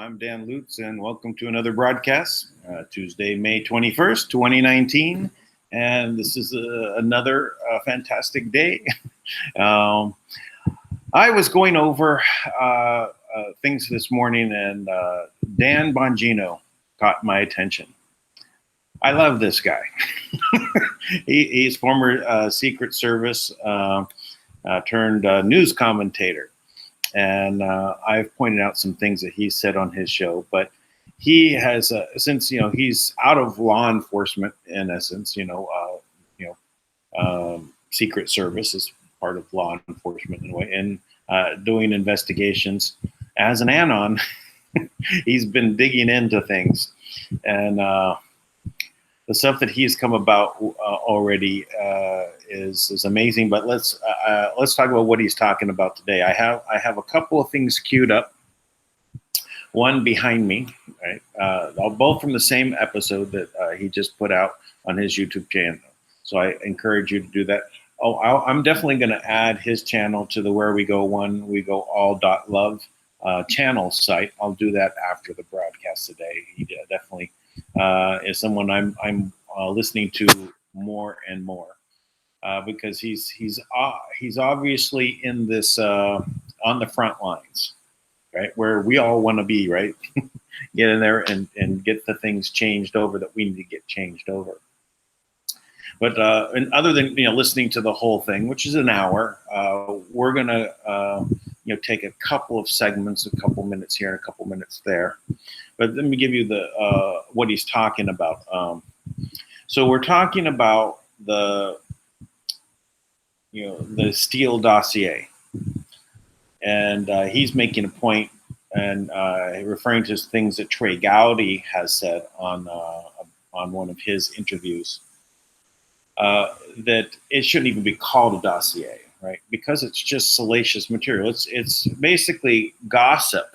I'm Dan Lutz, and welcome to another broadcast, Tuesday, May 21st, 2019. And this is another fantastic day. I was going over things this morning, and Dan Bongino caught my attention. I love this guy. He's former Secret Service turned news commentator. And I've pointed out some things that he said on his show, but he has, since, he's out of law enforcement in essence, Secret Service is part of law enforcement in a way, and doing investigations as an anon, he's been digging into things. And the stuff that he's come about already is amazing. But let's talk about what he's talking about today. I have a couple of things queued up. One behind me, right? Both from the same episode that he just put out on his YouTube channel. So I encourage you to do that. Oh, I'm definitely going to add his channel to the Where We Go All.Love channel site. I'll do that after the broadcast today. He definitely is someone I'm listening to more and more because he's obviously in this on the front lines, right, where we all want to be, right? Get in there and get the things changed over that we need to get changed over. But and other than listening to the whole thing, which is an hour, we're gonna take a couple of segments, a couple minutes here and a couple minutes there. But let me give you the what he's talking about. So we're talking about the Steele dossier, and he's making a point and referring to things that Trey Gowdy has said on one of his interviews. That it shouldn't even be called a dossier, right? Because it's just salacious material. It's basically gossip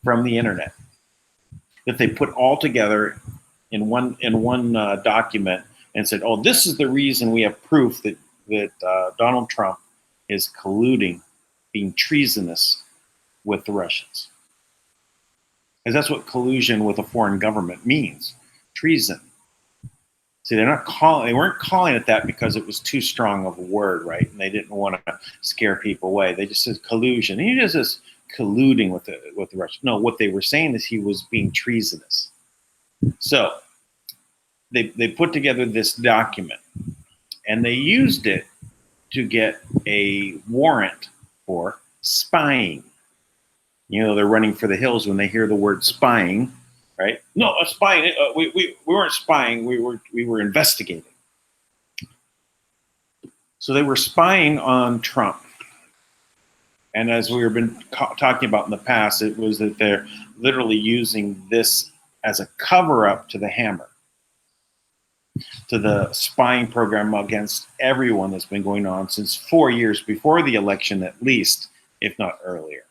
from the internet that they put all together in one document and said, "Oh, this is the reason we have proof that Donald Trump is colluding, being treasonous with the Russians." Because that's what collusion with a foreign government means: treason. See, they weren't calling it that because it was too strong of a word, right? And they didn't want to scare people away. They just said collusion. He just says colluding with the Russians. No, what they were saying is he was being treasonous. So they put together this document, and they used it to get a warrant for spying. They're running for the hills when they hear the word spying. Right? No, spying. We weren't spying. We were investigating. So they were spying on Trump, and as we have been talking about in the past, it was that they're literally using this as a cover-up to the hammer, to the spying program against everyone that's been going on since 4 years before the election, at least, if not earlier.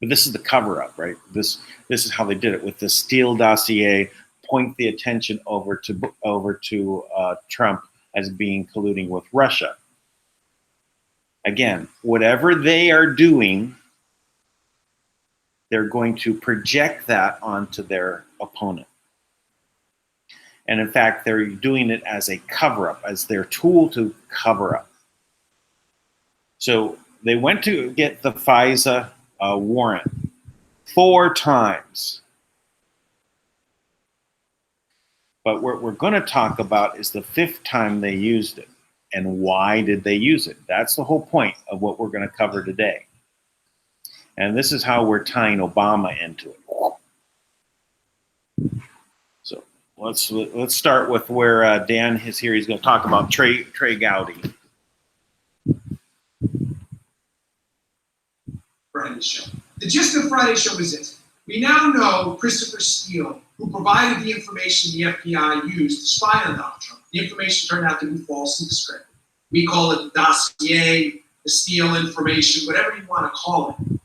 But this is the cover-up, right? This is how they did it with the Steele dossier. Point the attention over to Trump as being colluding with Russia. Again, whatever they are doing, they're going to project that onto their opponent. And in fact, they're doing it as a cover-up, as their tool to cover up. So they went to get the FISA warrant 4 times. But what we're going to talk about is the 5th time they used it. And why did they use it? That's the whole point of what we're going to cover today. And this is how we're tying Obama into it. So let's start with where Dan is here. He's going to talk about Trey Gowdy. Friday's show. The gist of Friday's show is this. We now know Christopher Steele, who provided the information the FBI used to spy on Donald Trump. The information turned out to be false and descriptive. We call it the dossier, the Steele information, whatever you want to call it.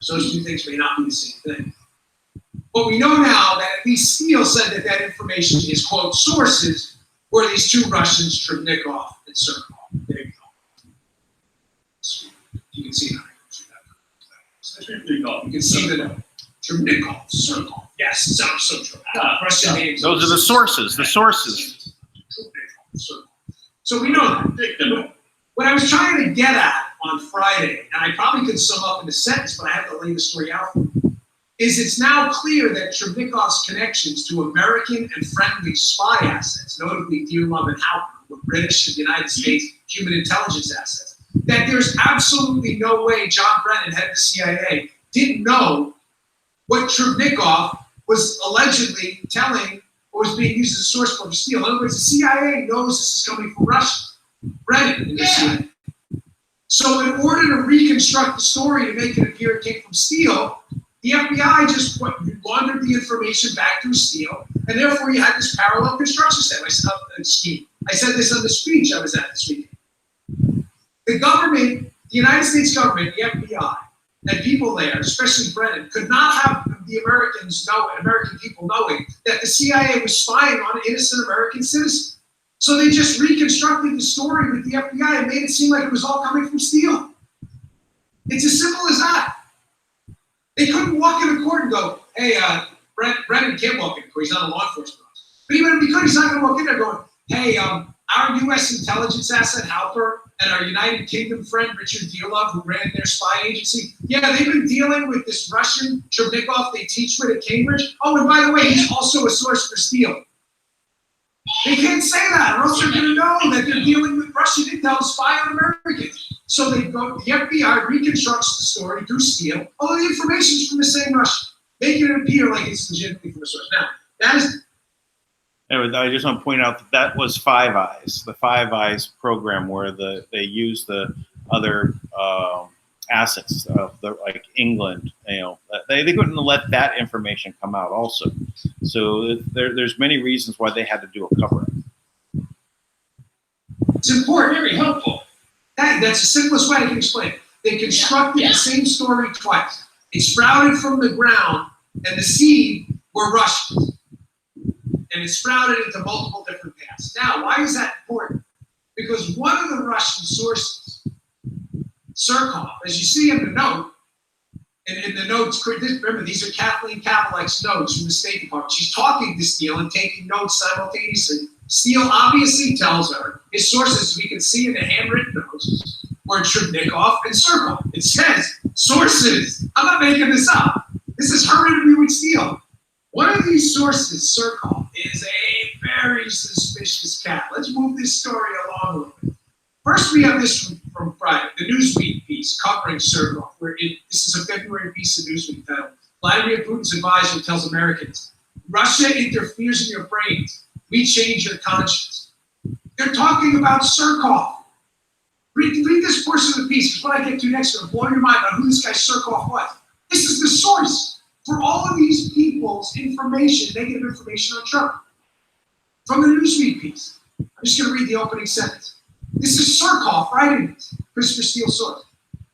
So those two things may not be the same thing. But we know now that at least Steele said that information is, quote, sources were these 2 Russians, Trubnikov and Surkov. There you go. So you can see how. You can see the Trubnikov, Surkov. Yes, it sounds so true. Russian names. Those are the sources. The sources. So we know that. What I was trying to get at on Friday, and I probably could sum up in a sentence, but I have to lay the story out for you, is it's now clear that Trubnikov's connections to American and friendly spy assets, notably Dearlove and Halper, were British and United States human intelligence assets, that there's absolutely no way John Brennan, head of the CIA, didn't know what Trubnikov was allegedly telling or was being used as a source for Steele. In other words, the CIA knows this is coming from Russia. Brennan in the CIA. So in order to reconstruct the story to make it appear it came from Steele, the FBI just laundered the information back through Steele, and therefore you had this parallel construction scheme. I said this on the speech I was at this weekend. The government, the United States government, the FBI, and people there, especially Brennan, could not have the American people knowing that the CIA was spying on innocent American citizens. So they just reconstructed the story with the FBI and made it seem like it was all coming from Steele. It's as simple as that. They couldn't walk into court and go, hey, Brennan can't walk into court, he's not a law enforcement officer. But even if he could, he's not going to walk in there going, hey, our U.S. intelligence asset, Halper, and our United Kingdom friend, Richard Dearlove, who ran their spy agency, yeah, they've been dealing with this Russian Trubnikov they teach with at Cambridge. Oh, and by the way, he's also a source for Steele. They can't say that, or else they're going to know that they're dealing with Russian intel to spy on Americans. So they go, the FBI reconstructs the story through Steele. All the information is from the same Russian, making it appear like it's legitimately from a source. Now, that is. Anyway, I just want to point out that was Five Eyes, the Five Eyes program, where they used the other assets of like England. They couldn't let that information come out also. So there's many reasons why they had to do a cover-up. It's important, very helpful. That's the simplest way I can explain it. They constructed the same story twice. It sprouted from the ground, and the seed were Russians. And it sprouted into multiple different paths. Now, why is that important? Because one of the Russian sources, Surkov, as you see in the note, and in the notes, remember, these are Kathleen Kavalek's notes from the State Department. She's talking to Steele and taking notes simultaneously. Steele obviously tells her his sources, we can see in the handwritten notes, were Trubnikov and Surkov. It says sources. I'm not making this up. This is her interview with Steele. One of these sources, Surkov, is a very suspicious cat. Let's move this story along a little bit. First, we have this from Friday, the Newsweek piece covering Surkov, this is a February piece of Newsweek titled, Vladimir Putin's advisor tells Americans, Russia interferes in your brains. We change your conscience. They're talking about Surkov. Read this portion of the piece, because what I get to next is going to blow your mind on who this guy Surkov was. This is the source for all of these people's information, negative information on Trump. From the Newsweek piece. I'm just going to read the opening sentence. This is Surkov writing this, Christopher Steele's source.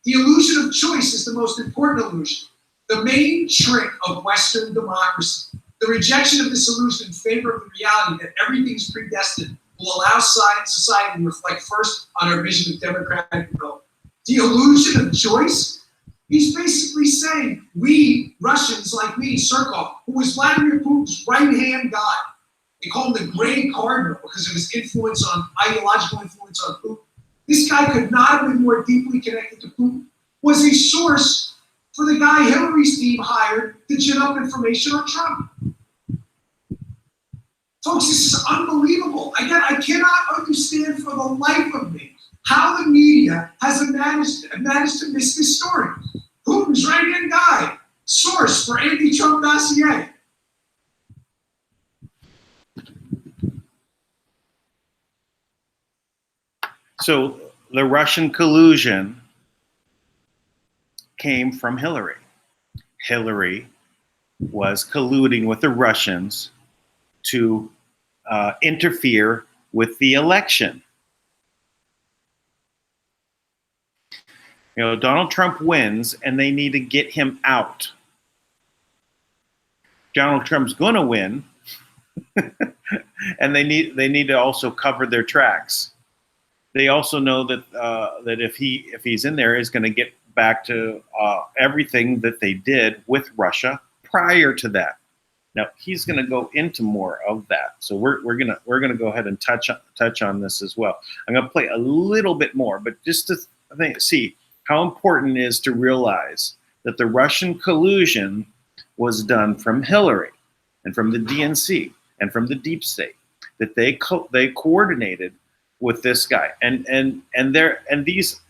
The illusion of choice is the most important illusion, the main trick of Western democracy. The rejection of this illusion in favor of the reality that everything is predestined will allow society to reflect first on our vision of democratic development. The illusion of choice? He's basically saying, we, Russians like me, Surkov, who was Vladimir Putin's right-hand guy, they call him the Gray Cardinal because of his ideological influence on Putin. This guy could not have been more deeply connected to Putin, was a source for the guy Hillary's team hired to gin up information on Trump. Folks, this is unbelievable. Again, I cannot understand for the life of me how the media has managed to miss this story. Putin's right-hand guy, source for anti-Trump dossier. So the Russian collusion came from Hillary. Hillary was colluding with the Russians to interfere with the election. Donald Trump wins, and they need to get him out. Donald Trump's going to win, and they need to also cover their tracks. They also know that that if he's in there, he's going to get back to everything that they did with Russia prior to that. Now he's going to go into more of that, so we're gonna go ahead and touch on this as well. I'm going to play a little bit more, but just to see how important it is to realize that the Russian collusion was done from Hillary and from the DNC and from the deep state, that they coordinated with this guy, and these,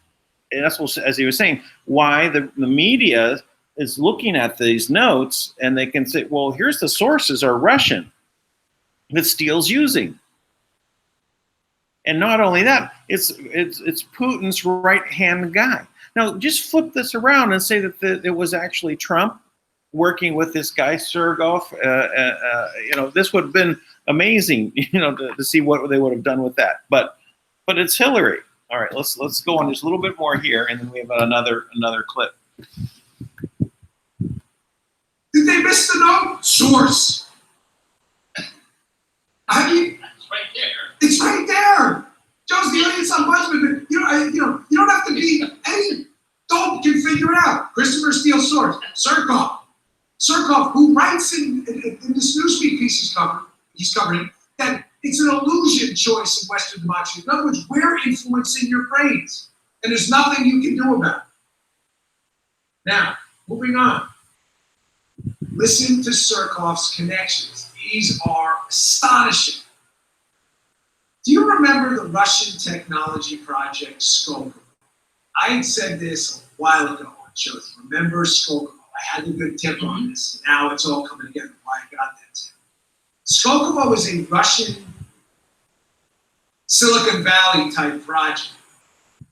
and that's what, as he was saying, why the media is looking at these notes and they can say, well, here's the sources are Russian that Steele's using. And not only that, it's Putin's right-hand guy. Now, just flip this around and say that it was actually Trump working with this guy, Sergov. This would have been amazing, to see what they would have done with that. But it's Hillary. All right, let's go on just a little bit more here, and then we have another clip. Did they miss the note? Source. I mean, it's right there. It's right there. Joe's the audience ombudsman. You don't have to be any dope can figure it out. Christopher Steele source. Surkov, who writes in this Newsweek piece he's covering that it's an illusion choice in Western democracy. In other words, we're influencing your brains, and there's nothing you can do about it. Now, moving on. Listen to Surkov's connections. These are astonishing. Do you remember the Russian technology project Skolkovo? I had said this a while ago on shows. Remember Skolkovo? I had a good tip on this. Now it's all coming together. Why I got that tip. Skolkovo was a Russian Silicon Valley type project.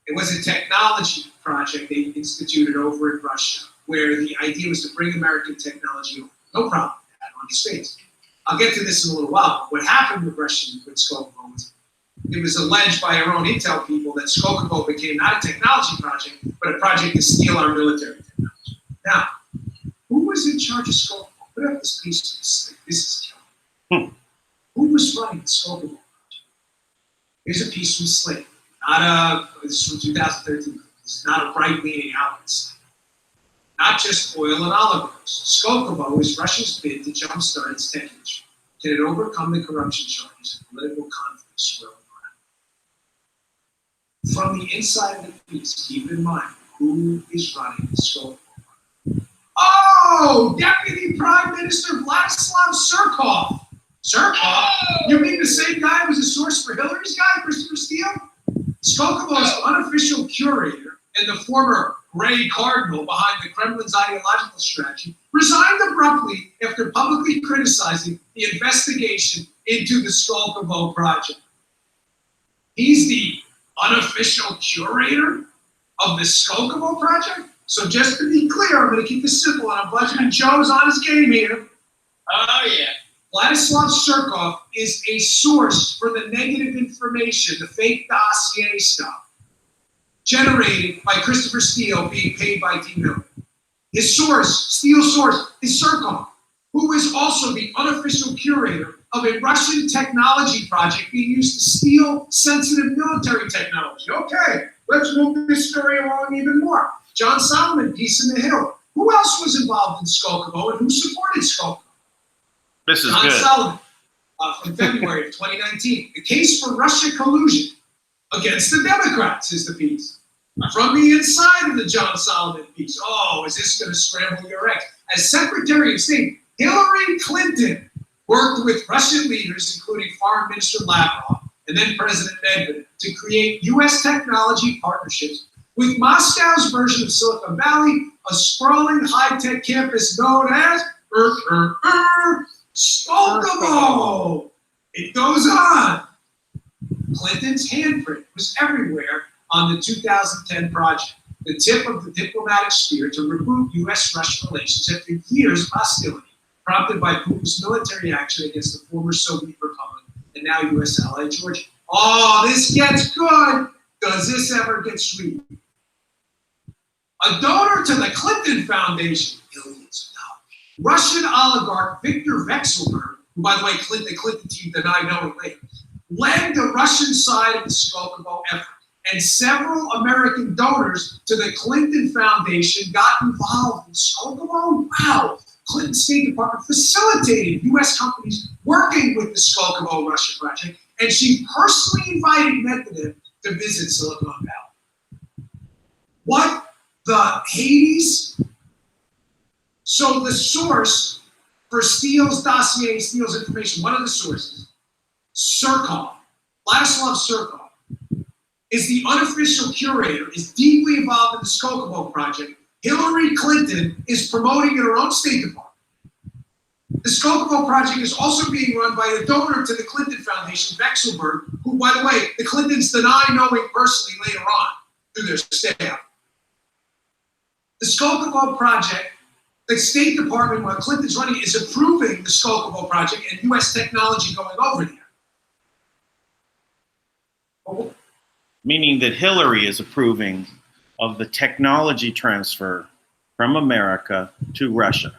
It was a technology project they instituted over in Russia, where the idea was to bring American technology over. No problem with that on space. I'll get to this in a little while. What happened with Skolkovo was it was alleged by our own intel people that Skolkovo became not a technology project, but a project to steal our military technology. Now, who was in charge of Skolkovo? Put up this piece of this. This is killing. Who was running the Skolkovo project? Here's a piece from Slate. This is from 2013. This is not a right-leaning outlet. Not just oil and oligarchs. Skolkovo is Russia's bid to jumpstart its tech industry. Can it overcome the corruption charges and political conflicts swirling around? From the inside of the piece, keep in mind who is running the Skolkovo. Oh, Deputy Prime Minister Vladislav Surkov. Surkov? You mean the same guy who was a source for Hillary's guy, Christopher Steele? Skolkovo's unofficial curator and the former Gray Cardinal behind the Kremlin's ideological strategy resigned abruptly after publicly criticizing the investigation into the Skolkovo project. He's the unofficial curator of the Skolkovo project? So just to be clear, I'm going to keep this simple, and I'm budgeting Joe's on his game here. Oh, yeah. Vladislav Surkov is a source for the negative information, the fake dossier stuff, generated by Christopher Steele being paid by T. Miller. His source, Steele's source, is Surkov, who is also the unofficial curator of a Russian technology project being used to steal sensitive military technology. Okay, let's move this story along even more. John Solomon, piece in the Hill. Who else was involved in Skolkovo and who supported Skolkovo? This is John good. Solomon, from February of 2019. The case for Russia collusion against the Democrats is the piece. From the inside of the John Solomon piece. Oh, is this going to scramble your eggs? As Secretary of State, Hillary Clinton worked with Russian leaders, including Foreign Minister Lavrov and then President Medvedev, to create U.S. technology partnerships with Moscow's version of Silicon Valley, a sprawling high-tech campus known as Skolkovo. It goes on. Clinton's handprint was everywhere on the 2010 project, the tip of the diplomatic spear to reboot U.S.-Russian relations after years of hostility, prompted by Putin's military action against the former Soviet Republic and now U.S. ally Georgia. Oh, this gets good. Does this ever get sweet? A donor to the Clinton Foundation, billions of dollars. Russian oligarch Viktor Vekselberg, who, by the way, the Clinton team denied knowing later, led the Russian side of the Skolkovo effort and several American donors to the Clinton Foundation got involved in Skolkovo. Wow. Clinton State Department facilitated U.S. companies working with the Skolkovo Russia project, and she personally invited Medvedev to visit Silicon Valley. What the Hades? So the source for Steele's dossier, Steele's information, one of the sources, Surkov, Vladislav Surkov, is the unofficial curator, is deeply involved in the Skolkovo project. Hillary Clinton is promoting in her own State Department. The Skolkovo project is also being run by a donor to the Clinton Foundation, Vexelberg, who, by the way, the Clintons deny knowing personally later on through their staff. The Skolkovo project, the State Department, while Clinton's running, is approving the Skolkovo project and U.S. technology going over there. Meaning that Hillary is approving of the technology transfer from America to Russia.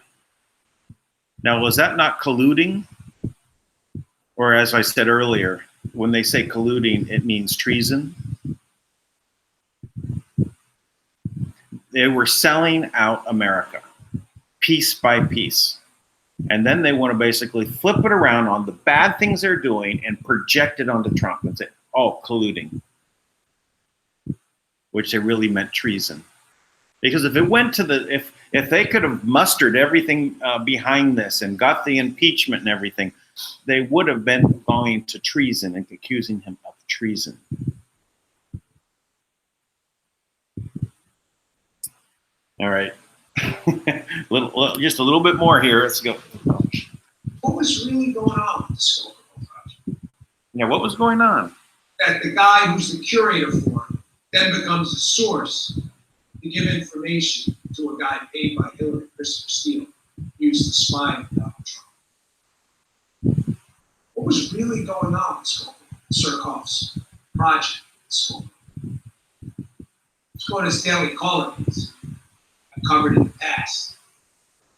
Now, was that not colluding? Or as I said earlier, when they say colluding, it means treason. They were selling out America piece by piece. And then they want to basically flip it around on the bad things they're doing and project it onto Trump and say, oh, colluding. Which they really meant treason. Because if it went to the, if they could have mustered everything behind this and got the impeachment and everything, they would have been going to treason and accusing him of treason. All right. Just a little bit more here. Let's go. What was really going on with the Skolkovo project? Yeah, what was going on? That the guy who's the curator for it then becomes a source to give information to a guy paid by Hillary, Christopher Steele, used to spy on Donald Trump. What was really going on with Surkov's project? Let's go to his daily columns. I've covered in the past.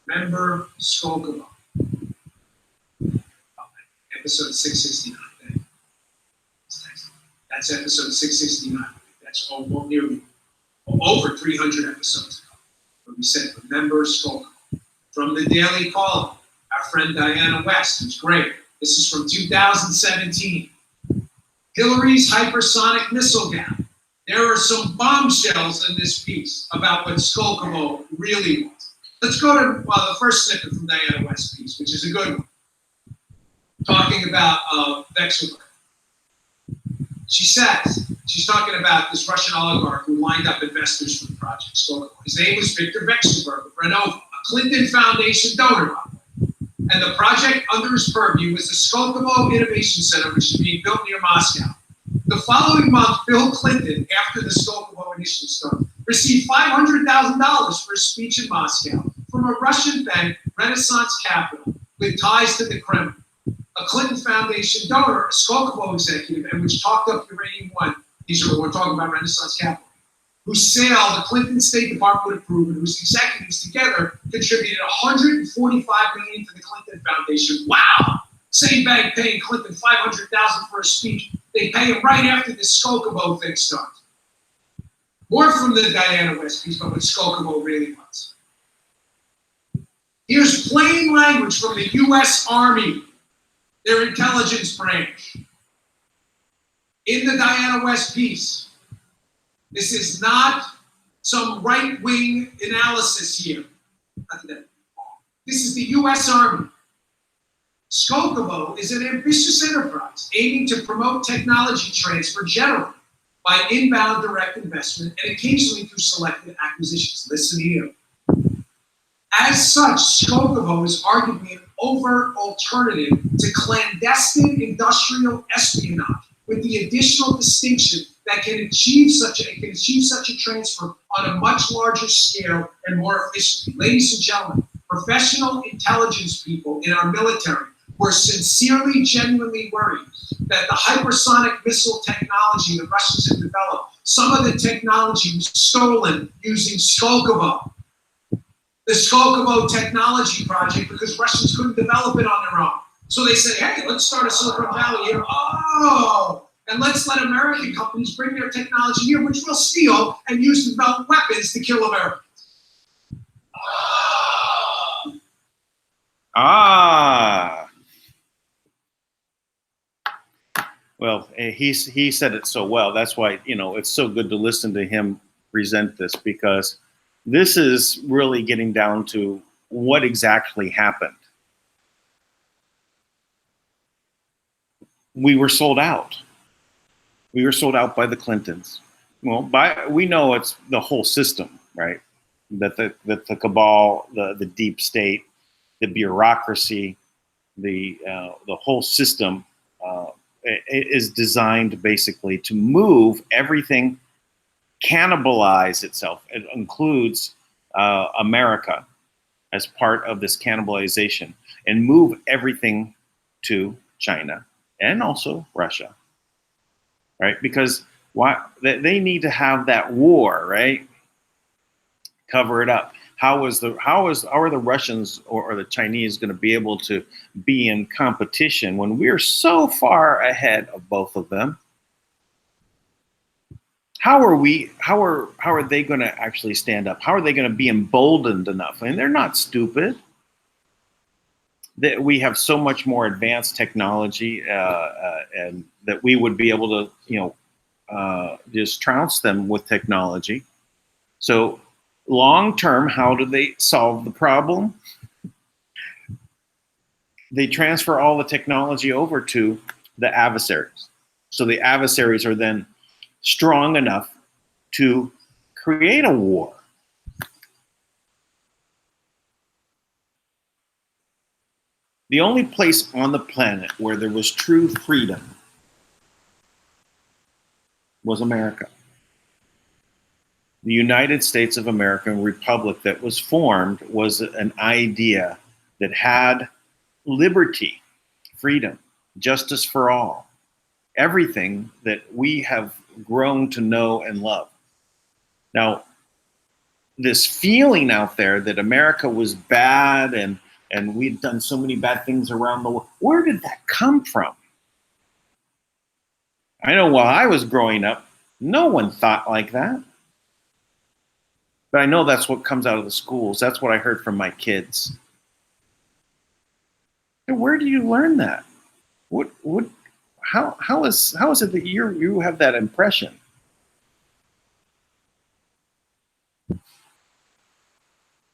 Remember Skolkovo, episode 669. That's episode 669. That's nearly over 300 episodes ago. Where we said, remember Skolkovo. From the Daily Caller, our friend Diana West, who's great. This is from 2017. Hillary's hypersonic missile gap. There are some bombshells in this piece about what Skolkovo really was. Let's go to the first snippet from Diana West's piece, which is a good one. Talking about Vexelberg. She says, she's talking about this Russian oligarch who lined up investors for the project, Skolkovo. His name was Victor Vexelberg of Renova, a Clinton Foundation donor. And the project under his purview was the Skolkovo Innovation Center, which is being built near Moscow. The following month, Bill Clinton, after the Skolkovo initiative started, received $500,000 for a speech in Moscow from a Russian bank, Renaissance Capital, with ties to the Kremlin. A Clinton Foundation donor, a Skolkovo executive, and which talked up Uranium One. We're talking about Renaissance Capital, whose sale the Clinton State Department would approve, and whose executives together contributed $145 million to the Clinton Foundation. Wow! Same bank paying Clinton $500,000 for a speech. They pay him right after this Skolkovo thing starts. More from the Diana West piece about what Skolkovo really was. Here's plain language from the U.S. Army, their intelligence branch. In the Diana West piece, this is not some right-wing analysis here. This is the U.S. Army. Skolkovo is an ambitious enterprise aiming to promote technology transfer generally by inbound direct investment and occasionally through selected acquisitions. Listen here. As such, Skolkovo is arguably an overt alternative to clandestine industrial espionage, with the additional distinction that can achieve such a transfer on a much larger scale and more efficiently. Ladies and gentlemen, professional intelligence people in our military were sincerely, genuinely worried that the hypersonic missile technology the Russians had developed, some of the technology was stolen using Skolkovo. The Skolkovo technology project, because Russians couldn't develop it on their own. So they said, hey, let's start a Silicon Valley here. Oh, And let's let American companies bring their technology here, which we'll steal and use to develop weapons to kill Americans. Well, he said it so well. That's why, it's so good to listen to him present this, because this is really getting down to what exactly happened. We were sold out. We were sold out by the Clintons. Well, we know it's the whole system, right? That the cabal, the deep state, the bureaucracy, the whole system is designed basically to move everything, cannibalize itself. It includes America as part of this cannibalization, and move everything to China and also Russia, right? Because they need to have that war, right? Cover it up. How are the Russians or the Chinese going to be able to be in competition when we're so far ahead of both of them? How are they going to actually stand up? How are they going to be emboldened enough? I mean, they're not stupid. That we have so much more advanced technology, and that we would be able to, just trounce them with technology. So long term, how do they solve the problem? They transfer all the technology over to the adversaries. So the adversaries are then strong enough to create a war. The only place on the planet where there was true freedom was America. The United States of America Republic that was formed was an idea that had liberty, freedom, justice for all, everything that we have grown to know and love. Now, this feeling out there that America was bad and we've done so many bad things around the world, where did that come from? I know while I was growing up, no one thought like that. But I know that's what comes out of the schools. That's what I heard from my kids. And where do you learn that? How is it that you have that impression?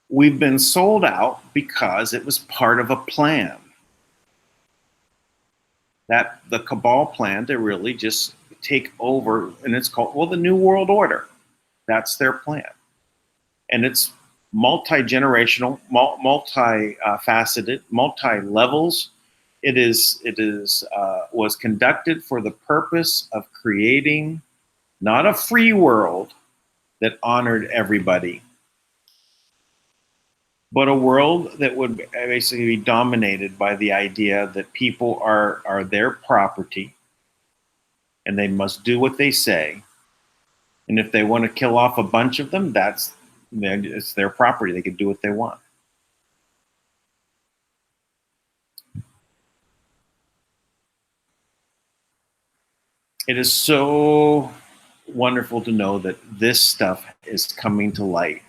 We've been sold out because it was part of a plan. That the cabal plan to really just take over, and it's called, the New World Order. That's their plan. And it's multi-generational, multi-faceted, multi-levels. It was conducted for the purpose of creating not a free world that honored everybody, but a world that would basically be dominated by the idea that people are their property and they must do what they say. And if they want to kill off a bunch of them, it's their property. They can do what they want. It is so wonderful to know that this stuff is coming to light,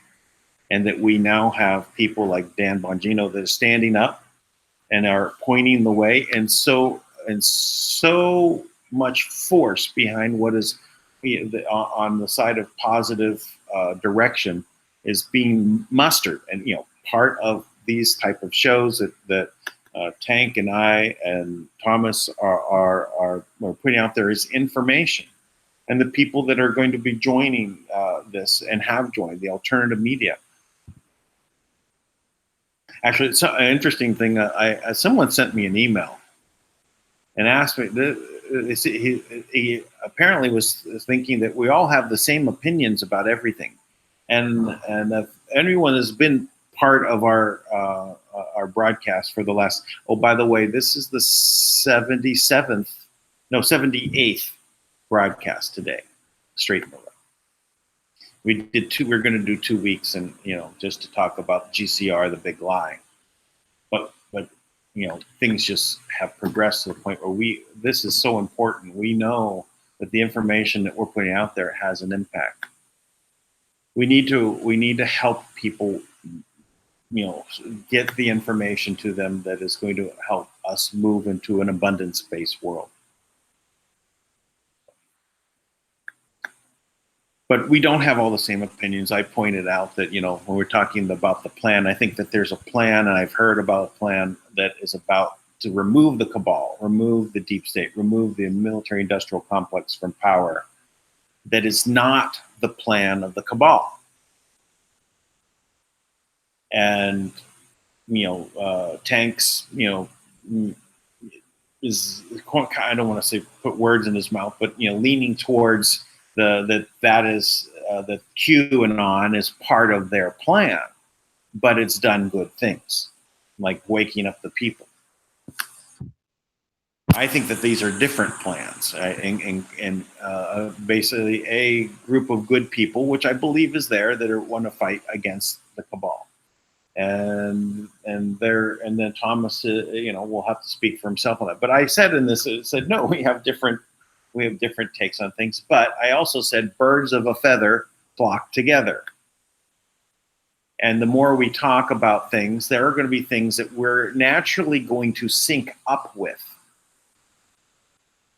and that we now have people like Dan Bongino that are standing up and are pointing the way, and so much force behind what is on the side of positive direction is being mustered. And part of these type of shows that Tank and I and Thomas are putting out there is information, and the people that are going to be joining this and have joined the alternative media. Actually, it's an interesting thing. Someone sent me an email and asked me. He apparently was thinking that we all have the same opinions about everything, and if anyone has been part of our broadcast for the last. Oh, by the way, this is the 78th broadcast today, straight in a row. We're going to do 2 weeks, and just to talk about GCR, the big lie. But things just have progressed to the point where this is so important. We know that the information that we're putting out there has an impact. We need to help people, get the information to them that is going to help us move into an abundance-based world. But we don't have all the same opinions. I pointed out that, when we're talking about the plan, I think that there's a plan, and I've heard about a plan that is about to remove the cabal, remove the deep state, remove the military-industrial complex from power. That is not the plan of the cabal. And, tanks, is, I don't want to say put words in his mouth, but, leaning towards that QAnon is part of their plan, but it's done good things, like waking up the people. I think that these are different plans, right? and basically a group of good people, which I believe is there, that want to fight against the cabal, and then Thomas, will have to speak for himself on that. But I said no, we have different takes on things. But I also said birds of a feather flock together. And the more we talk about things, there are going to be things that we're naturally going to sync up with.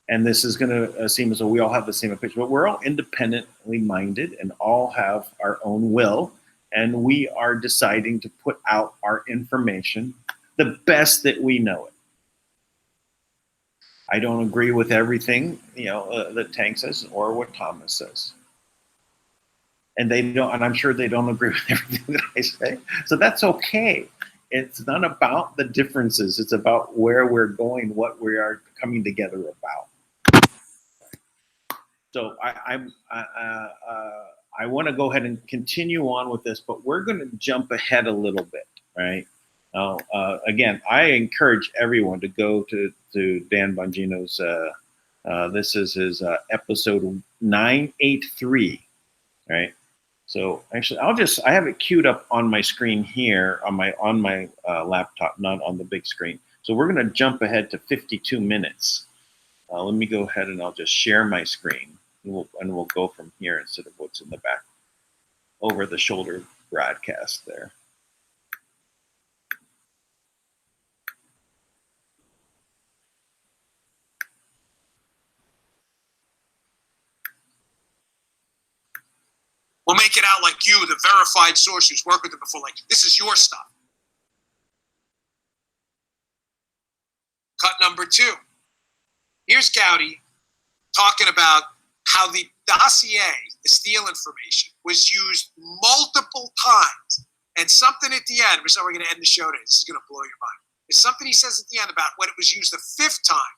And this is going to seem as though we all have the same opinion, but we're all independently minded and all have our own will. And we are deciding to put out our information the best that we know it. I don't agree with everything, that Tank says or what Thomas says. And I'm sure they don't agree with everything that I say. So that's okay. It's not about the differences. It's about where we're going, what we are coming together about. So I want to go ahead and continue on with this, but we're going to jump ahead a little bit, right? Again, I encourage everyone to go to Dan Bongino's. This is his episode 983, right? So actually, I have it queued up on my screen here on my laptop, not on the big screen. So we're going to jump ahead to 52 minutes. Let me go ahead and I'll just share my screen, and we'll go from here instead of what's in the back over the shoulder broadcast there. We'll make it out like you, the verified source who's worked with it before, like this is your stuff. Cut number 2. Here's Gowdy talking about how the dossier, the Steele information, was used multiple times. And something at the end, we're going to end the show today. This is going to blow your mind. There's something he says at the end about when it was used the 5th time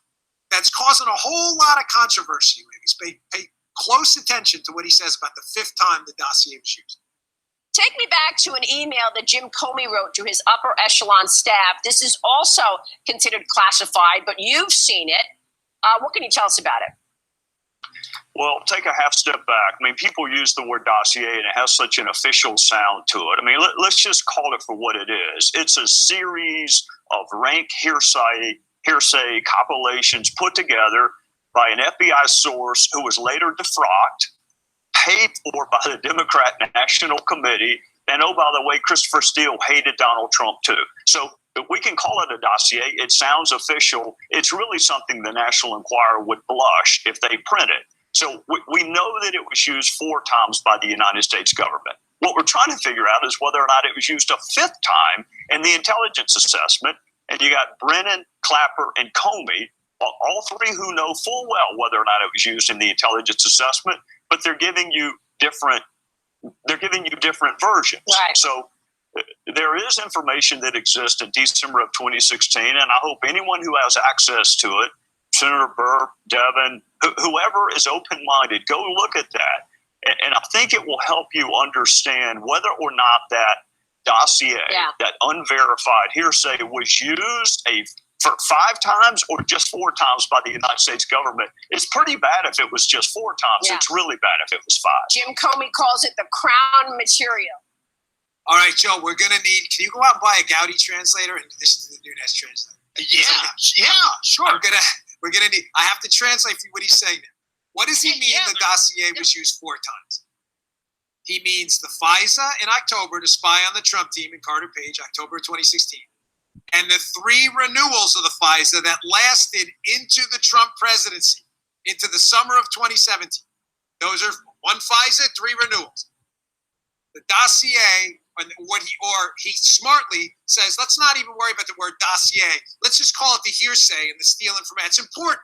that's causing a whole lot of controversy. Pay close attention to what he says about the 5th time the dossier was used. Take me back to an email that Jim Comey wrote to his upper echelon staff. This is also considered classified, but you've seen it. What can you tell us about it? Well, take a half step back. I mean, people use the word dossier and it has such an official sound to it. I mean, let's just call it for what it is. It's a series of rank hearsay compilations put together by an FBI source who was later defrocked, paid for by the Democrat National Committee. And oh, by the way, Christopher Steele hated Donald Trump too. So we can call it a dossier. It sounds official. It's really something the National Enquirer would blush if they print it. So we know that it was used 4 times by the United States government. What we're trying to figure out is whether or not it was used a 5th time in the intelligence assessment. And you got Brennan, Clapper, and Comey, all 3 who know full well whether or not it was used in the intelligence assessment, but they're giving you different versions. Right. So there is information that exists in December of 2016, and I hope anyone who has access to it, Senator Burr, Devin, whoever is open-minded, go look at that. And I think it will help you understand whether or not that dossier, that unverified hearsay, was used for 5 times or just 4 times by the United States government. It's pretty bad if it was just 4 times. Yeah. It's really bad if it was 5. Jim Comey calls it the crown material. All right, Joe, we're going to need, can you go out and buy a Gowdy translator? And this is the Nunes translator. Yeah, sure. We're gonna need, I have to translate for you what he's saying. What does he mean the dossier was used 4 times? He means the FISA in October to spy on the Trump team and Carter Page, October 2016. And the 3 renewals of the FISA that lasted into the Trump presidency, into the summer of 2017. Those are 1 FISA, 3 renewals. The dossier, he smartly says, let's not even worry about the word dossier. Let's just call it the hearsay and the Steele information. It's important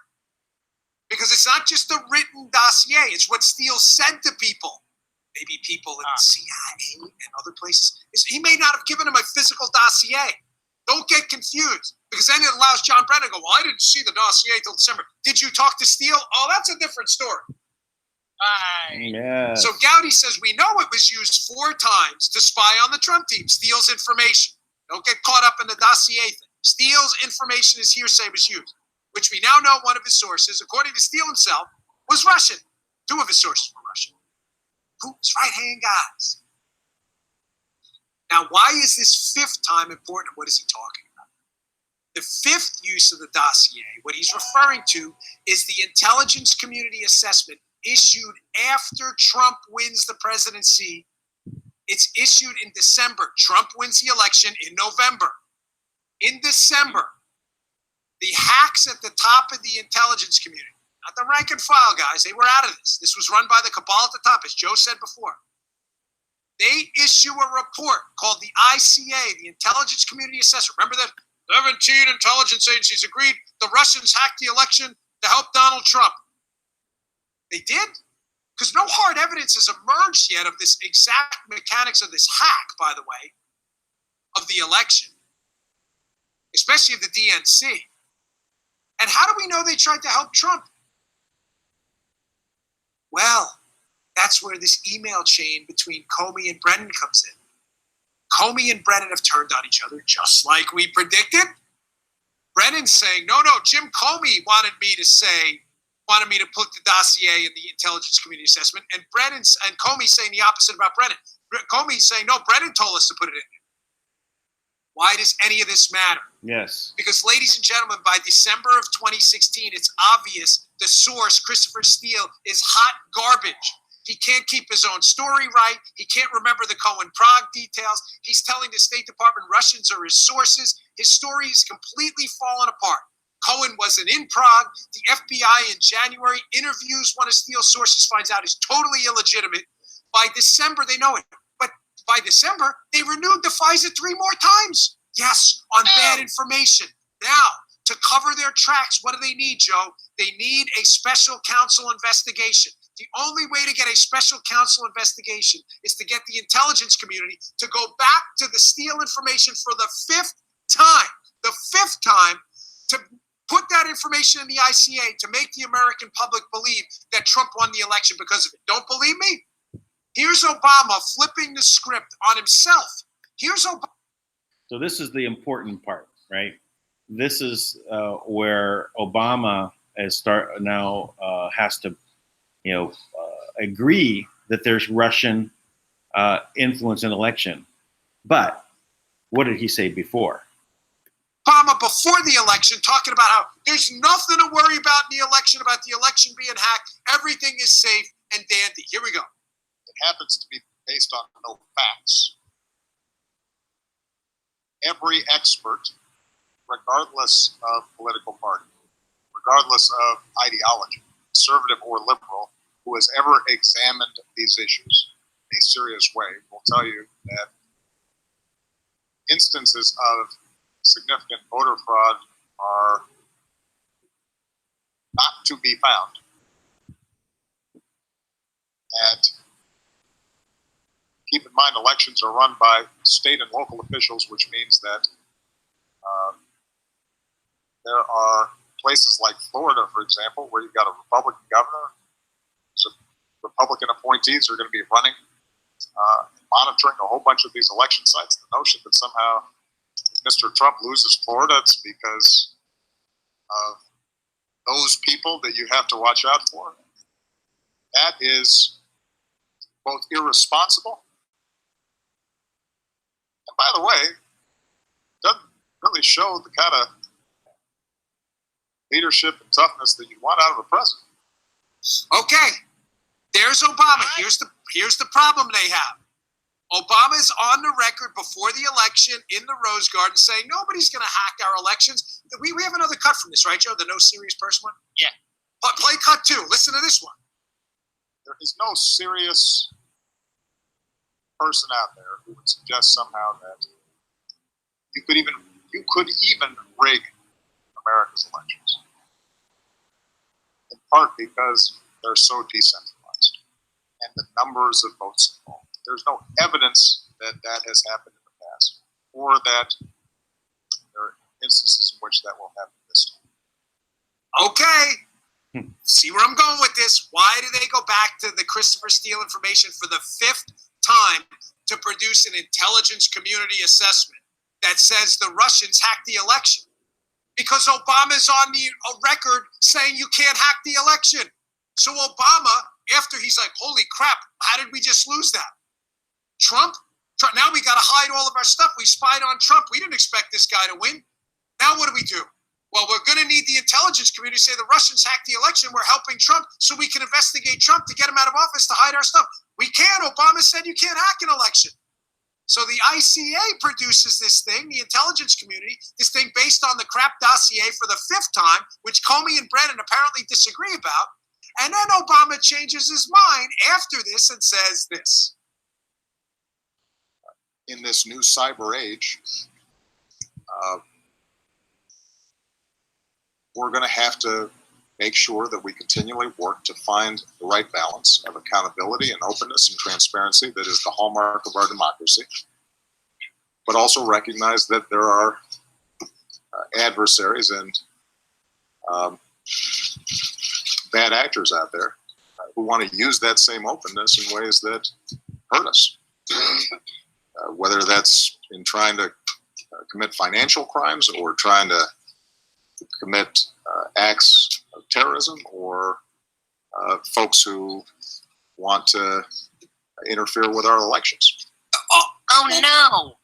because it's not just a written dossier. It's what Steele said to people. Maybe people in the CIA and other places. He may not have given him a physical dossier. Don't get confused, because then it allows John Brennan to go, well, I didn't see the dossier until December. Did you talk to Steele? Oh, that's a different story. Yes. So Gowdy says, we know it was used 4 times to spy on the Trump team. Steele's information. Don't get caught up in the dossier thing. Steele's information is hearsay was used, which we now know one of his sources, according to Steele himself, was Russian. 2 of his sources were Russian. Putin's right-hand guys. Now, why is this 5th time important? What is he talking about? The 5th use of the dossier, what he's referring to, is the intelligence community assessment issued after Trump wins the presidency. It's issued in December. Trump wins the election in November. In December, the hacks at the top of the intelligence community, not the rank and file guys, they were out of this. This was run by the cabal at the top, as Joe said before. They issue a report called the ICA, the Intelligence Community Assessment. Remember that 17 intelligence agencies agreed the Russians hacked the election to help Donald Trump. They did? Because no hard evidence has emerged yet of this exact mechanics of this hack, by the way, of the election, especially of the DNC. And how do we know they tried to help Trump? Well, that's where this email chain between Comey and Brennan comes in. Comey and Brennan have turned on each other, just like we predicted. Brennan's saying, no, Jim Comey wanted me to put the dossier in the intelligence community assessment, and Comey saying the opposite about Brennan. Comey saying, no, Brennan told us to put it in. Why does any of this matter? Yes. Because, ladies and gentlemen, by December of 2016, it's obvious the source, Christopher Steele, is hot garbage. He can't keep his own story right. He can't remember the Cohen-Prague details. He's telling the State Department Russians are his sources. His story is completely fallen apart. Cohen wasn't in Prague. The FBI in January interviews one of Steele's sources, finds out it's totally illegitimate. By December, they know it. But by December, they renewed the FISA 3 more times. Yes, on bad information. Now, to cover their tracks, what do they need, Joe? They need a special counsel investigation. The only way to get a special counsel investigation is to get the intelligence community to go back to the Steele information for the 5th time, to put that information in the ICA to make the American public believe that Trump won the election because of it. Don't believe me? Here's Obama flipping the script on himself. Here's Obama. So this is the important part, right? This is where Obama has to agree that there's Russian influence in election. But what did he say before? Obama, before the election, talking about how there's nothing to worry about in the election, about the election being hacked. Everything is safe and dandy. Here we go. It happens to be based on no facts. Every expert, regardless of political party, regardless of ideology, conservative or liberal, who has ever examined these issues in a serious way will tell you that instances of significant voter fraud are not to be found. And keep in mind, elections are run by state and local officials, which means that there are places like Florida, for example, where you've got a Republican governor, so Republican appointees are going to be running, monitoring a whole bunch of these election sites. The notion that somehow if Mr. Trump loses Florida, it's because of those people that you have to watch out for, that is both irresponsible and, by the way, doesn't really show the kind of leadership and toughness that you want out of a president. Okay, there's Obama. Here's the problem they have. Obama's on the record before the election in the Rose Garden saying nobody's going to hack our elections. We have another cut from this, right, Joe? The no serious person one? Yeah. But play cut 2. Listen to this one. There is no serious person out there who would suggest somehow that you could even rig America's elections. In part because they're so decentralized and the numbers of votes involved. There's no evidence that that has happened in the past, or that there are instances in which that will happen this time. Okay. See where I'm going with this? Why do they go back to the Christopher Steele information for the 5th time to produce an intelligence community assessment that says the Russians hacked the election? Because Obama's on the record saying you can't hack the election. So Obama, after he's like, holy crap, how did we just lose that? Trump, now we got to hide all of our stuff. We spied on Trump. We didn't expect this guy to win. Now what do? Well, we're going to need the intelligence community to say the Russians hacked the election. We're helping Trump so we can investigate Trump to get him out of office to hide our stuff. We can't. Obama said you can't hack an election. So the ICA produces this thing, the intelligence community, this thing based on the crap dossier for the 5th time, which Comey and Brennan apparently disagree about. And then Obama changes his mind after this and says this. In this new cyber age, we're going to have to make sure that we continually work to find the right balance of accountability and openness and transparency that is the hallmark of our democracy, but also recognize that there are adversaries and bad actors out there who want to use that same openness in ways that hurt us. Whether that's in trying to commit financial crimes or trying to commit acts of terrorism, or folks who want to interfere with our elections. Oh no.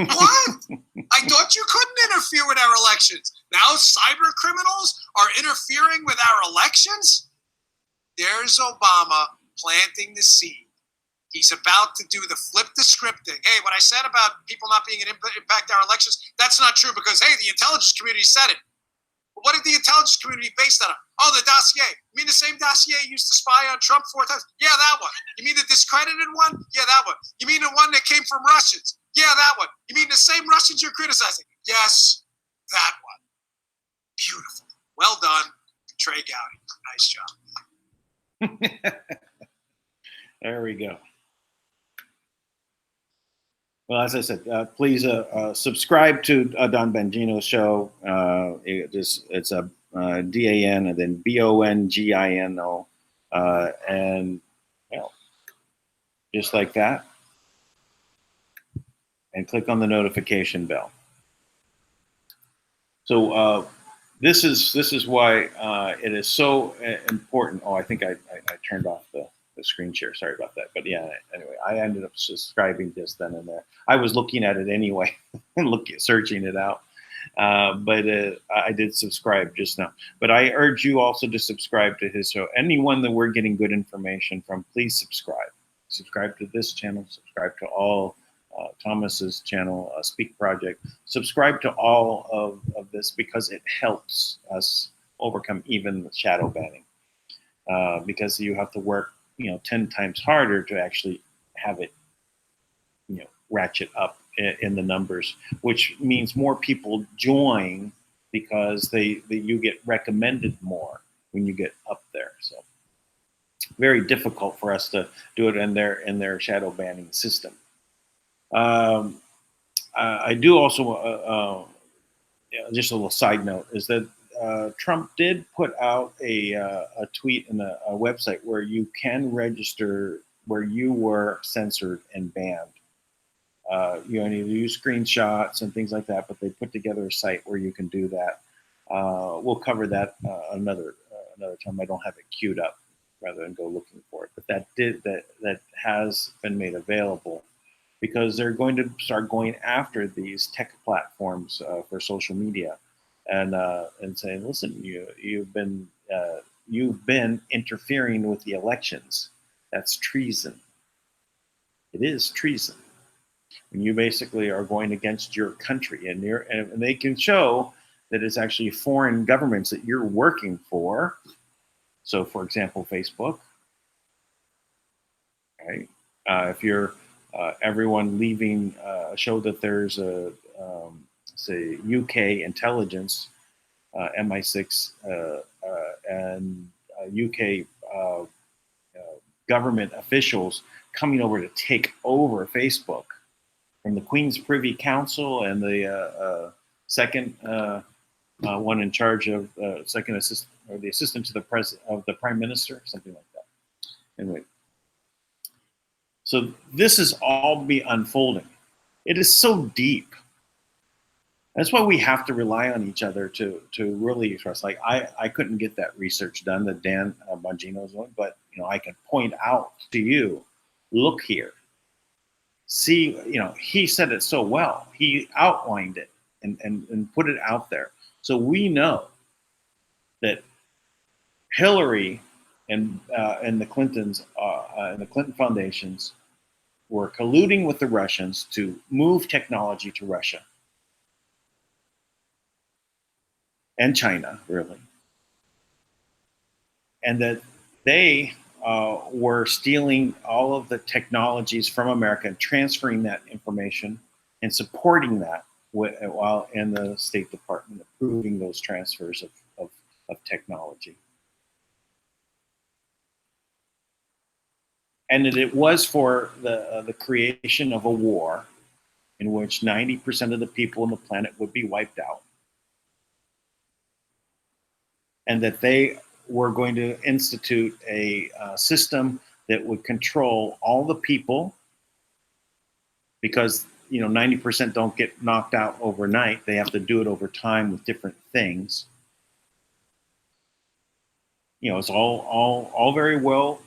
What? I thought you couldn't interfere with our elections. Now cyber criminals are interfering with our elections? There's Obama planting the seed. He's about to do the flip the script thing. Hey, what I said about people not being an impact our elections, that's not true because, hey, the intelligence community said it. But what did the intelligence community base that on? Oh, the dossier. You mean the same dossier used to spy on Trump 4 times? Yeah, that one. You mean the discredited one? Yeah, that one. You mean the one that came from Russians? Yeah, that one. You mean the same Russians you're criticizing? Yes, that one. Beautiful. Well done, Trey Gowdy. Nice job. There we go. Well, as I said, please subscribe to Don Bongino's show. It's a DAN and then BONGINO, and just like that, and click on the notification bell. So this is why it is so important. Oh, I think I turned off the screen share. Sorry about that. But yeah, anyway, I ended up subscribing just then and there. I was looking at it anyway and searching it out. But I did subscribe just now. But I urge you also to subscribe to his show. Anyone that we're getting good information from, please subscribe. Subscribe to this channel. Subscribe to all Thomas's channel, Speak Project. Subscribe to all of this because it helps us overcome even the shadow banning. Because you have to work 10 times harder to actually have it, ratchet up in the numbers, which means more people join because you get recommended more when you get up there. So very difficult for us to do it in their shadow banning system. I do also, just a little side note, is that Trump did put out a tweet and a website where you can register where you were censored and banned. You need to use screenshots and things like that, but they put together a site where you can do that. We'll cover that another time. I don't have it queued up rather than go looking for it, but that has been made available because they're going to start going after these tech platforms for social media. And saying, listen, you've been you've been interfering with the elections. That's treason. It is treason. When you basically are going against your country, and they can show that it's actually foreign governments that you're working for. So, for example, Facebook, right? If you're everyone leaving, show that there's a say UK intelligence, MI6, and UK government officials coming over to take over Facebook from the Queen's Privy Council and the second one in charge of second assistant or the assistant to the president of the Prime Minister, something like that. Anyway, so this is all be unfolding. It is so deep. That's why we have to rely on each other to really trust. Like I couldn't get that research done that Dan Bongino is doing, but I can point out to you, look here, see, he said it so well. He outlined it and put it out there, so we know that Hillary and the Clintons and the Clinton foundations were colluding with the Russians to move technology to Russia. And China, really. And that they were stealing all of the technologies from America and transferring that information and supporting that while in the State Department approving those transfers of technology. And that it was for the creation of a war in which 90% of the people on the planet would be wiped out. And that they were going to institute a system that would control all the people, because 90% don't get knocked out overnight. They have to do it over time with different things. It's all very well.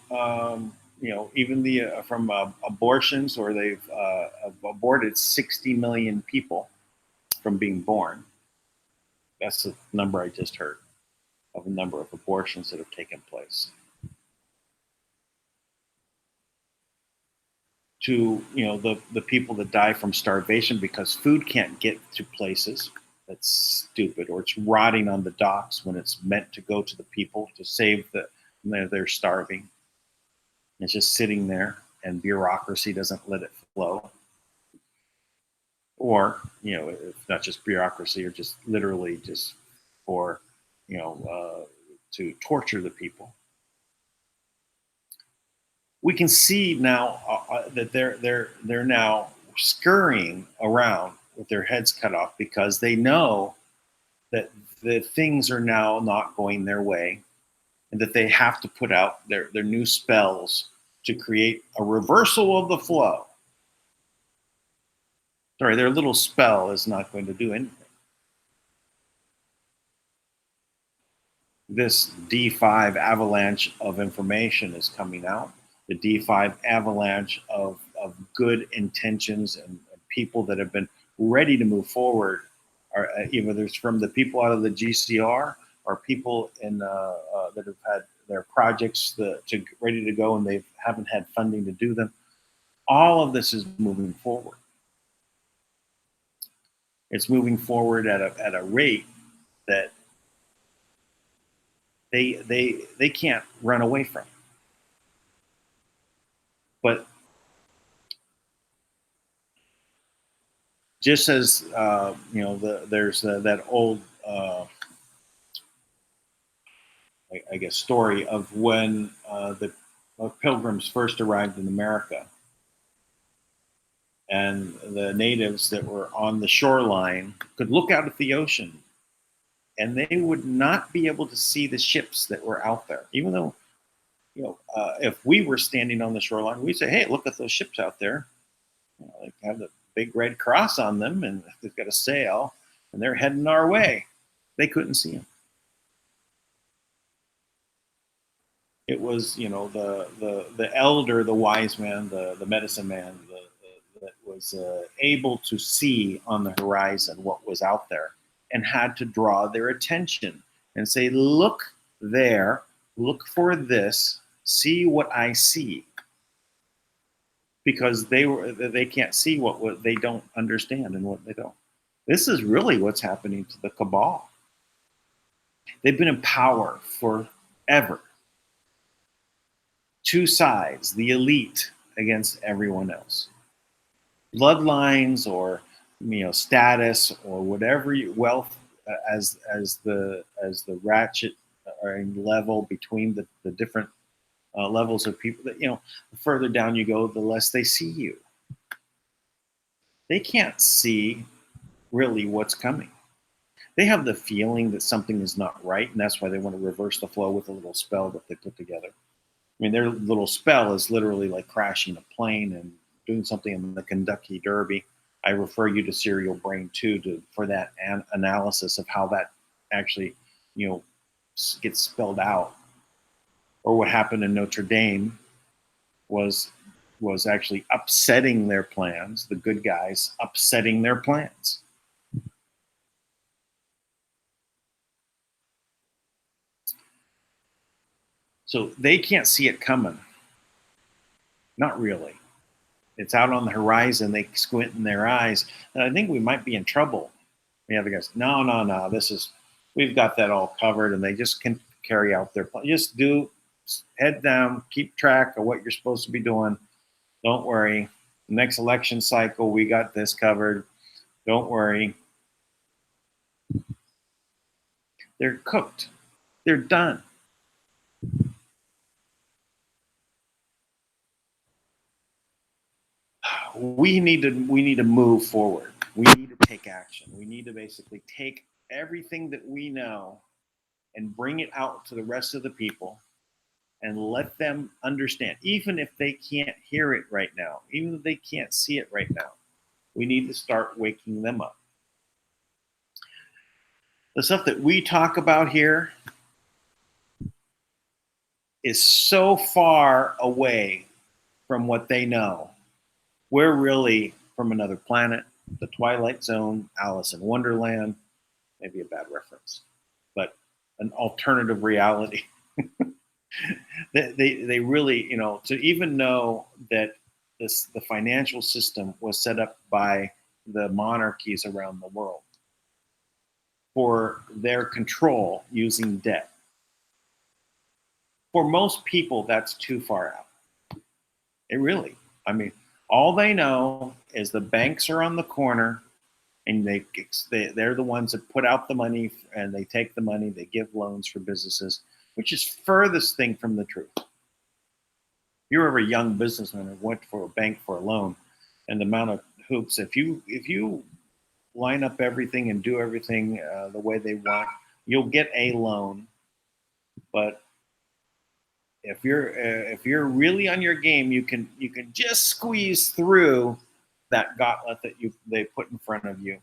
Even the from abortions, or they've aborted 60 million people from being born. That's the number I just heard of a number of abortions that have taken place. To the people that die from starvation because food can't get to places. That's stupid. Or it's rotting on the docks when it's meant to go to the people to save they're starving. It's just sitting there, and bureaucracy doesn't let it flow. Or it's not just bureaucracy, or just literally just for to torture the people. We can see now that they're now scurrying around with their heads cut off because they know that the things are now not going their way, and that they have to put out their new spells to create a reversal of the flow. Sorry, their little spell is not going to do anything. This D5 avalanche of information is coming out. The D5 avalanche of good intentions and people that have been ready to move forward, are either it's from the people out of the GCR or people in that have had their projects ready to go and they haven't had funding to do them. All of this is moving forward. It's moving forward at a rate that they can't run away from. But just as there's that old I guess story of when the Pilgrims first arrived in America, and the natives that were on the shoreline could look out at the ocean, and they would not be able to see the ships that were out there, even though if we were standing on the shoreline, we'd say, "Hey, look at those ships out there. They have the big red cross on them, and they've got a sail, and they're heading our way." They couldn't see them. It was, the elder, the wise man, the medicine man, that was able to see on the horizon what was out there, and had to draw their attention and say, "Look there, look for this, see what I see. Because they can't see what they don't understand and what they don't. This is really what's happening to the cabal. They've been in power forever. Two sides, the elite against everyone else. Bloodlines or status or whatever wealth as the ratchet level between the different levels of people that the further down you go, the less they see you. They can't see really what's coming. They have the feeling that something is not right, and that's why they want to reverse the flow with a little spell that they put together. I mean, their little spell is literally like crashing a plane and doing something in the Kentucky Derby. I refer you to Serial Brain 2 for that analysis of how that actually, gets spelled out. Or what happened in Notre Dame was actually upsetting their plans, the good guys upsetting their plans. So they can't see it coming. Not really. It's out on the horizon. They squint in their eyes. And I think we might be in trouble. The other guys, no. We've got that all covered, and they just can carry out their plan. Just head down, keep track of what you're supposed to be doing. Don't worry. The next election cycle, we got this covered. Don't worry. They're cooked. They're done. We need to move forward. We need to take action. We need to basically take everything that we know and bring it out to the rest of the people and let them understand, even if they can't hear it right now, even if they can't see it right now. We need to start waking them up. The stuff that we talk about here is so far away from what they know. We're really from another planet, the Twilight Zone, Alice in Wonderland, maybe a bad reference, but an alternative reality. They really, to even know that the financial system was set up by the monarchies around the world for their control using debt. For most people, that's too far out. It really, all they know is the banks are on the corner, and they're the ones that put out the money, and they take the money, they give loans for businesses, which is furthest thing from the truth. If you're ever a young businessman who went for a bank for a loan, and the amount of hoops, if you line up everything and do everything the way they want, you'll get a loan. But if you're really on your game, you can just squeeze through that gauntlet that they put in front of you.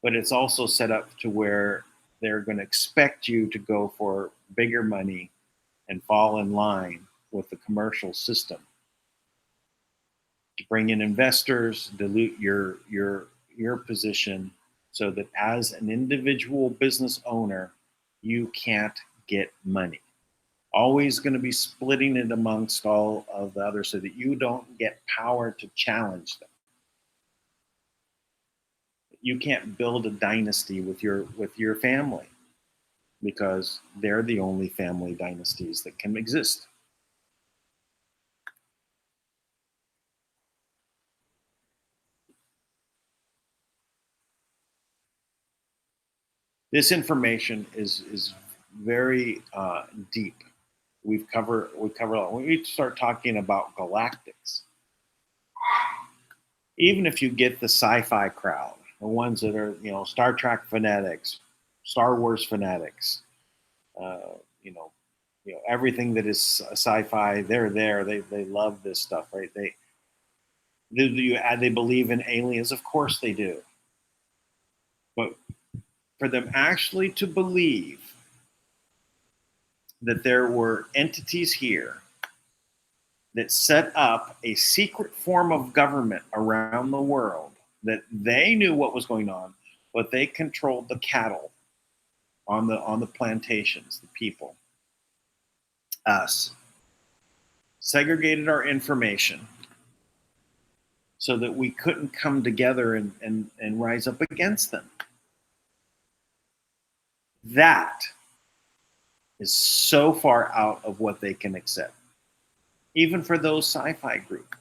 But it's also set up to where they're going to expect you to go for bigger money and fall in line with the commercial system. To bring in investors, dilute your position so that as an individual business owner, you can't get money. Always going to be splitting it amongst all of the others so that you don't get power to challenge them. You can't build a dynasty with your family because they're the only family dynasties that can exist. This information is very deep. We cover a lot. When we start talking about galactics, even if you get the sci-fi crowd, the ones that are Star Trek fanatics, Star Wars fanatics, everything that is sci-fi, they're there. They love this stuff, right? They believe in aliens, of course they do. But for them actually to believe that there were entities here that set up a secret form of government around the world, that they knew what was going on, but they controlled the cattle on the plantations, the people. us, segregated our information so that we couldn't come together and rise up against them. That is so far out of what they can accept. Even for those sci-fi groups.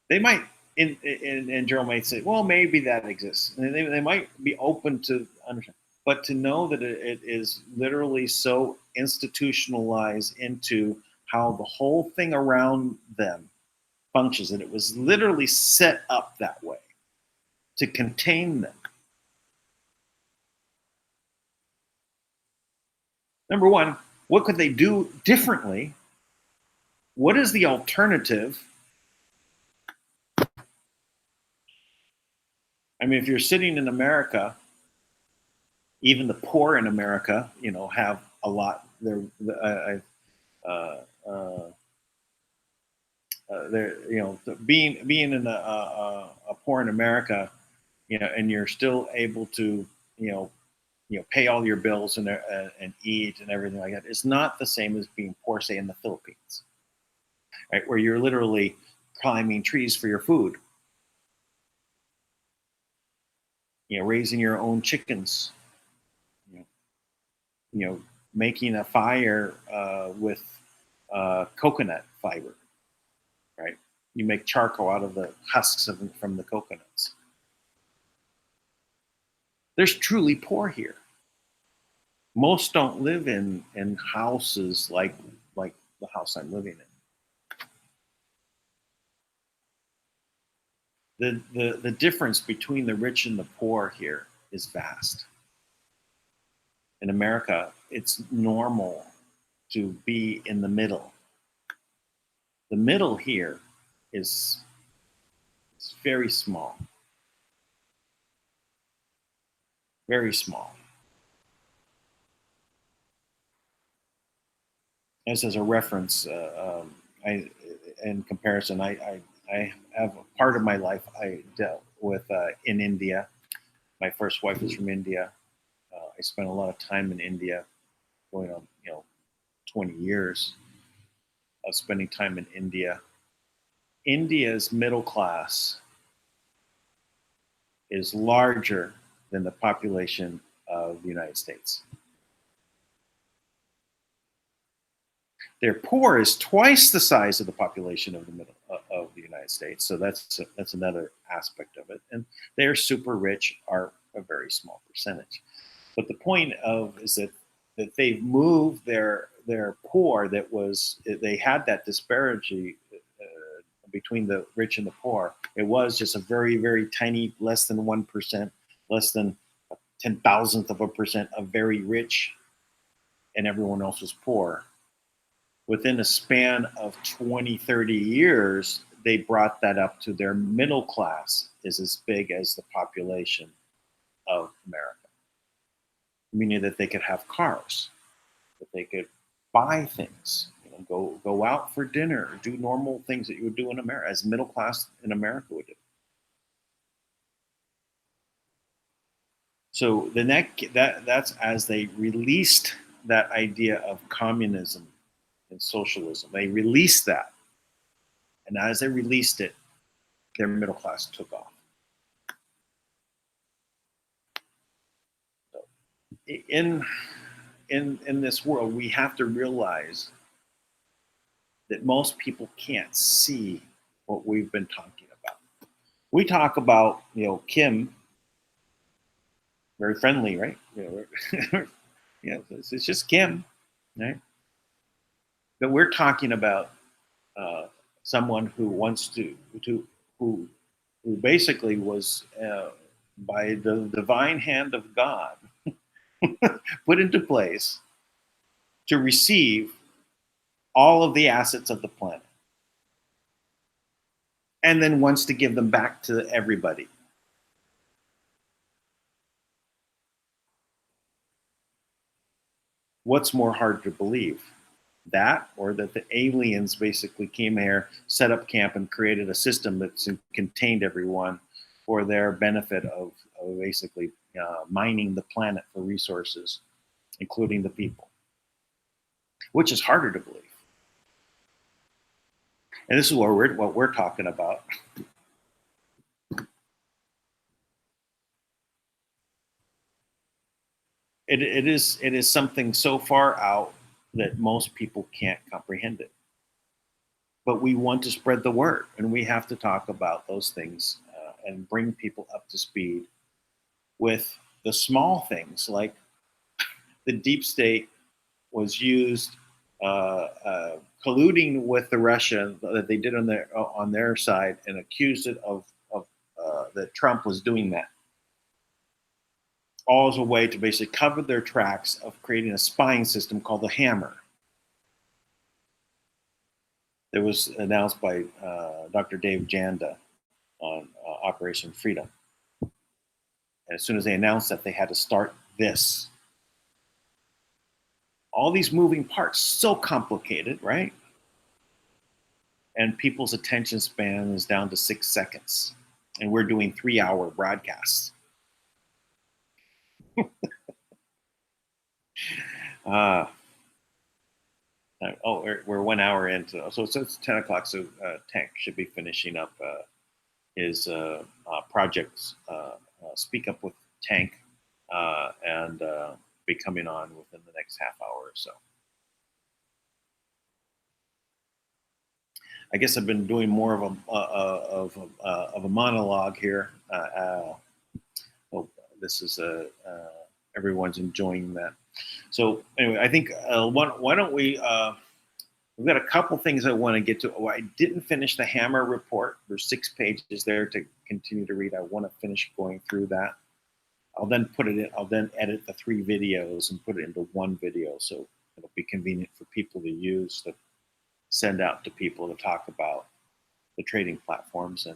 They might, and Gerald might say, well, maybe that exists. And they might be open to understand. But to know that it is literally so institutionalized into how the whole thing around them functions, and it was literally set up that way to contain them. Number one, what could they do differently? What is the alternative? I mean, if you're sitting in America, even the poor in America, have a lot. They're, being in a poor in America, and you're still able to, pay all your bills and eat and everything like that. It's not the same as being poor, say, in the Philippines, right, where you're literally climbing trees for your food. Raising your own chickens, making a fire with coconut fiber, right? You make charcoal out of the husks from the coconuts. There's truly poor here. Most don't live in houses like the house I'm living in. The difference between the rich and the poor here is vast. In America, it's normal to be in the middle. The middle here is very small. Very small. As a reference, in comparison, I have a part of my life I dealt with in India. My first wife was from India. I spent a lot of time in India, going on 20 years of spending time in India. India's middle class is larger than the population of the United States. Their poor is twice the size of the population of the United States. So that's another aspect of it. And their super rich are a very small percentage. But the point is that they've moved their poor, they had that disparity between the rich and the poor. It was just a very, very tiny, less than 1%, less than 0.010% of very rich, and everyone else was poor. Within a span of 20, 30 years, they brought that up to their middle class is as big as the population of America. Meaning that they could have cars, that they could buy things, go out for dinner, do normal things that you would do in America, as middle class in America would do. So that's as they released that idea of communism and socialism. They released that. And as they released it, their middle class took off. So in this world, we have to realize that most people can't see what we've been talking about. We talk about, Kim, very friendly, right? It's just Kim, right? But we're talking about someone who wants who basically was by the divine hand of God put into place to receive all of the assets of the planet, and then wants to give them back to everybody. What's more hard to believe? That, or that the aliens basically came here, set up camp, and created a system that contained everyone for their benefit of basically mining the planet for resources, including the people. which is harder to believe. And this is what we're talking about. It is something so far out that most people can't comprehend it. But we want to spread the word, and we have to talk about those things and bring people up to speed with the small things, like the deep state was used colluding with the Russia that they did on their side, and accused it of that Trump was doing that, all as a way to basically cover their tracks of creating a spying system called the Hammer. It was announced by Dr. Dave Janda on Operation Freedom. And as soon as they announced that, they had to start this. All these moving parts, so complicated, right? And people's attention span is down to 6 seconds. And we're doing 3-hour broadcasts. We're 1 hour into, so it's 10 o'clock. So Tank should be finishing up his projects, Speak Up with Tank, and be coming on within the next half hour or so. I guess I've been doing more of a monologue here. Hope this is everyone's enjoying that. So anyway, I think why don't we? We've got a couple things I want to get to. Oh, I didn't finish the Hammer report. There's 6 pages there to continue to read. I want to finish going through that. I'll then put it in. I'll then edit the 3 videos and put it into 1 video, so it'll be convenient for people to use to send out to people to talk about the trading platforms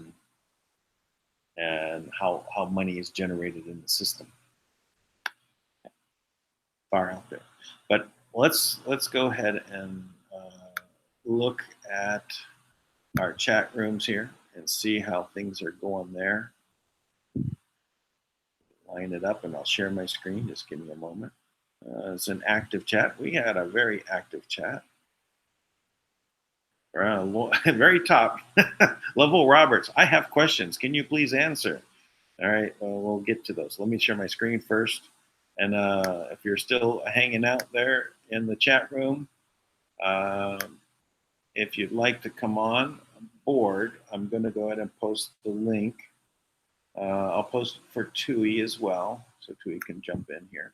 and how money is generated in the system. Far out there, but let's go ahead and look at our chat rooms here and see how things are going there. Line it up, and I'll share my screen. Just give me a moment. It's an active chat. We had a very active chat. Very top. Level Roberts, I have questions. Can you please answer? All right, we'll get to those. Let me share my screen first. And if you're still hanging out there in the chat room, if you'd like to come on board, I'm going to go ahead and post the link. I'll post it for Tui as well, so Tui can jump in here.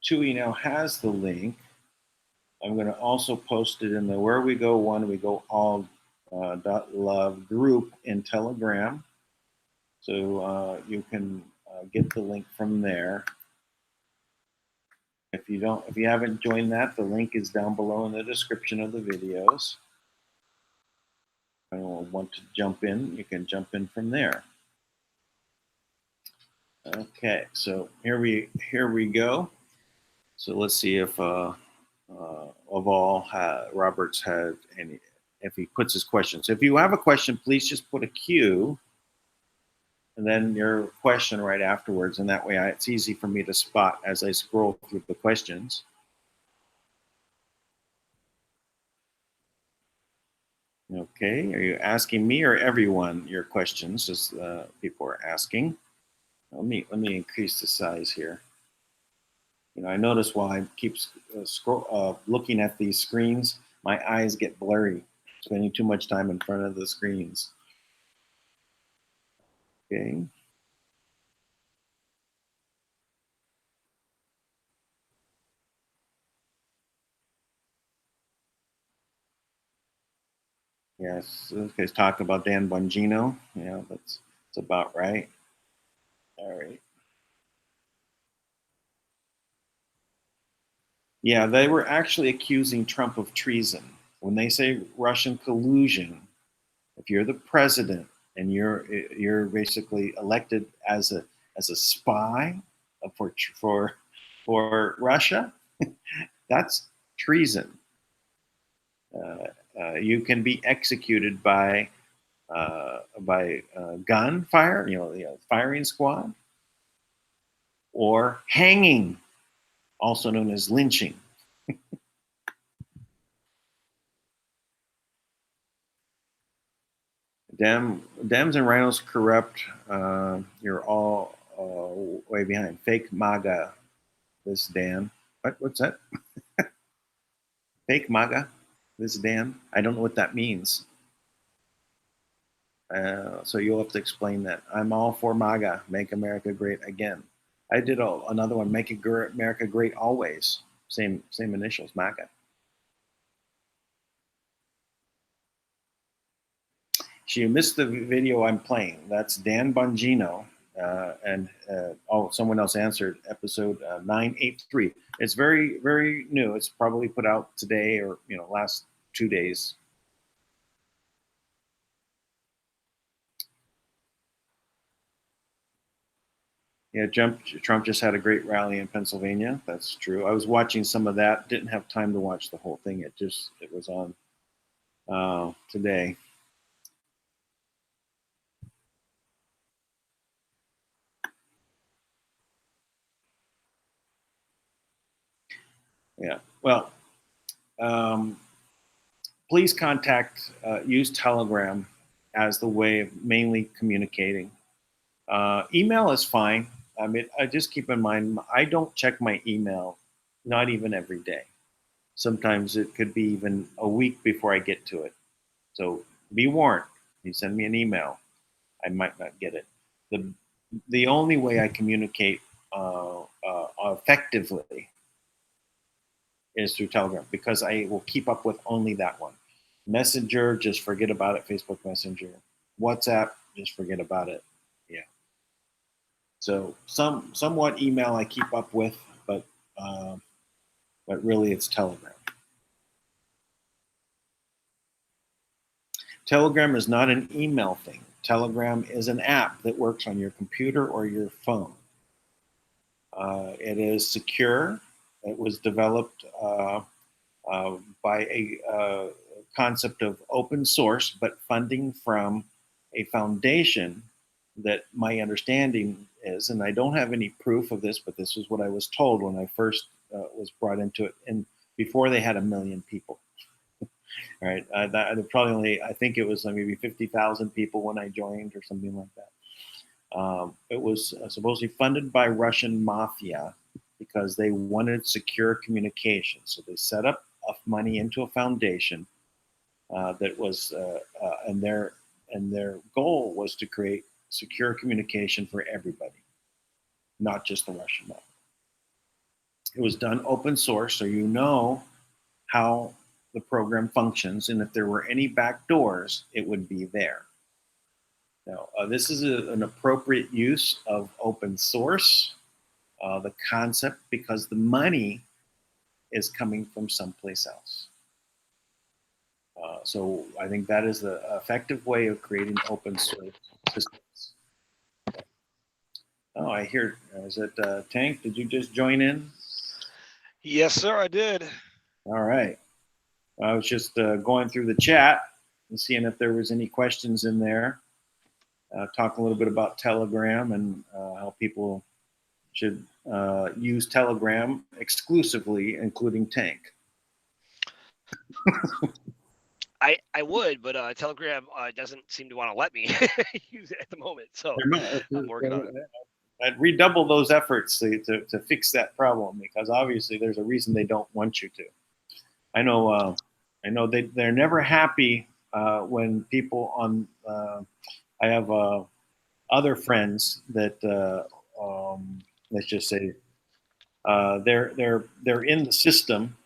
Tui now has the link. I'm going to also post it in the Where We Go One, We Go All .love group in Telegram. So you can get the link from there. If you haven't joined that, the link is down below in the description of the videos. If anyone want to jump in, you can jump in from there. Okay, so here we go. So let's see if Roberts had any, if he puts his questions. If you have a question, please just put a Q and then your question right afterwards, and that way it's easy for me to spot as I scroll through the questions. Okay, are you asking me or everyone your questions, as people are asking? Let me increase the size here. You know, I notice while I keep looking at these screens, my eyes get blurry, spending too much time in front of the screens. Okay. Yes, okay, let's talk about Dan Bongino. Yeah, that's about right. All right. Yeah, they were actually accusing Trump of treason. When they say Russian collusion, if you're the president and you're basically elected as a spy for Russia, that's treason. You can be executed by by gunfire, firing squad, or hanging, also known as lynching. Dems and rhinos corrupt. You're all way behind. Fake MAGA. This Dan. What's that? Fake MAGA. This Dan. I don't know what that means. So you'll have to explain that. I'm all for MAGA. Make America great again. I did another one. Make America great always. Same initials. MAGA. She missed the video I'm playing. That's Dan Bongino. Someone else answered episode 983. It's very, very new. It's probably put out today or last 2 days. Yeah, Trump just had a great rally in Pennsylvania. That's true. I was watching some of that. Didn't have time to watch the whole thing. It was on today. Yeah. Well, please use Telegram as the way of mainly communicating. Email is fine. I mean, I just keep in mind, I don't check my email, not even every day. Sometimes it could be even a week before I get to it. So be warned. You send me an email, I might not get it. The only way I communicate effectively is through Telegram, because I will keep up with only that one. Messenger, just forget about it. Facebook Messenger. WhatsApp, just forget about it. Yeah. So somewhat email I keep up with, but really it's Telegram. Telegram is not an email thing. Telegram is an app that works on your computer or your phone. It is secure. It was developed by a concept of open source, but funding from a foundation that my understanding is, and I don't have any proof of this, but this is what I was told when I first was brought into it, and before they had 1 million people. Right, probably only, I think it was maybe 50,000 people when I joined or something like that. It was supposedly funded by Russian mafia because they wanted secure communication. So they set up money into a foundation that was, and their goal was to create secure communication for everybody, not just the Russian mafia. It was done open source, so you know how the program functions, and if there were any back doors, it would be there. Now, this is an appropriate use of open source, the concept, because the money is coming from someplace else. So I think that is the effective way of creating open source systems. Oh, I hear, is it Tank? Did you just join in? Yes, sir, I did. All right. I was just going through the chat and seeing if there was any questions in there. Talk a little bit about Telegram and how people should use Telegram exclusively, including Tank. I would, but Telegram doesn't seem to want to let me use it at the moment. So I'm working on it. I'd redouble those efforts to fix that problem, because obviously there's a reason they don't want you to. I know they're never happy when people on. I have other friends that let's just say they're in the system.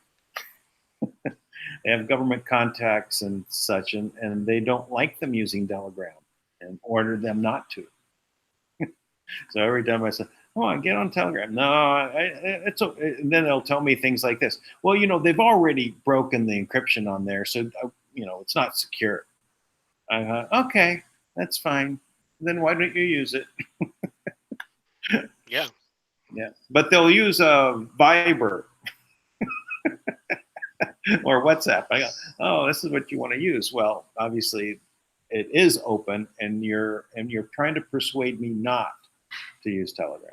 They have government contacts and such, and they don't like them using Telegram and order them not to. So every time I say, "Oh, I get on Telegram," no, it's okay. And then they'll tell me things like this. Well, they've already broken the encryption on there, so it's not secure. Okay, that's fine. Then why don't you use it? Yeah. Yeah, but they'll use Viber or WhatsApp. I go, oh, this is what you want to use. Well, obviously, it is open, and you're trying to persuade me not to use Telegram.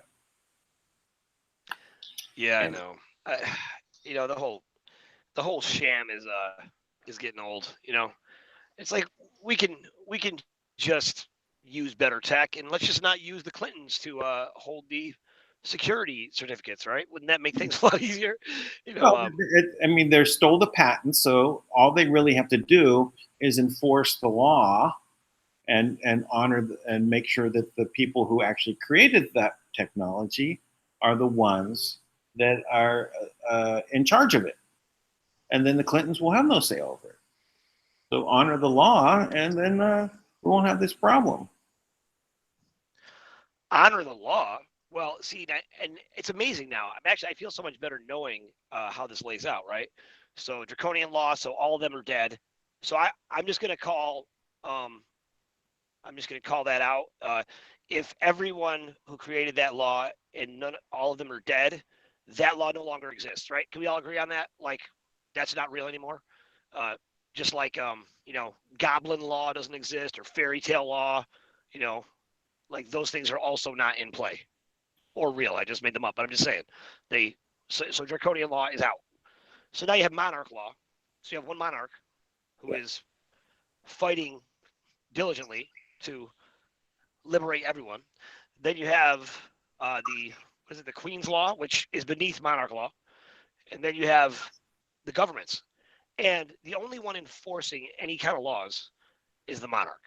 Yeah, I know. The whole sham is getting old. It's like we can just use better tech, and let's just not use the Clintons to hold the security certificates, right? Wouldn't that make things a lot easier? Well, I mean, they stole the patent, so all they really have to do is enforce the law and honor and make sure that the people who actually created that technology are the ones that are in charge of it. And then the Clintons will have no say over it. So honor the law, and then we won't have this problem. Honor the law. Well, see, and it's amazing now. I feel so much better knowing how this lays out, right? So draconian law, so all of them are dead. So I'm just gonna call that out. If everyone who created that law and all of them are dead, that law no longer exists, right? Can we all agree on that? Like, that's not real anymore. Just like goblin law doesn't exist, or fairy tale law, like those things are also not in play or real. I just made them up, but I'm just saying so draconian law is out. So now you have monarch law. So you have one monarch who is fighting diligently to liberate everyone. Then you have the Queen's law, which is beneath monarch law, and then you have the governments. And the only one enforcing any kind of laws is the monarch.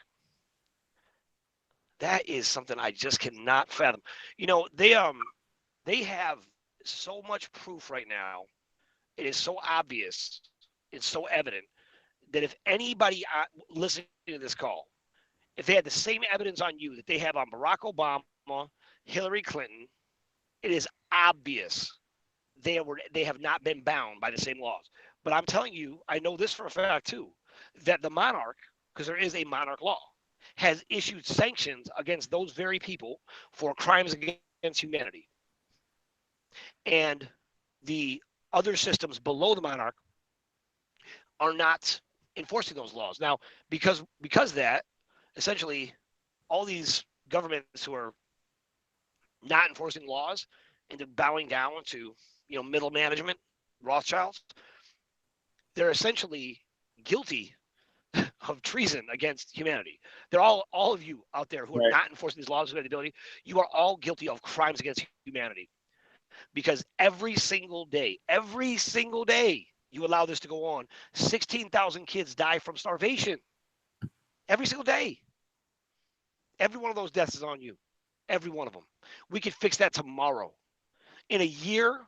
That is something I just cannot fathom. They have so much proof right now. It is so obvious. It's so evident that if anybody listening to this call, if they had the same evidence on you that they have on Barack Obama, Hillary Clinton, it is obvious they have not been bound by the same laws. But I'm telling you, I know this for a fact too, that the monarch, because there is a monarch law, has issued sanctions against those very people for crimes against humanity. And the other systems below the monarch are not enforcing those laws. Now, because that, essentially, all these governments who are not enforcing laws and they're bowing down to middle management, Rothschilds, they're essentially guilty of treason against humanity. They're all of you out there who are not enforcing these laws with ability, you are all guilty of crimes against humanity. Because every single day, you allow this to go on, 16,000 kids die from starvation. Every single day. Every one of those deaths is on you. Every one of them. We could fix that tomorrow. In a year,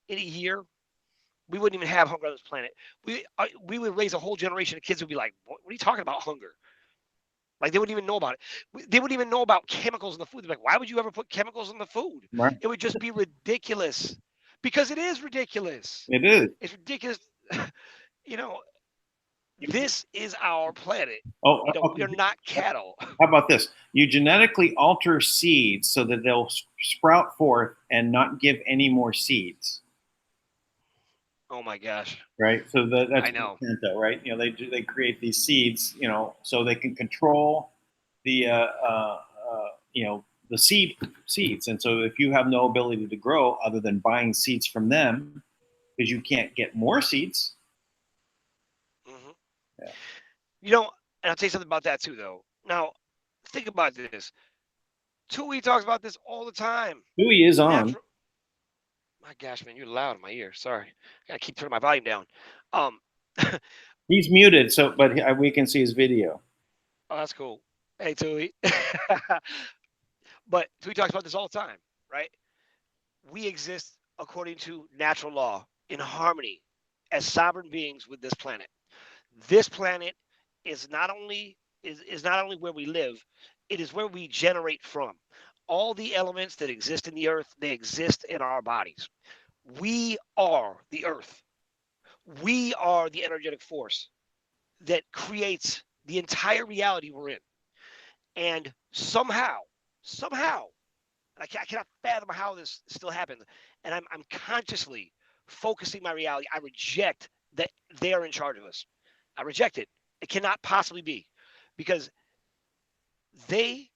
we wouldn't even have hunger on this planet. We would raise a whole generation of kids who'd be like, what are you talking about, hunger? Like, they wouldn't even know about it. They wouldn't even know about chemicals in the food. They're like, why would you ever put chemicals in the food? Right. It would just be ridiculous. Because it is ridiculous. It is. It's ridiculous. This is our planet. Oh, we are not cattle. How about this? You genetically alter seeds so that they'll sprout forth and not give any more seeds. Oh my gosh! Right, so that's I know. Monsanto, right? They create these seeds, so they can control the the seeds, and so if you have no ability to grow other than buying seeds from them, because you can't get more seeds. Mm-hmm. Yeah. And I'll tell you something about that too, though. Now, think about this. Tui talks about this all the time. Tui is on. My gosh, man, you're loud in my ear. Sorry, I gotta keep turning my volume down. He's muted, but we can see his video. Oh, that's cool. Hey, Tui. But Tui talks about this all the time, right? We exist according to natural law, in harmony, as sovereign beings with this planet. This planet is not only where we live, it is where we generate from. All the elements that exist in the earth, they exist in our bodies. We are the earth. We are the energetic force that creates the entire reality we're in. And somehow, I cannot fathom how this still happens. And I'm consciously focusing my reality. I reject that they are in charge of us. I reject it. It cannot possibly be, because they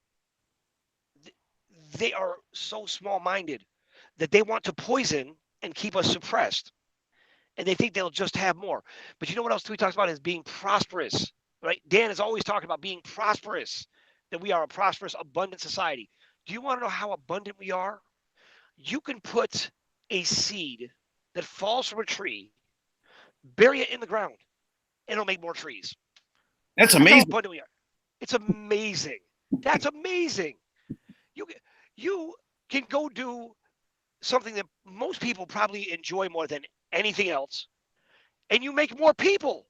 they are so small-minded that they want to poison and keep us suppressed, and they think they'll just have more. But you know what else we talks about is being prosperous, right? Dan is always talking about being prosperous, that we are a prosperous, abundant society. Do you want to know how abundant we are? You can put a seed that falls from a tree, bury it in the ground, and it'll make more trees. That's That's how amazing. abundant we are. It's amazing. That's amazing. You you can go do something that most people probably enjoy more than anything else, and you make more people.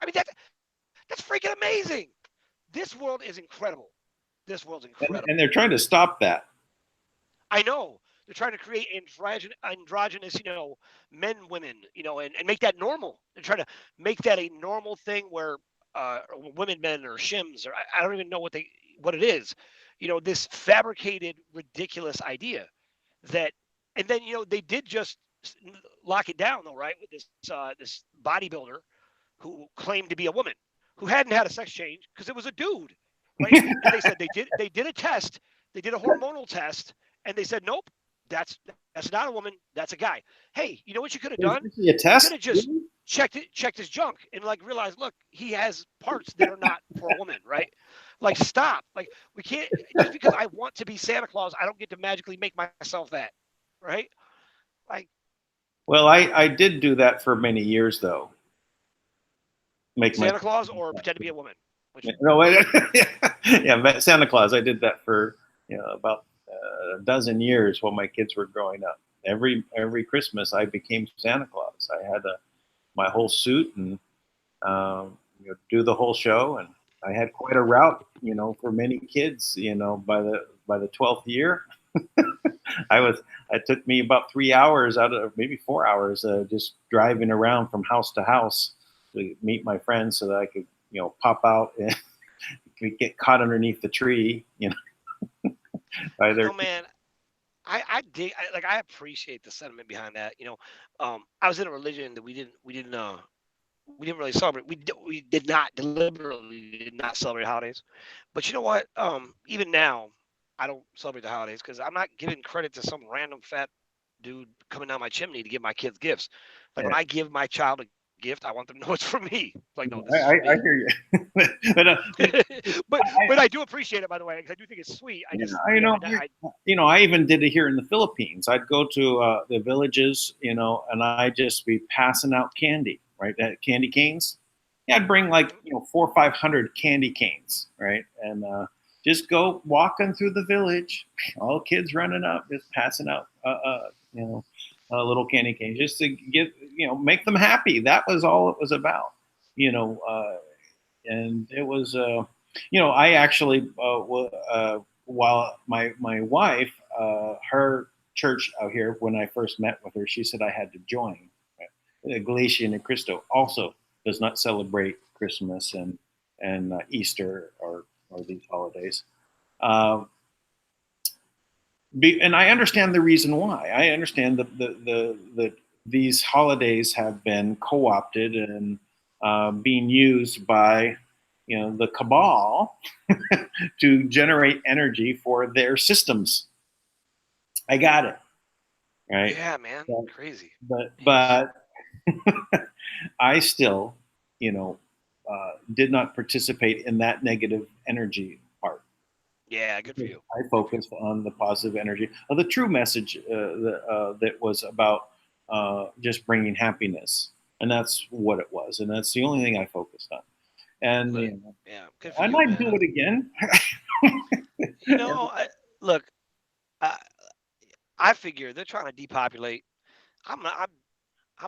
I mean, that's freaking amazing. This world is incredible. This world's incredible. And they're trying to stop that. I know they're trying to create androgynous, men, women, and make that normal. They're trying to make that a normal thing where women, men, or shims, or I don't even know what it is. This fabricated, ridiculous idea that, and then they did just lock it down though, right? With this bodybuilder who claimed to be a woman who hadn't had a sex change because it was a dude, right? And they said they did a test, they did a hormonal test, and they said nope, that's not a woman, that's a guy. Hey, you know what you could have done? Is this a test? You could have just checked his junk and realized, look, he has parts that are not for a woman, right? Stop. We can't, just because I want to be Santa Claus, I don't get to magically make myself that, right? Well, I did do that for many years though. Make Santa Claus or pretend to be a woman? No, yeah, Santa Claus. I did that for about a dozen years while my kids were growing up. Every Christmas, I became Santa Claus. I had my whole suit and do the whole show, and I had quite a route. For many kids. By the 12th year, it took me about 3 hours out of maybe 4 hours just driving around from house to house to meet my friends so that I could pop out and get caught underneath the tree. Oh man, I dig. I appreciate the sentiment behind that. I was in a religion that we didn't really celebrate. We deliberately did not celebrate holidays. But you know what? Even now, I don't celebrate the holidays because I'm not giving credit to some random fat dude coming down my chimney to give my kids gifts. When I give my child a gift, I want them to know it's for me. No, this is for me. I hear you. but I do appreciate it, by the way, because I do think it's sweet. I even did it here in the Philippines. I'd go to the villages, and I'd just be passing out candy, right? Candy canes. Yeah, I'd bring 400 or 500 candy canes, right? And just go walking through the village, all kids running up, just passing out, little candy canes, just to make them happy. That was all it was about, and it was, I actually, while my wife, her church out here, when I first met with her, she said I had to join. Iglesia Ni Cristo also does not celebrate Christmas and Easter or these holidays. And I understand the reason why. I understand that these holidays have been co-opted and being used by the cabal to generate energy for their systems. I got it, right? Yeah, man, crazy. But I still, did not participate in that negative energy part. Yeah, good for you. I focused on the positive energy of the true message that was about just bringing happiness, and that's what it was, and that's the only thing I focused on. And yeah, I might do it again. Look, I figure they're trying to depopulate. I'm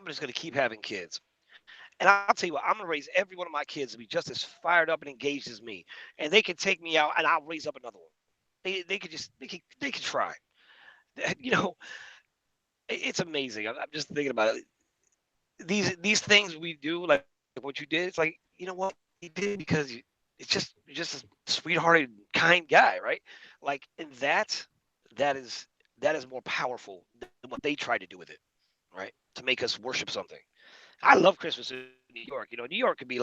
just going to keep having kids. And I'll tell you what, I'm going to raise every one of my kids to be just as fired up and engaged as me. And they can take me out and I'll raise up another one. They could try. It's amazing. I'm just thinking about it. These things we do, like what you did, it's like, you know what? You did because you're just a sweethearted, kind guy, right? And that is more powerful than what they tried to do with it, right? To make us worship something. I love Christmas in New York. New York could be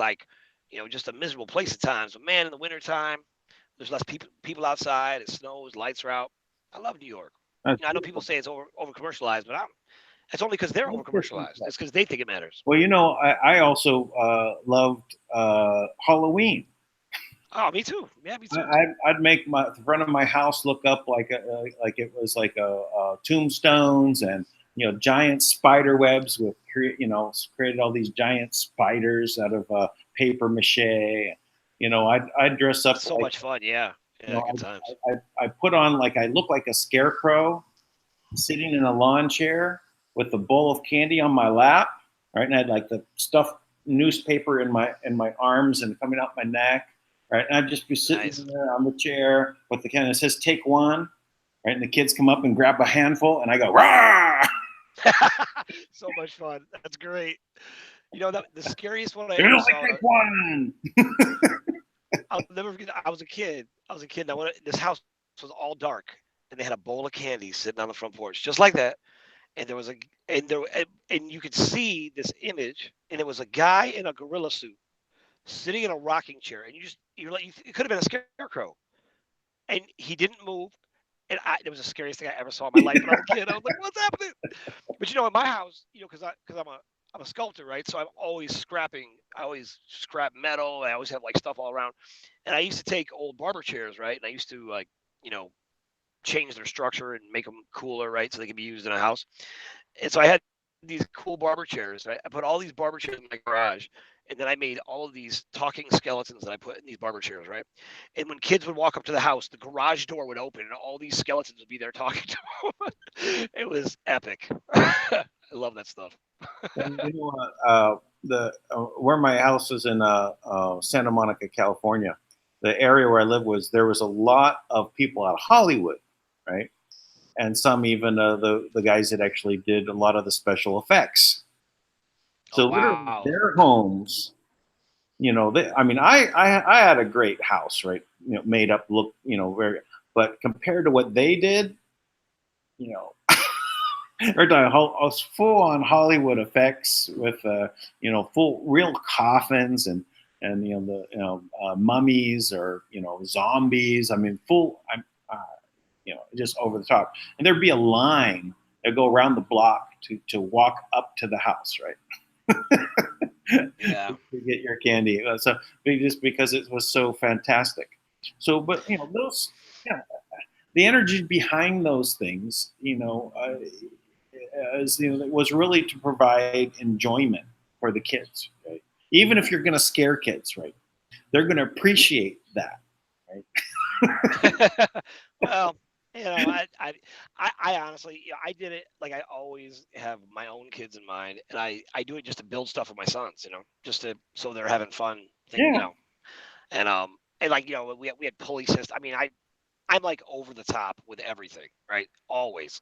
just a miserable place at times. But man, in the wintertime, There's less people outside. It snows. Lights are out. I love New York. I know people say it's over commercialized, but it's only because they're over commercialized. It's because they think it matters. Well, I also loved Halloween. Oh, me too. Yeah, me too. I'd make the front of my house look up like it was like tombstones and giant spider webs with created all these giant spiders out of paper mache. I'd dress up. That's so much fun. Yeah. Yeah, good times. I put on I look like a scarecrow sitting in a lawn chair with a bowl of candy on my lap, right? And I had the stuffed newspaper in my arms and coming out my neck. Right, and I'd just be sitting there on the chair with the candy. It says "Take one," right, and the kids come up and grab a handful, and I go "Rah!" So much fun. That's great. The scariest one I ever saw. Take one. I'll never forget. I was a kid. Now this house was all dark, and they had a bowl of candy sitting on the front porch, just like that. And there was and you could see this image, and it was a guy in a gorilla suit sitting in a rocking chair, and it could have been a scarecrow, and he didn't move, and it was the scariest thing I ever saw in my life. When I was a kid, I was like, "What's happening?" But in my house, because I'm a sculptor, right? So I'm always scrapping. I always scrap metal. I always have stuff all around, and I used to take old barber chairs, right? And I used to change their structure and make them cooler, right? So they could be used in a house. And so I had these cool barber chairs. Right? I put all these barber chairs in my garage. And then I made all of these talking skeletons that I put in these barber chairs, right? And when kids would walk up to the house, the garage door would open and all these skeletons would be there talking to them. It was epic. I love that stuff. Where my house is in Santa Monica, California, the area where I live there was a lot of people out of Hollywood, right? And some even the guys that actually did a lot of the special effects. So wow. Their homes, I had a great house, right? Made up look, very, but compared to what they did, they're doing full on Hollywood effects with, full real coffins and mummies or, zombies. I mean, just over the top. And there'd be a line that go around the block to walk up to the house, right? Yeah. To get your candy. So just because it was so fantastic. So, but those, the energy behind those things, was really to provide enjoyment for the kids, right? Even if you're going to scare kids, right? They're going to appreciate that, right? Well, I honestly, I did it like I always have my own kids in mind, and I do it just to build stuff with my sons, just so they're having fun, and we had pulley system. I mean, I'm over the top with everything, right? Always.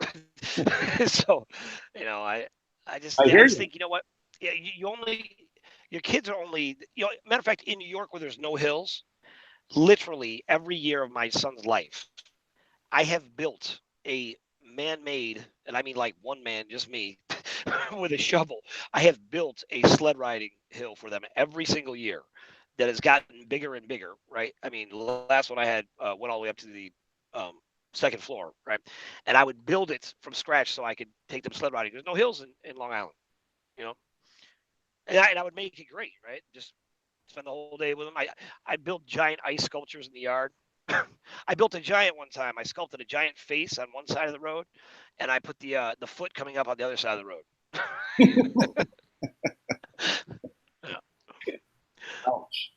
So, I just think, what? Yeah, your kids are only, matter of fact, in New York where there's no hills, literally every year of my son's life, I have built a man-made, and I mean one man, just me, with a shovel. I have built a sled riding hill for them every single year that has gotten bigger and bigger, right? I mean, the last one I had went all the way up to the second floor, right? And I would build it from scratch so I could take them sled riding. There's no hills in Long Island, and I would make it great, right? Just spend the whole day with them. I built giant ice sculptures in the yard. I built a giant one time. I sculpted a giant face on one side of the road, and I put the foot coming up on the other side of the road. Ouch.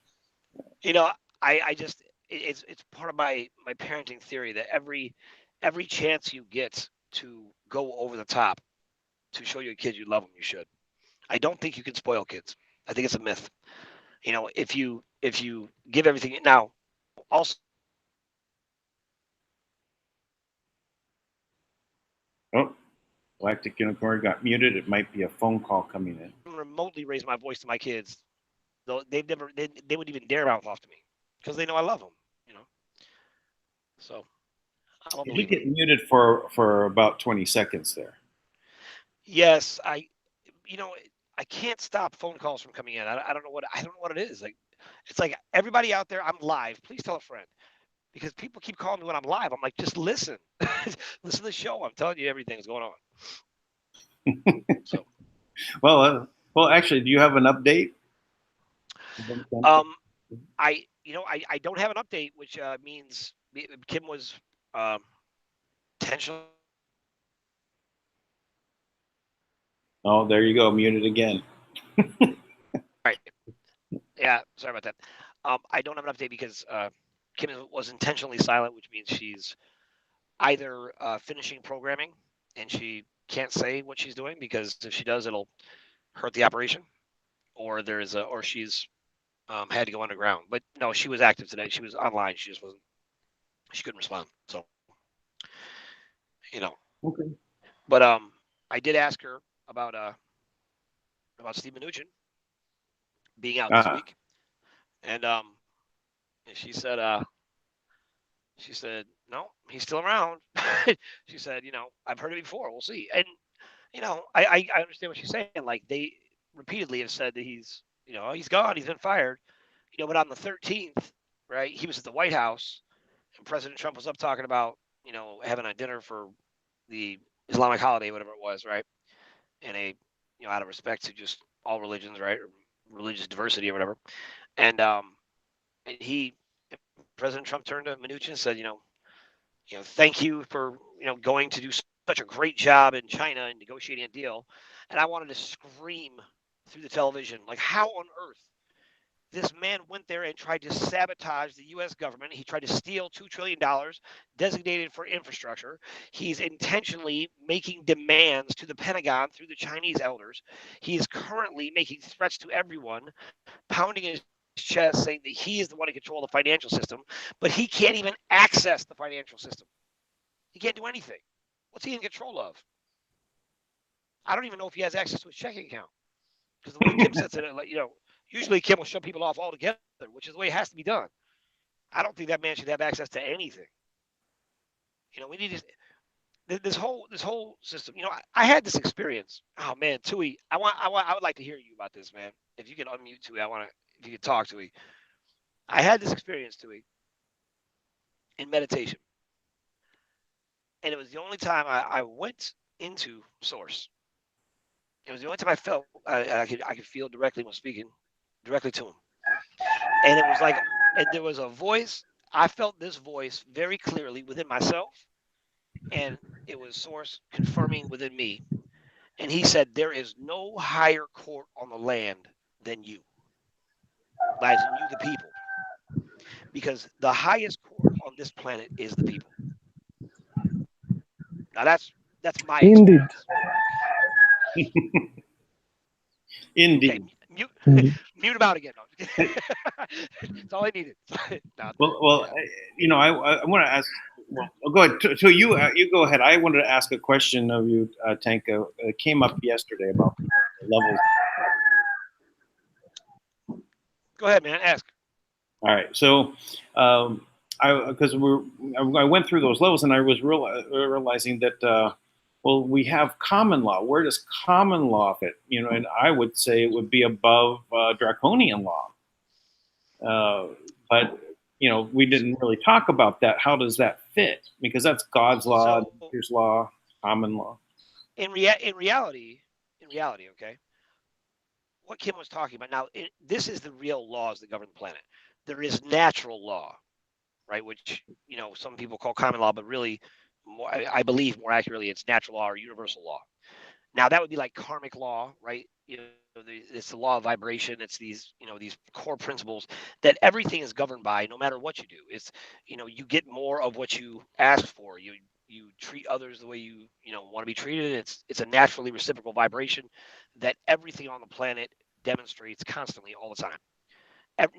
I just it's part of my parenting theory that every chance you get to go over the top to show your kids you love them, you should. I don't think you can spoil kids. I think it's a myth. If you give everything now, also. Oh, Galactic Unicorn got muted. It might be a phone call coming in. Remotely raise my voice to my kids, though they wouldn't even dare mouth off to me because they know I love them. So You did get muted for about 20 seconds there. Yes, I can't stop phone calls from coming in. I don't know what it is. It's like everybody out there. I'm live. Please tell a friend. because people keep calling me when I'm live. I'm like, just listen, listen to the show. I'm telling you everything's going on. So, Well, actually, do you have an update? I don't have an update, which means Kim was intentionally. Oh, there you go, muted again. Right. Yeah, sorry about that. I don't have an update because Kim was intentionally silent, which means she's either finishing programming and she can't say what she's doing because if she does, it'll hurt the operation, or she's had to go underground. But no, she was active today. She was online. She just wasn't. She couldn't respond. So, Okay. But I did ask her about Steve Mnuchin being out this week, and she said no, he's still around. She said, I've heard it before. We'll see. And I understand what she's saying. Like, they repeatedly have said that he's gone. He's been fired. But on the 13th, right, he was at the White House, and President Trump was up talking about having a dinner for the Islamic holiday, whatever it was, right? And out of respect to just all religions, right, or religious diversity or whatever. And President Trump turned to Mnuchin and said, thank you for going to do such a great job in China and negotiating a deal. And I wanted to scream through the television, like, how on earth this man went there and tried to sabotage the U.S. government. He tried to steal $2 trillion designated for infrastructure. He's intentionally making demands to the Pentagon through the Chinese elders. He is currently making threats to everyone, pounding his chest, saying that he is the one in control of the financial system, but he can't even access the financial system. He can't do anything. What's he in control of? I don't even know if he has access to his checking account, because the way Kim sets it, usually Kim will shut people off altogether, which is the way it has to be done. I don't think that man should have access to anything. We need this whole system. I had this experience. Oh man, Tui, I would like to hear you about this, man. If you can unmute Tui, if you could talk, Tui. I had this experience, Tui, in meditation, and it was the only time I went into Source. It was the only time I felt I could feel directly when speaking directly to him. And it was like, and there was a voice. I felt this voice very clearly within myself, and it was Source confirming within me. And he said, there is no higher court on the land than you. As in you, the people. Because the highest court on this planet is the people. Now that's my Indeed. experience. Indeed. Okay, mute him out again. No. That's all I needed. No, Well, yeah. I want to ask. Well, go ahead. So you go ahead. I wanted to ask a question of you, Tanka. It came up yesterday about levels. Go ahead, man. Ask. All right. So, because I went through those levels and I was realizing that well, we have common law. Where does common law fit? And I would say it would be above draconian law. But we didn't really talk about that. How does that fit? Because that's God's law, nature's law, common law. In reality, okay. What Kim was talking about now, this is the real laws that govern the planet. There is natural law, right? Which some people call common law, but really, I believe more accurately, it's natural law or universal law. Now that would be like karmic law, right? It's the law of vibration. It's these core principles that everything is governed by, no matter what you do. It's you get more of what you ask for. You treat others the way you want to be treated. It's a naturally reciprocal vibration that everything on the planet demonstrates constantly all the time.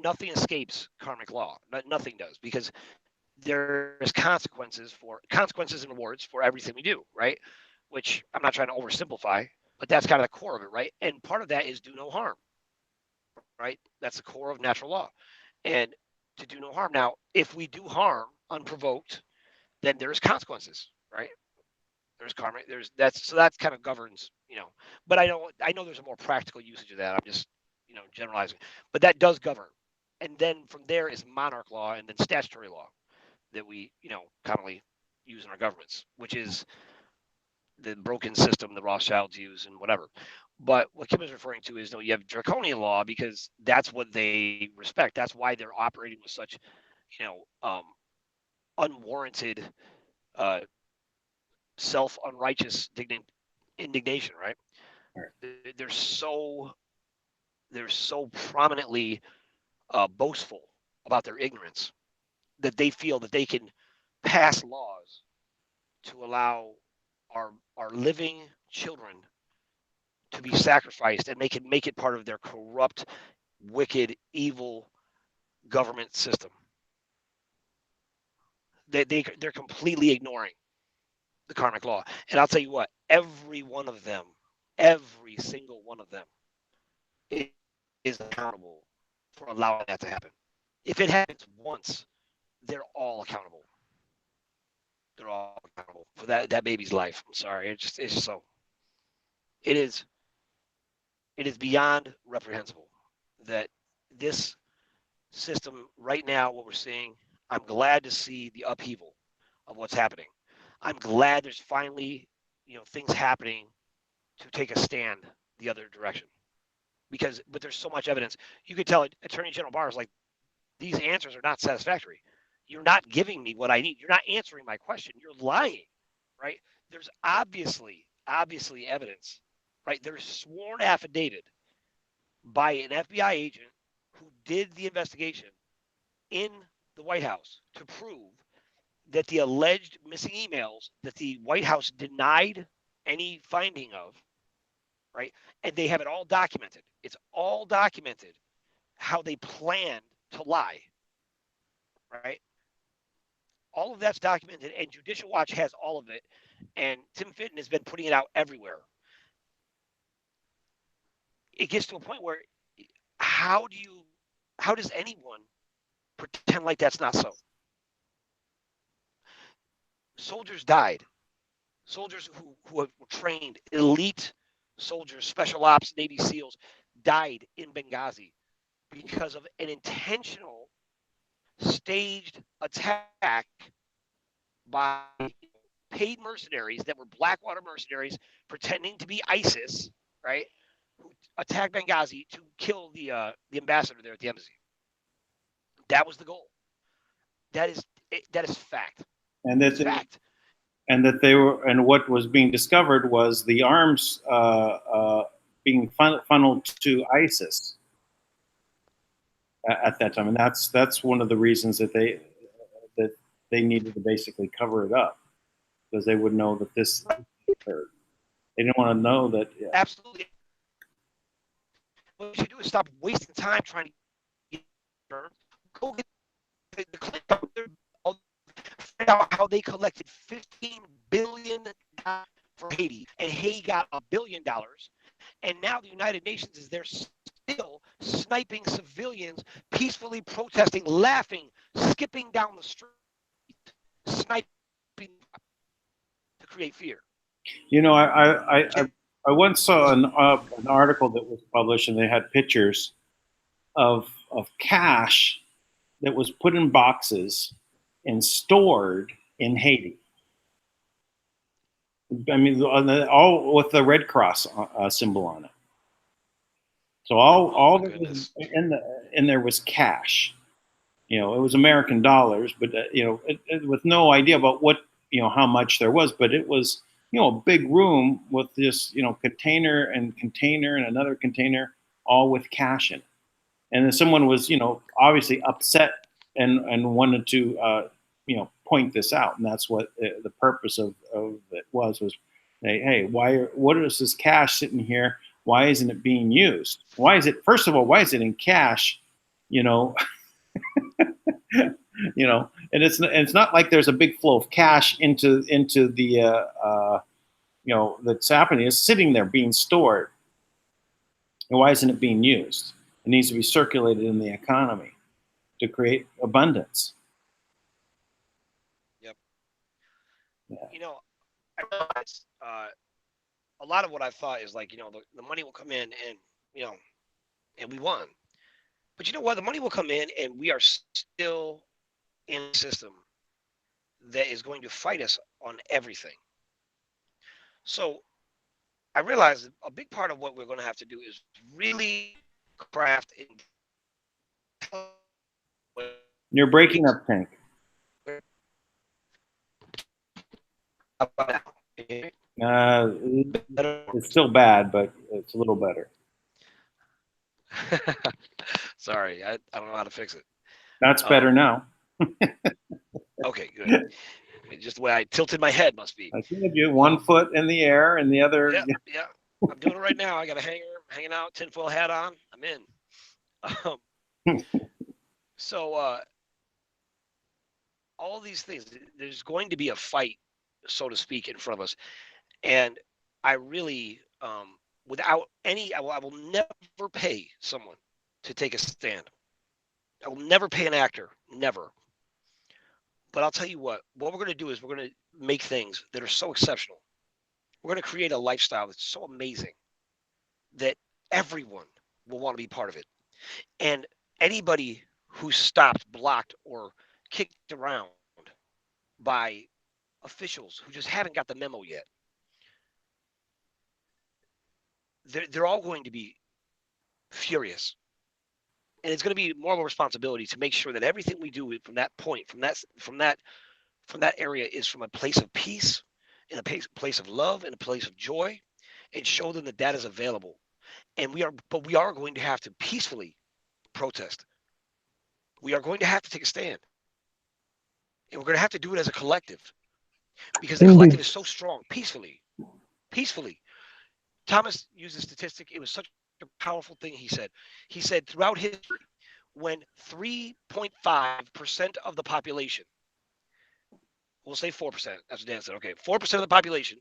Nothing escapes karmic law. Nothing does, because there's consequences and rewards for everything we do, right? Which I'm not trying to oversimplify, but that's kind of the core of it, right? And part of that is do no harm, right? That's the core of natural law. And to do no harm. Now, if we do harm unprovoked, then there's consequences, right? There's karma. That kind of governs, But I know there's a more practical usage of that. I'm just, generalizing. But that does govern. And then from there is monarch law and then statutory law. that we, commonly use in our governments, which is the broken system the Rothschilds use and whatever. But what Kim is referring to is, you have draconian law because that's what they respect. That's why they're operating with such, unwarranted, uh, self-unrighteous indignation, right? They're so prominently boastful about their ignorance that they feel that they can pass laws to allow our living children to be sacrificed, and they can make it part of their corrupt, wicked, evil government system. They're completely ignoring the karmic law. And I'll tell you what, every single one of them is accountable for allowing that to happen. If it happens once, they're all accountable. They're all accountable for that baby's life. I'm sorry. It's just so. It is beyond reprehensible that this system right now, what we're seeing, I'm glad to see the upheaval of what's happening. I'm glad there's finally, things happening to take a stand the other direction. But there's so much evidence. You could tell Attorney General Barr is like, these answers are not satisfactory. You're not giving me what I need. You're not answering my question. You're lying, right? There's obviously evidence, right? There's sworn affidavit by an FBI agent who did the investigation in the White House to prove that the alleged missing emails that the White House denied any finding of, right? And they have it all documented. It's all documented how they planned to lie, right? All of that's documented, and Judicial Watch has all of it, and Tim Fitton has been putting it out everywhere. It gets to a point where how does anyone pretend like that's not so? Soldiers died. Soldiers who were trained, elite soldiers, special ops, Navy SEALs, died in Benghazi because of an intentional, staged attack by paid mercenaries that were Blackwater mercenaries pretending to be ISIS, right? Who attacked Benghazi to kill the ambassador there at the embassy. That was the goal. That is fact. And that's fact. And that they were, and what was being discovered was the arms being funneled to ISIS at that time, and that's one of the reasons that they needed to basically cover it up, because they would know that this occurred. They didn't want to know that. Yeah. Absolutely. What you should do is stop wasting time trying to get go get the Clinton. Find out how they collected $15 billion for Haiti, and Haiti got $1 billion. And now the United Nations is there still sniping civilians, peacefully protesting, laughing, skipping down the street, sniping to create fear. I once saw an article that was published, and they had pictures of cash that was put in boxes and stored in Haiti. I mean, all with the Red Cross symbol on it. So all that was in there was cash. It was American dollars, but with no idea about what how much there was. But it was a big room with this container and another container, all with cash in it. And then someone was obviously upset and wanted to point this out, and that's what the purpose of it was hey, what is this cash sitting here? Why isn't it being used? First of all, why is it in cash? And it's not like there's a big flow of cash into the that's happening. It's sitting there being stored. And why isn't it being used? It needs to be circulated in the economy to create abundance. Yep. Yeah. I realize a lot of what I thought is like, the money will come in and, and we won. But you know what? The money will come in and we are still in the system that is going to fight us on everything. So I realize that a big part of what we're going to have to do is really craft You're breaking up, Tank. It's still bad, but it's a little better. Sorry, I don't know how to fix it. That's better now. Okay, good. Just the way I tilted my head must be. I told you, one foot in the air and the other. Yeah. I'm doing it right now. I got a hanger, hanging out, tinfoil hat on. I'm in. So all these things, there's going to be a fight, so to speak, in front of us. And I really, without any, I will never pay someone to take a stand. I will never pay an actor, never. But I'll tell you what we're going to do is we're going to make things that are so exceptional. We're going to create a lifestyle that's so amazing that everyone will want to be part of it. And anybody who's stopped, blocked, or kicked around by officials who just haven't got the memo yet, they're all going to be furious. And it's going to be more of a responsibility to make sure that everything we do from that point, from that area, is from a place of peace, in a place of love, in a place of joy, and show them that that is available. And we are going to have to peacefully protest. We are going to have to take a stand, and we're going to have to do it as a collective, because the collective is so strong. Peacefully. Thomas used a statistic. It was such a powerful thing. He said throughout history, when 3.5% of the population, we'll say 4%, that's what Dan said. Okay, 4% of the population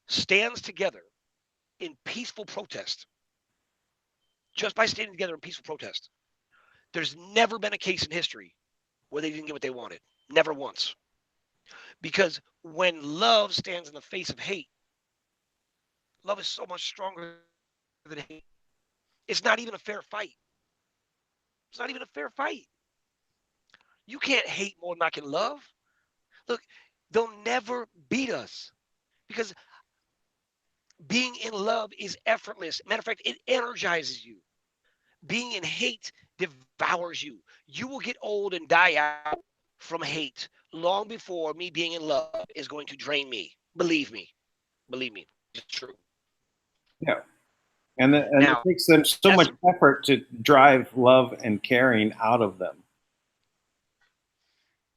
stands together in peaceful protest, just by standing together in peaceful protest, there's never been a case in history where they didn't get what they wanted. Never once. Because when love stands in the face of hate, love is so much stronger than hate. It's not even a fair fight. It's not even a fair fight. You can't hate more than I can love. Look, they'll never beat us because being in love is effortless. Matter of fact, it energizes you. Being in hate devours you. You will get old and die out from hate long before me being in love is going to drain me. Believe me. It's true. Yeah. And it takes them so much effort to drive love and caring out of them.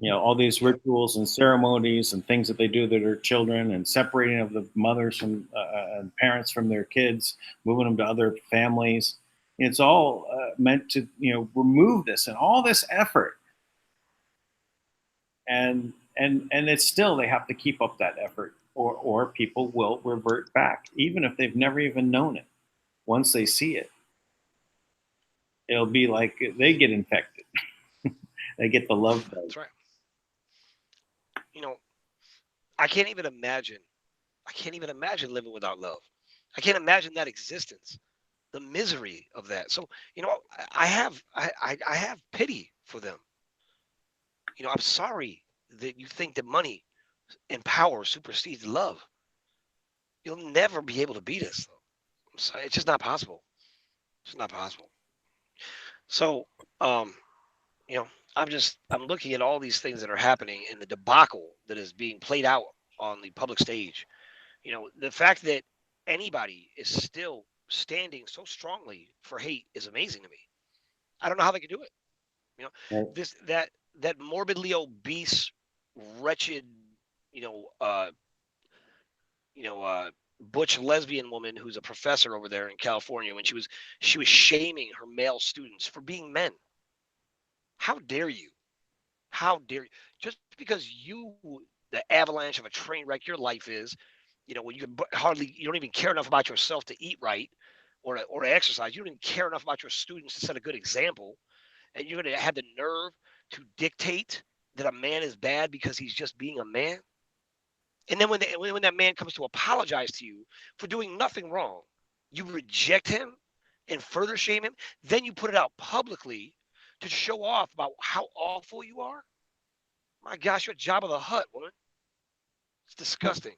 All these rituals and ceremonies and things that they do to their children, and separating of the mothers from and parents from their kids, moving them to other families. It's all meant to, remove this and all this effort. And it's still, they have to keep up that effort, or people will revert back, even if they've never even known it. Once they see it, it'll be like they get infected. They get the love bug. That's right. I can't even imagine living without love. I can't imagine that existence, the misery of that. So, I have pity for them. I'm sorry that you think that money and power supersedes love. You'll never be able to beat us. I'm sorry, it's just not possible. It's not possible. So, I'm looking at all these things that are happening in the debacle that is being played out on the public stage. The fact that anybody is still standing so strongly for hate is amazing to me. I don't know how they can do it. That morbidly obese, wretched, butch lesbian woman who's a professor over there in California, when she was shaming her male students for being men. How dare you? How dare you? Just because the avalanche of a train wreck your life is, when you don't even care enough about yourself to eat right or to exercise. You don't even care enough about your students to set a good example, and you're going to have the nerve to dictate that a man is bad because he's just being a man. And then when that man comes to apologize to you for doing nothing wrong, you reject him and further shame him. Then you put it out publicly to show off about how awful you are. My gosh, you're Jabba the Hutt, woman. It's disgusting.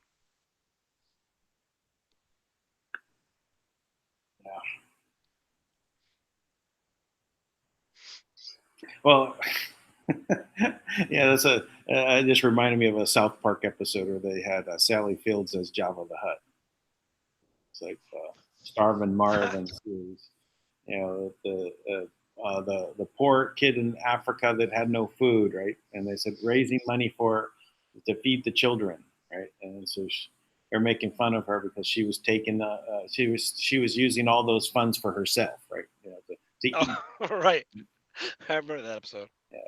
Yeah. Well, yeah, that's it just reminded me of a South Park episode where they had Sally Fields as Jabba the Hutt. It's like Starvin' Marvin series. You know, the poor kid in Africa that had no food, right? And they said raising money to feed the children, right? And so they're making fun of her because she was taking she was using all those funds for herself, right? You know, to eat. Oh, right. I remember that episode. Yeah,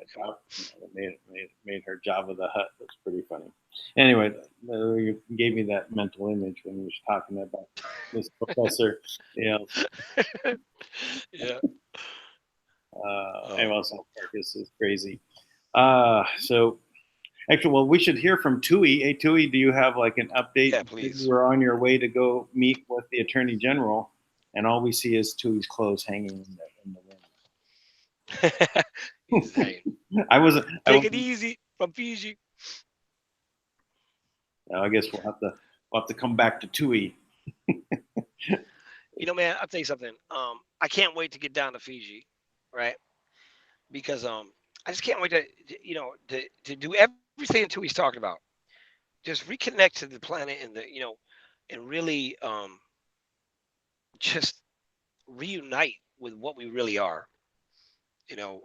made her Jabba the Hutt. That's pretty funny. Anyway, you gave me that mental image when you were talking about this professor. You know, Yeah. anyway, South Park is crazy. So actually, well, we should hear from Tui. Hey, Tui, do you have like an update? Yeah, please. You were on your way to go meet with the Attorney General, and all we see is Tui's clothes hanging in the He's wind. saying, Take it easy from Fiji. I guess we'll have to come back to Tui. You know, man, I'll tell you something. I can't wait to get down to Fiji, right? Because I just can't wait to do everything Tui's talking about. Just reconnect to the planet and really just reunite with what we really are. You know,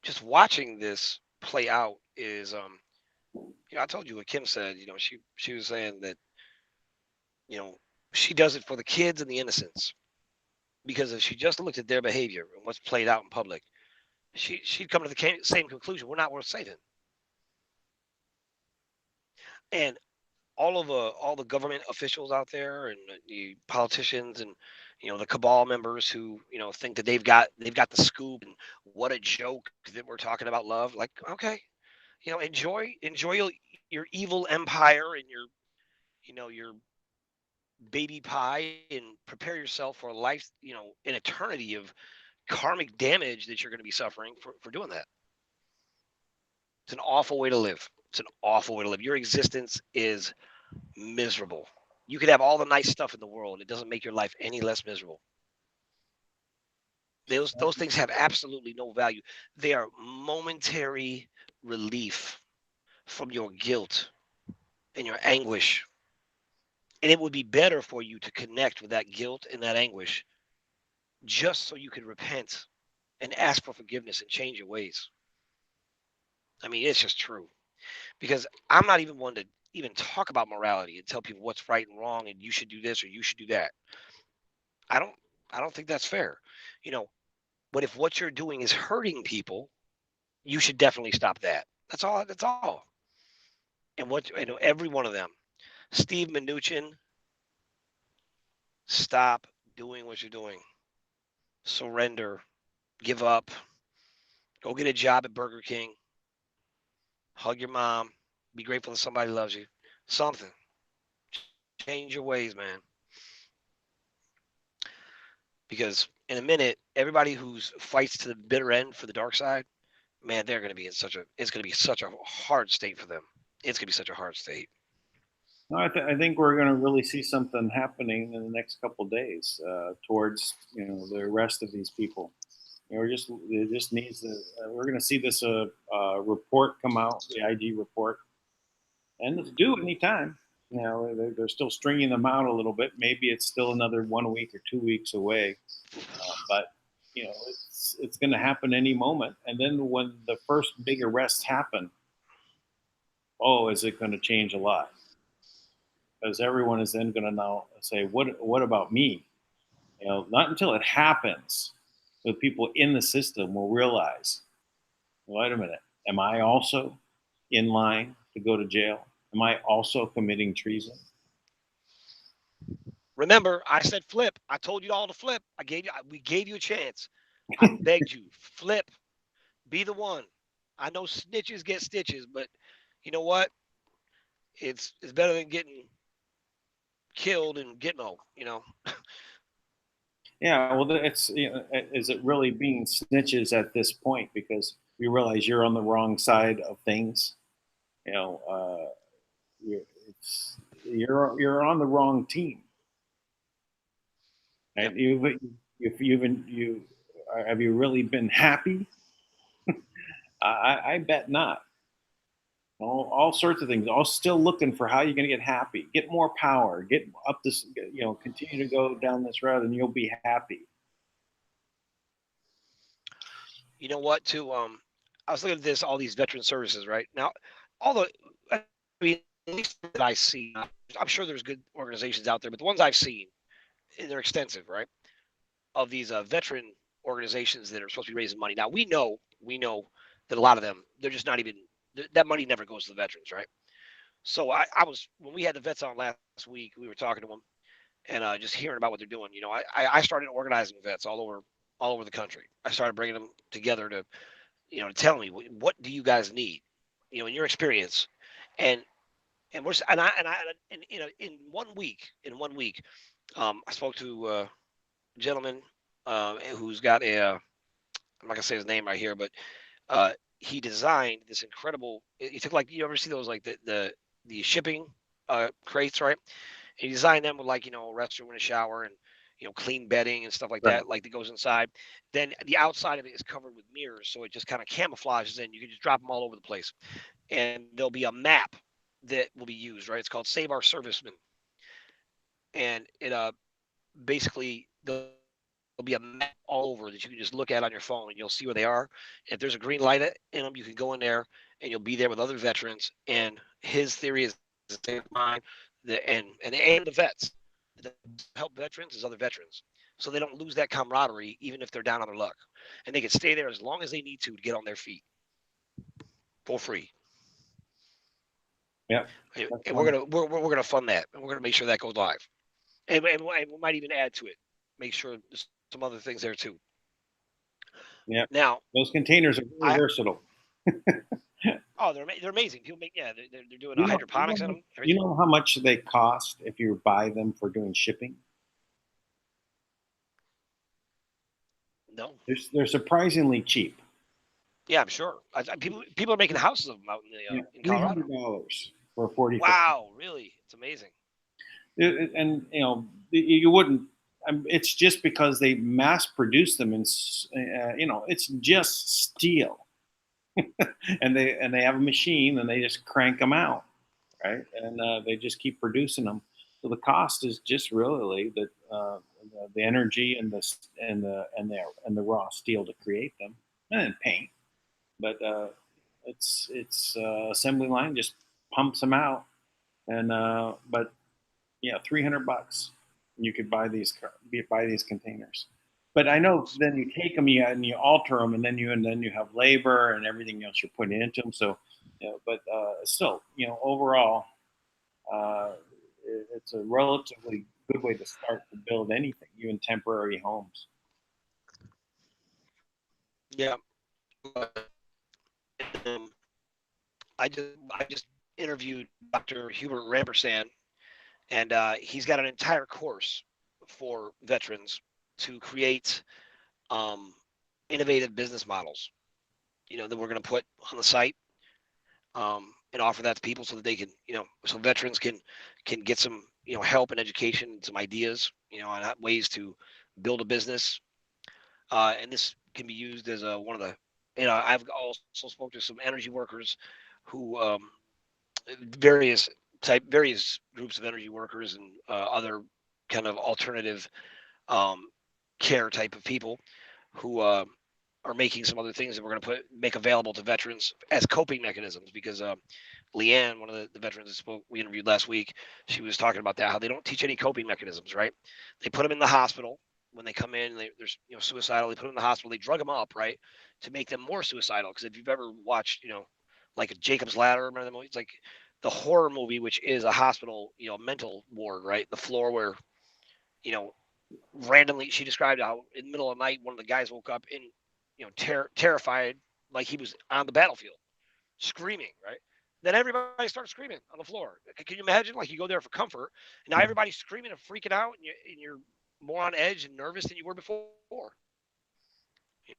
just watching this play out is I told you what Kim said. She was saying that she does it for the kids and the innocents, because if she just looked at their behavior and what's played out in public, she'd come to the same conclusion: we're not worth saving. And all the government officials out there and the politicians and the cabal members who think that they've got the scoop, and what a joke that we're talking about love. Like, okay, enjoy your evil empire and your baby pie, and prepare yourself for a life, an eternity of karmic damage that you're going to be suffering for doing that. It's an awful way to live. It's an awful way to live. Your existence is miserable. You could have all the nice stuff in the world. It doesn't make your life any less miserable. Those things have absolutely no value. They are momentary relief from your guilt and your anguish. And it would be better for you to connect with that guilt and that anguish, just so you could repent and ask for forgiveness and change your ways. I mean, it's just true. Because I'm not even one to even talk about morality and tell people what's right and wrong and you should do this or you should do that. I don't think that's fair. But if what you're doing is hurting people, you should definitely stop that. That's all. And every one of them. Steve Mnuchin, stop doing what you're doing. Surrender. Give up. Go get a job at Burger King. Hug your mom. Be grateful that somebody loves you. Something. Change your ways, man. Because in a minute, everybody who fights to the bitter end for the dark side, man, they're going to be it's going to be such a hard state for them. It's going to be such a hard state. No, I think we're going to really see something happening in the next couple of days towards the arrest of these people. It just needs to. We're going to see this report come out, the IG report, and it's due anytime. They're still stringing them out a little bit. Maybe it's still another 1 week or 2 weeks away, but it's going to happen any moment. And then when the first big arrests happen, is it going to change a lot? Because everyone is then going to now say, "What about me?" Not until it happens, the people in the system will realize, wait a minute, am I also in line to go to jail? Am I also committing treason? Remember, I said flip. I told you all to flip. We gave you a chance. I begged you, flip. Be the one. I know snitches get stitches, but you know what? It's better than getting killed in Gitmo. Yeah, well, is it really being snitches at this point? Because you realize you're on the wrong side of things. You know, you're on the wrong team. Yep. And you have you really been happy? I bet not. All sorts of things. All still looking for how you're going to get happy, get more power, get up this, continue to go down this road, and you'll be happy. You know what? I was looking at this, all these veteran services, right now. I mean, at least that I see, I'm sure there's good organizations out there, but the ones I've seen, and they're extensive, right? Of these veteran organizations that are supposed to be raising money. Now we know that a lot of them, they're just not even, that money never goes to the veterans, right? So I was, when we had the vets on last week, we were talking to them and just hearing about what they're doing. You know, I started organizing vets all over the country. I started bringing them together to, to tell me what do you guys need, in your experience, and we're and in 1 week, I spoke to a gentleman who's got I'm not gonna say his name right here, but he designed this incredible. He took, like, you ever see those, like the shipping crates, right? He designed them with, like, a restroom and a shower and clean bedding and stuff like Right. that, like, that goes inside. Then the outside of it is covered with mirrors, so it just kind of camouflages in. You can just drop them all over the place, and there'll be a map that will be used, right? It's called Save Our Servicemen, and it basically there'll be a map all over that you can just look at on your phone, and you'll see where they are. If there's a green light in them, you can go in there, and you'll be there with other veterans. And his theory is the same as mine, and the vets that help veterans is other veterans, so they don't lose that camaraderie even if they're down on their luck, and they can stay there as long as they need to get on their feet for free. Yeah. And we're gonna fund that, and we're gonna make sure that goes live, and we might even add to it, make sure there's some other things there too. Yeah. Now, Those containers are very versatile. oh, they're amazing. People make, yeah, they're doing You know, hydroponics in them. you know how much they cost if you buy them for doing shipping? No. They're surprisingly cheap. Yeah, I'm sure. People are making houses of them out in Colorado. $300 for a 40. Wow, really? It's amazing. And you wouldn't. It's just because they mass produce them, and it's just steel, and they have a machine and they just crank them out, right? And they just keep producing them. So the cost is just really the energy and the raw steel to create them, and then paint. But it's assembly line just pumps them out, and but yeah, $300 you could buy these containers. But I know then you take them, and you alter them, and then you have labor and everything else you're putting into them. So, but still, overall, it's a relatively good way to start to build anything, even temporary homes. Yeah. I just interviewed Dr. Hubert Rampersand, and he's got an entire course for veterans to create innovative business models, that we're going to put on the site, and offer that to people so that they can, so veterans can get some, help and education and some ideas, on ways to build a business. And this can be used as one of the, I've also spoke to some energy workers who, various groups of energy workers and other kind of alternative care type of people who are making some other things that we're going to make available to veterans as coping mechanisms. Because Leanne, one of the veterans that we interviewed last week, she was talking about that, how they don't teach any coping mechanisms, right? They put them in the hospital when they come in, they're suicidal. They put them in the hospital, they drug them up, right, to make them more suicidal. Because if you've ever watched, like a Jacob's Ladder, remember the movie? It's like the horror movie, which is a hospital, mental ward, right? The floor where, randomly, she described how in the middle of the night, one of the guys woke up in, terrified, like he was on the battlefield, screaming, right? Then everybody starts screaming on the floor. Can you imagine? Like, you go there for comfort, and now everybody's screaming and freaking out, and you're more on edge and nervous than you were before,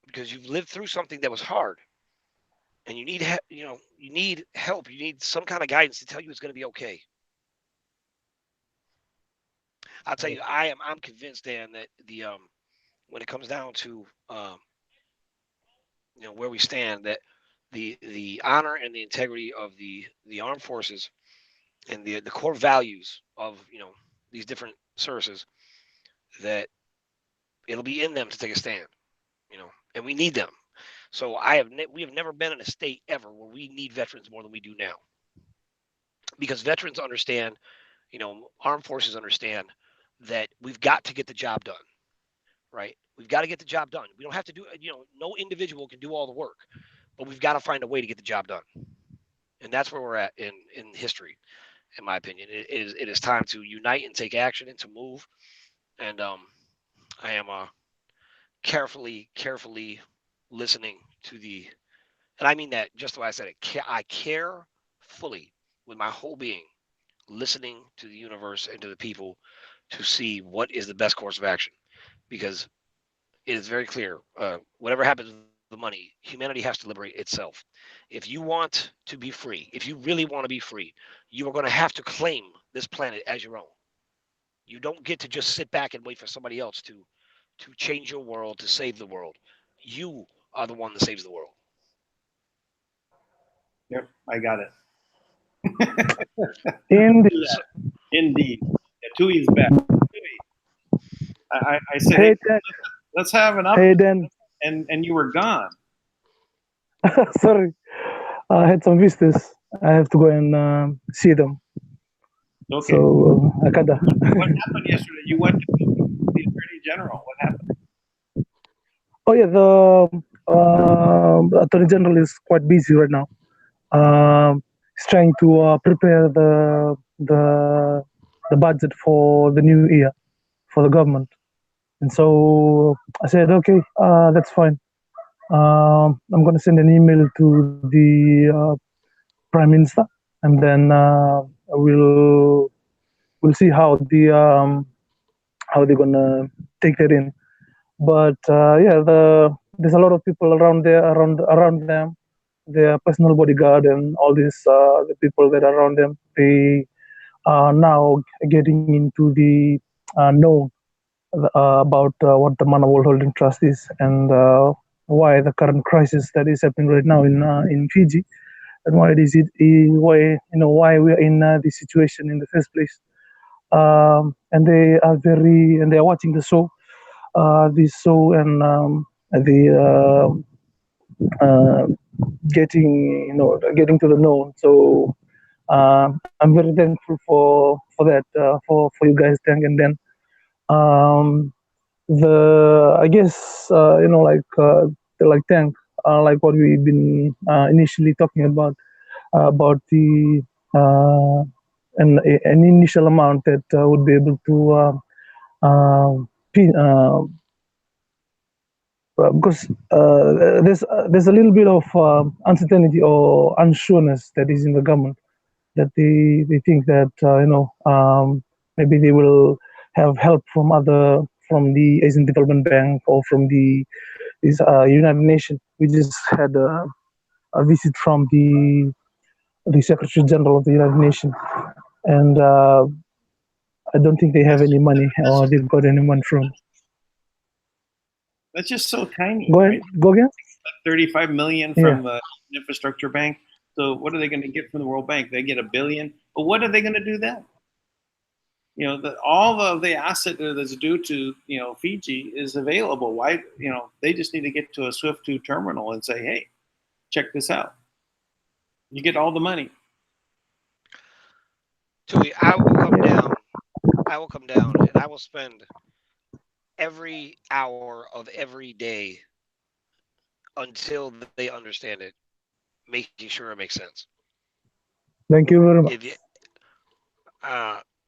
because you've lived through something that was hard. and you need you need help. You need some kind of guidance to tell you it's going to be okay. I'll tell you, I'm convinced, Dan, that the when it comes down to where we stand, that the honor and the integrity of the armed forces and the core values of these different services, that it'll be in them to take a stand, and we need them. So we have never been in a state ever where we need veterans more than we do now, because veterans understand, armed forces understand that we've got to get the job done, right? We've got to get the job done. We don't have to do, no individual can do all the work, but we've got to find a way to get the job done. And that's where we're at in history, in my opinion. It is time to unite and take action and to move. And I am carefully listening to and I mean that just the way I said it. I care fully with my whole being, listening to the universe and to the people to see what is the best course of action, because it is very clear. Whatever happens with the money, humanity has to liberate itself. If you want to be free, if you really want to be free, you are going to have to claim this planet as your own. You don't get to just sit back and wait for somebody else to change your world, to save the world. You are the one that saves the world. Yep, I got it. Indeed. Indeed. Yeah, Tui's back. Tui, I said, Hey, hey, Dan. let's have an Hey, update, Dan. and you were gone. Sorry, I had some visitors. I have to go and see them. Okay. So, Akada. What happened yesterday? You went to the Attorney General. What happened? Oh yeah, the Attorney General is quite busy right now. He's trying to prepare the budget for the new year for the government, and so I said, okay, that's fine. I'm going to send an email to the Prime Minister, and then we'll see how they're gonna take that in. But yeah, there's a lot of people around there, around them, their personal bodyguard and all these the people that are around them. They are now getting into the know about what the Manna World Holding Trust is, and why the current crisis that is happening right now in Fiji, and why we are in this situation in the first place. And they are watching the show, this show, and the uh, getting to the know. So I'm very thankful for that, for you guys, Thank. And then I guess like Thank, like what we've been initially talking about the an initial amount that would be able to because there's a little bit of uncertainty or unsureness that is in the government, that they think that maybe they will have help from the Asian Development Bank or from this United Nations. We just had a visit from the Secretary General of the United Nations, and I don't think they have any money or they've got any money from. That's just so tiny. Go ahead, right? go again. 35 million from the infrastructure bank. So what are they going to get from the World Bank? They get $1 billion. But what are they going to do then? All of the asset that's due to Fiji is available. Why? They just need to get to a Swift 2 terminal and say, hey, check this out. You get all the money. Tui, I will come down. I will come down, and I will spend every hour of every day until they understand it, making sure it makes sense. Thank you very much.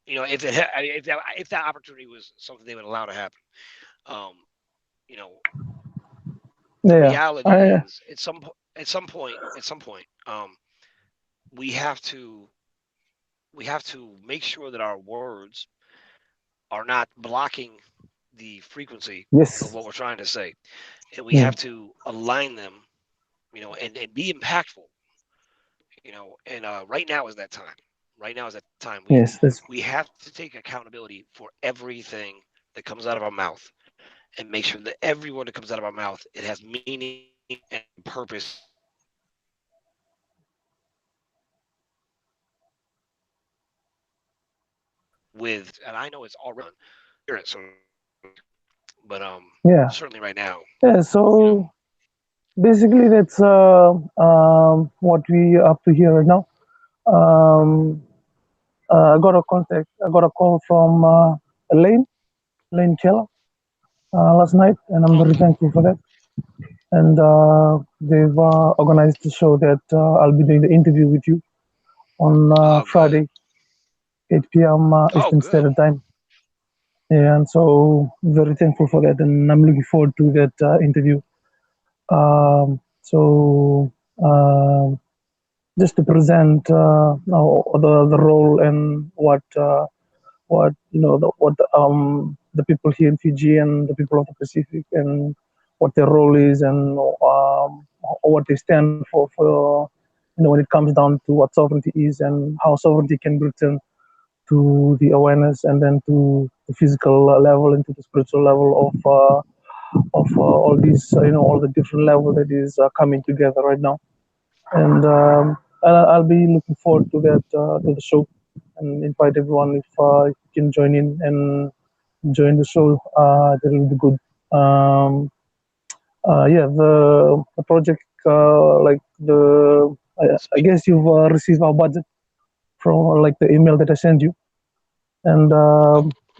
If that opportunity was something they would allow to happen, the reality is at some point, we have to make sure that our words are not blocking the frequency of what we're trying to say, and we have to align them and be impactful, and right now is that time. Right now is that time. Yes, that's We have to take accountability for everything that comes out of our mouth and make sure that every word that comes out of our mouth, it has meaning and purpose with, and I know it's already done, so, but yeah, certainly right now, yeah. So basically, that's what we are up to here right now. Um, I got a call from Lane Keller last night, and I'm very thankful for that. And they've organized a show that I'll be doing the interview with you on oh, good. Friday, 8 p.m. Oh, Eastern good. Standard Time. Yeah, and so very thankful for that, and I'm looking forward to that interview. So just to present the role and what the people here in Fiji and the people of the Pacific and what their role is and what they stand for when it comes down to what sovereignty is and how sovereignty can be returned to the awareness and then to the physical level and to the spiritual level of all these all the different level that is coming together right now. And I'll be looking forward to the show and invite everyone if you can join in and join the show. That will be good. Yeah, the project like I Speak. guess you've received our budget from like the email that I sent you, and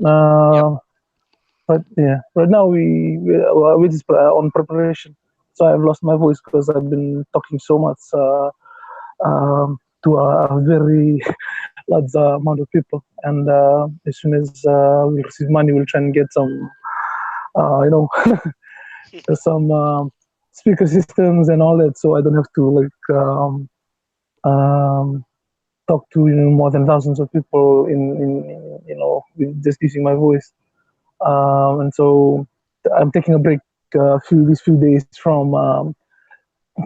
Oh, yep. but yeah, right now we just on preparation. So I've lost my voice because I've been talking so much to a very large amount of people, and as soon as we receive money, we'll try and get some uh, you know some speaker systems and all that, so I don't have to like um, talk to more than thousands of people in with just using my voice. And so I'm taking a break these few days from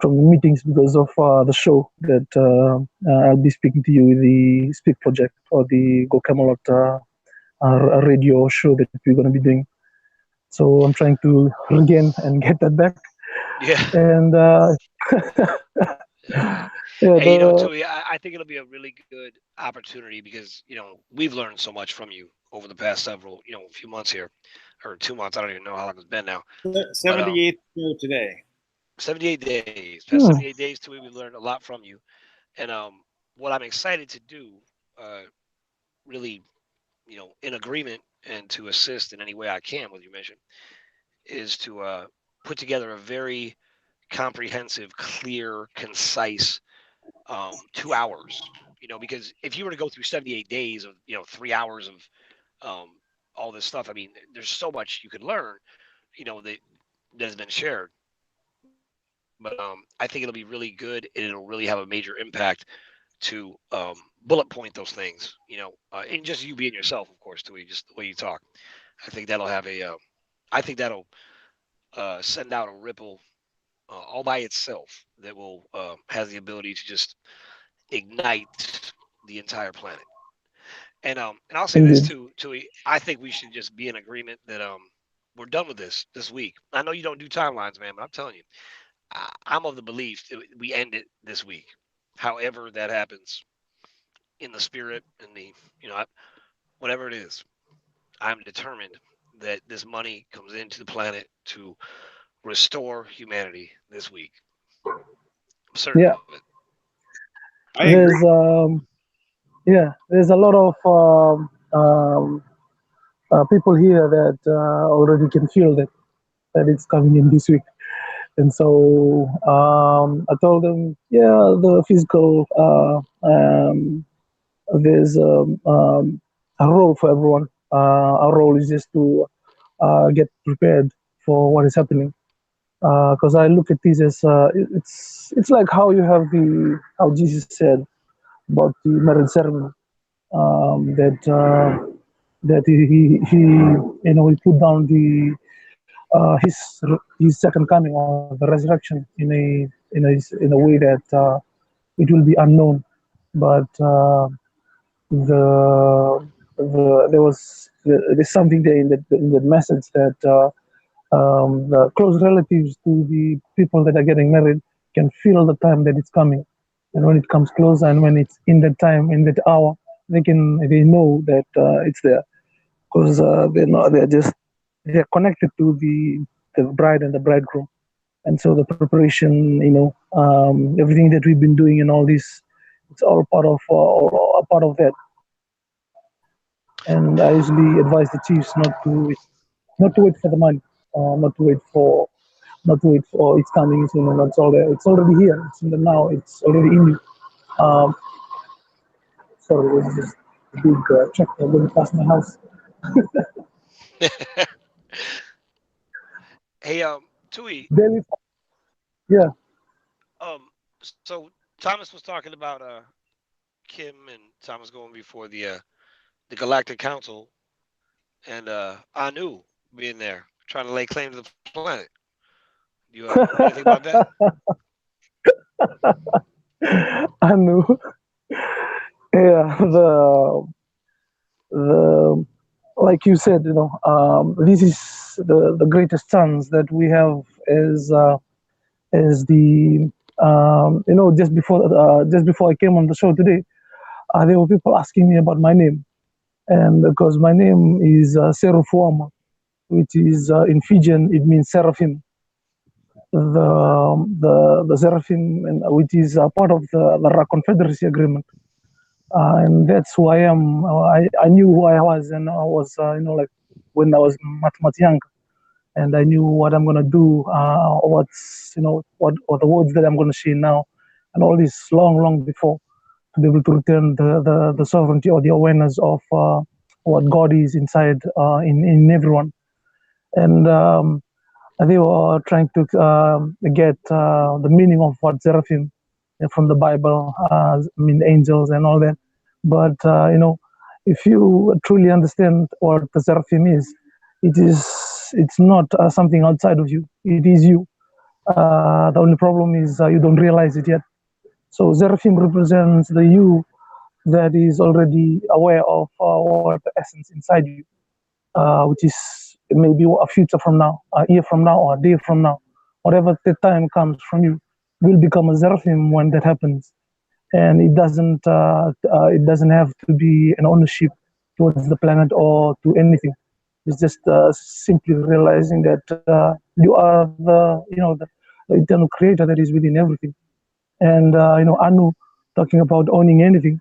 the meetings because of the show that I'll be speaking to you with the Speak Project or the Go Camelot radio show that we're going to be doing. So I'm trying to regain and get that back. Yeah. And Yeah. yeah, Hey, the Tui, I think it'll be a really good opportunity because, we've learned so much from you over the past several, few months here, or 2 months. I don't even know how long it's been now. But 78th show today. 78 days, past hmm, 78 days, Tui, we've learned a lot from you. And what I'm excited to do, really, in agreement and to assist in any way I can with your mission, is to put together a very comprehensive, clear, concise 2 hours. Because if you were to go through 78 days of 3 hours of all this stuff, I mean, there's so much you could learn, that has been shared. But I think it'll be really good and it'll really have a major impact to bullet point those things, and just you being yourself, of course, too, just the way you talk. I think that'll have I think that'll send out a ripple all by itself that will has the ability to just ignite the entire planet. And I'll say this indeed, too, Tui. I think we should just be in agreement that we're done with this week. I know you don't do timelines, man, but I'm telling you, I'm of the belief that we end it this week. However that happens, in the spirit and the whatever it is, I'm determined that this money comes into the planet to restore humanity this week. I'm certain yeah. of it. I agree. There's there's a lot of people here that already can feel that it's coming in this week. And so I told them, yeah, the physical, there's a role for everyone. Our role is just to get prepared for what is happening. Because I look at this as it's like how you have how Jesus said about the marriage ceremony that he put down his second coming or the resurrection in a in a way that it will be unknown. But there's something there in the message that the close relatives to the people that are getting married can feel the time that it's coming, and when it comes closer, and when it's in that time, in that hour, they know that it's there, because they're connected to the bride and the bridegroom, and so the preparation, everything that we've been doing and all this, it's all part of a part of that. And I usually advise the chiefs not to wait for the money, not to wait for it's coming, it's all there. It's already here. It's in the now. It's already in you. Um, Sorry, there's just a big tractor going past my house. Hey, Tui, Daily, yeah. um, so Thomas was talking about Kim and Thomas going before the Galactic Council, and Anu being there trying to lay claim to the planet. You know anything about that? I know. Yeah, the like you said, this is the greatest chance that we have as the just before I came on the show today, there were people asking me about my name, and because my name is Serufuama, which is in Fijian it means seraphim. The seraphim, which is part of the Confederacy Agreement, and that's who I am. I knew who I was, and I was like when I was much younger, and I knew what I'm gonna do, what's what the words that I'm gonna share now, and all this long before, to be able to return the sovereignty or the awareness of what God is inside in everyone. And they were trying to get the meaning of what seraphim from the Bible, angels and all that. But if you truly understand what the seraphim is, it's not something outside of you. It is you. The only problem is you don't realize it yet. So seraphim represents the you that is already aware of what the essence inside you, which is maybe a future from now, a year from now, or a day from now, whatever the time comes from you, will become a seraphim when that happens. And it doesn't have to be an ownership towards the planet or to anything. It's just simply realizing that you are the eternal creator that is within everything. And Anu talking about owning anything,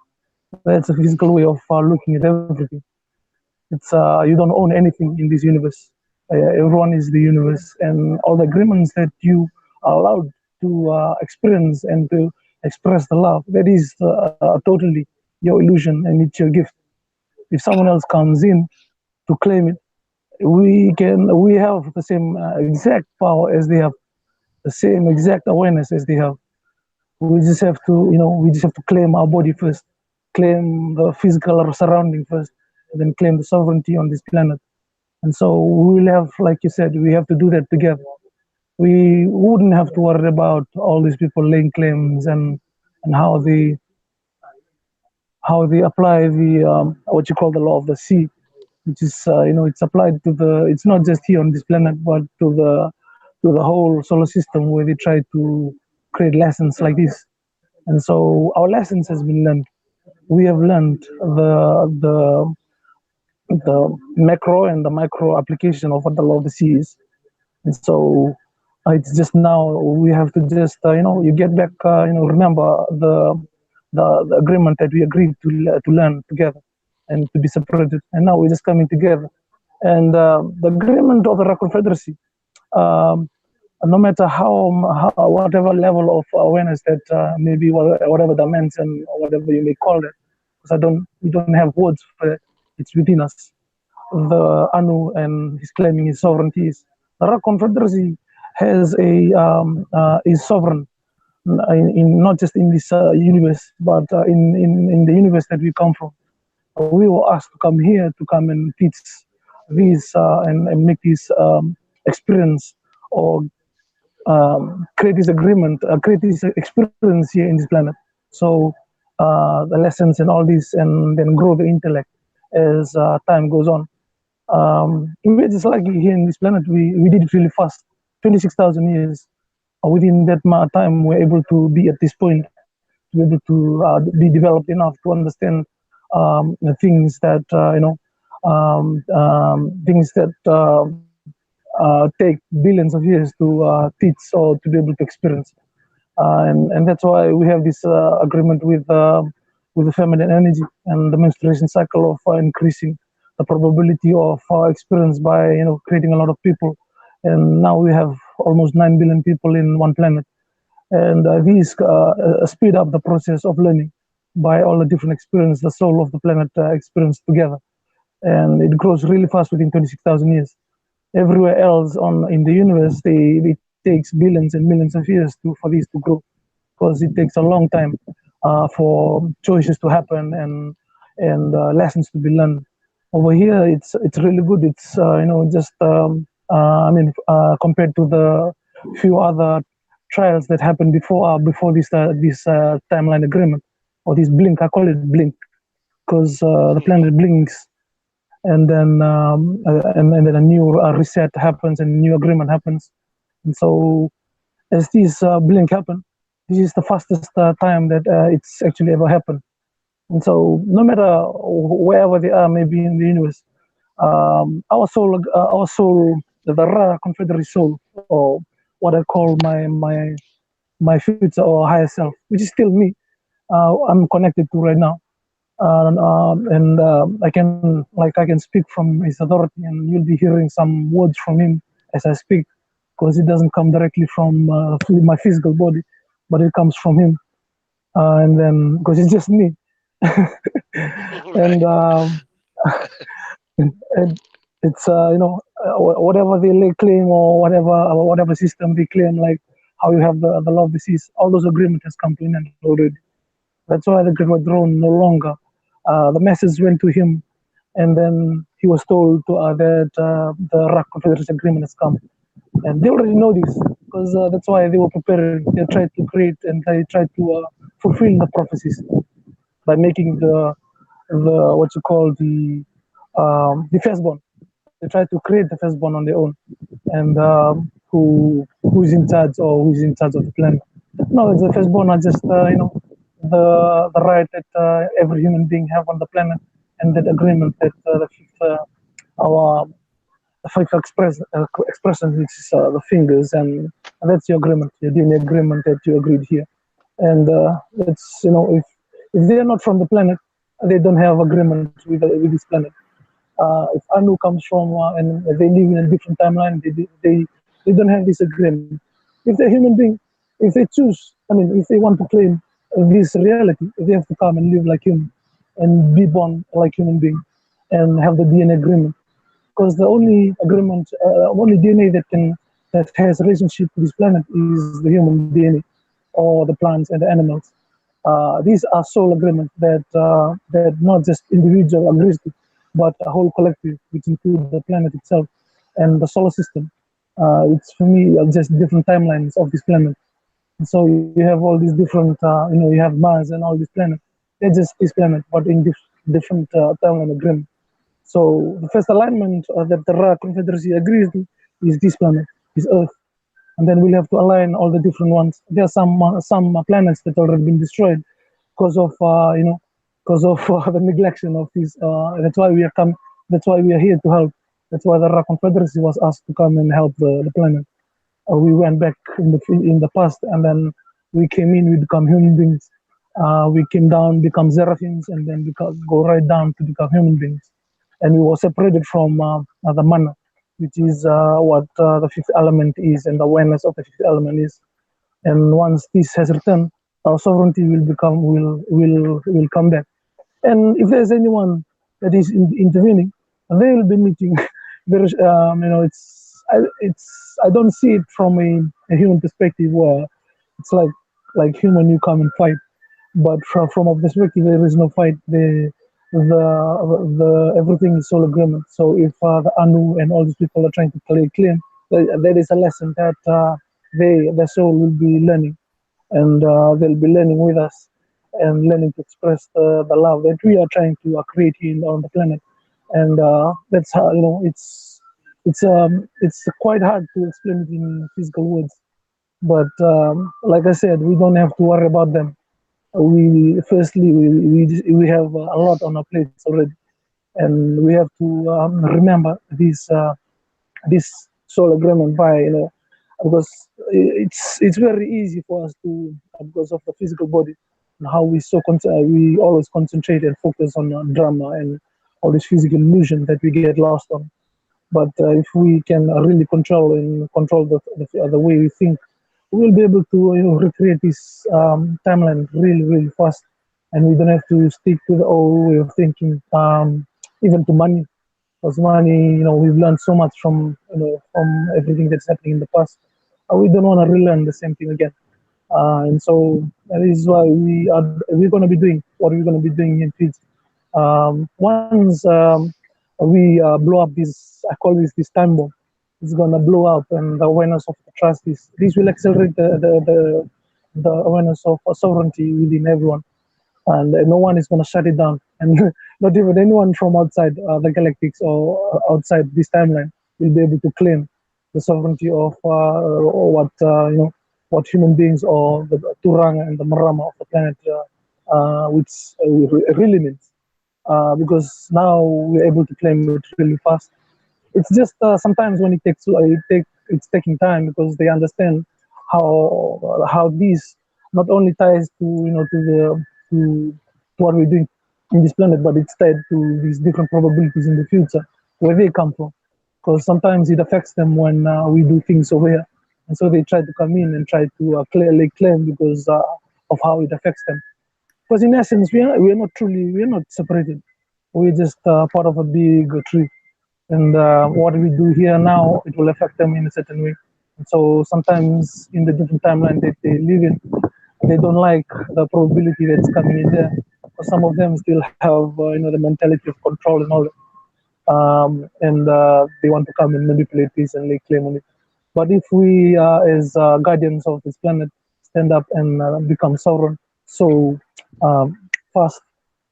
that's a physical way of looking at everything. It's you don't own anything in this universe. Everyone is the universe, and all the agreements that you are allowed to experience and to express the love, that is totally your illusion, and it's your gift. If someone else comes in to claim it, we have the same exact power as they have, the same exact awareness as they have. We just have to claim our body first, claim the physical surrounding first, and then claim the sovereignty on this planet. And so we will have, like you said, we have to do that together. We wouldn't have to worry about all these people laying claims and how they apply the what you call the law of the sea, which is it's applied to it's not just here on this planet, but to the whole solar system, where they try to create lessons like this. And so our lessons has been learned. We have learned the macro and the micro application of what the law of the sea is. And so it's just now we have to just you get back, remember the agreement that we agreed to learn together and to be separated, and now we're just coming together. And the agreement of the Confederacy, no matter how whatever level of awareness that maybe whatever dimension or whatever you may call it, because we don't have words for it. It's within us. The Anu and his claiming his sovereignty is. The Confederacy has is sovereign in not just in this universe, but in the universe that we come from. We were asked to come here to come and teach this and make this experience or create this agreement, create this experience here in this planet. So the lessons and all this, and then grow the intellect as time goes on. We're just lucky here in this planet. We did it really fast. 26,000 years. Within that time, we're able to be at this point, to be able to be developed enough to understand the things that things that take billions of years to teach or to be able to experience. And that's why we have this agreement with the feminine energy and the menstruation cycle of increasing the probability of experience by creating a lot of people. And now we have almost 9 billion people in one planet, and these speed up the process of learning by all the different experience the soul of the planet experience together, and it grows really fast within 26,000 years. Everywhere else in the universe, it takes billions and millions of years for these to grow, because it takes a long time for choices to happen and lessons to be learned. Over here, it's really good. It's just compared to the few other trials that happened before this timeline agreement, or this blink. I call it blink because the planet blinks, and then a new reset happens and a new agreement happens. And so as this blink happen, this is the fastest time that it's actually ever happened. And so no matter wherever they are, maybe in the universe, our soul, the Ra Confederate soul, or what I call my future or higher self, which is still me, I'm connected to right now. I can speak from his authority, and you'll be hearing some words from him as I speak, because it doesn't come directly from my physical body, but it comes from him. And then because it's just me, and it's whatever they claim, or whatever system they claim, like how you have the law of disease, all those agreements has come to an end already. That's why the Great Drone no longer. The message went to him, and then he was told that the Rock Confederation agreement has come, and they already know this, because that's why they were preparing. They tried to create and they tried to fulfill the prophecies by making the what you call the firstborn. They tried to create the firstborn on their own, and who's in charge, or who's in charge of the planet. No, the firstborn are just the right that every human being have on the planet, and that agreement that our fifth expression, which is the fingers, and that's your agreement, your DNA agreement that you agreed here. And it's if they're not from the planet, they don't have agreement with this planet. If Anu comes from and they live in a different timeline, they don't have this agreement. If they're human being, if they choose, if they want to claim this reality, they have to come and live like human, and be born like human being, and have the DNA agreement. Because the only agreement, only DNA that has relationship to this planet is the human DNA, or the plants and the animals. These are soul agreements that not just individual agrees to, but a whole collective, which includes the planet itself and the solar system. It's for me just different timelines of this planet. And so you have all these different, you have Mars and all these planets. They're just this planet, but in different timeline agreement. So the first alignment that the Ra Confederacy agrees to is this planet, is Earth. And then we'll have to align all the different ones. There are some planets that already been destroyed because of the neglection of this. That's why we are come. That's why we are here to help. That's why the Ra Confederacy was asked to come and help the planet. We went back in the past, and then we came in. We become human beings. We came down, become seraphims, and then go right down to become human beings. And we were separated from the Manna, which is what the fifth element is, and the awareness of the fifth element is. And once this has returned, our sovereignty will come back. And if there's anyone that is intervening, they will be meeting. I don't see it from a human perspective, where it's like human, you come and fight. But from a perspective, there is no fight. The everything is soul agreement. So if the Anu and all these people are trying to claim, there is a lesson that their soul will be learning, and they'll be learning with us and learning to express the love that we are trying to create here on the planet. And that's how, it's quite hard to explain it in physical words. But like I said, we don't have to worry about them. We firstly we have a lot on our plates already, and we have to remember this soul agreement by, because it's very easy for us to, because of the physical body and how we always concentrate and focus on drama and all this physical illusion that we get lost on. But if we can really control the way we think, we will be able to recreate this timeline really fast, and we don't have to stick to the old way of thinking, even to money, because money, we've learned so much from everything that's happening in the past. We don't want to relearn the same thing again. And so that is why we're going to be doing what we're going to be doing in Fiji. Once we blow up this, I call this time bomb, it's going to blow up, and the awareness of the trust is this will accelerate the awareness of sovereignty within everyone, and no one is going to shut it down, and not even anyone from outside the galactics or outside this timeline will be able to claim the sovereignty of what human beings or the Turanga and the Marama of the planet, which really means. Because now we're able to claim it really fast. It's just sometimes when it's taking time, because they understand how this not only ties to to what we're doing in this planet, but it's tied to these different probabilities in the future where they come from. Because sometimes it affects them when we do things over here, and so they try to come in and try to clearly claim because of how it affects them. Because in essence, we're not separated. We're just part of a big tree, and what we do here now, it will affect them in a certain way. And so sometimes in the different timeline that they live in, they don't like the probability that's coming in there. But some of them still have the mentality of control and all that. And they want to come and manipulate this and lay claim on it. But if we, as guardians of this planet, stand up and become sovereign so fast,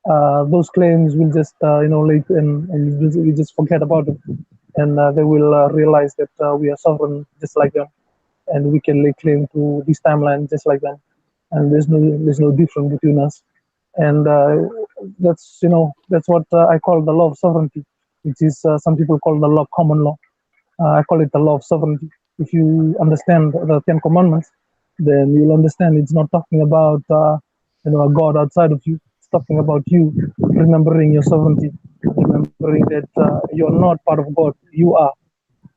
those claims will just, late and we just forget about them, and they will realize that we are sovereign just like them, and we can lay claim to this timeline just like them, and there's no difference between us, and that's what I call the law of sovereignty, which is some people call the law common law. I call it the law of sovereignty. If you understand the Ten Commandments, then you'll understand it's not talking about a God outside of you. It's talking about you remembering your sovereignty, remembering that you're not part of God. You are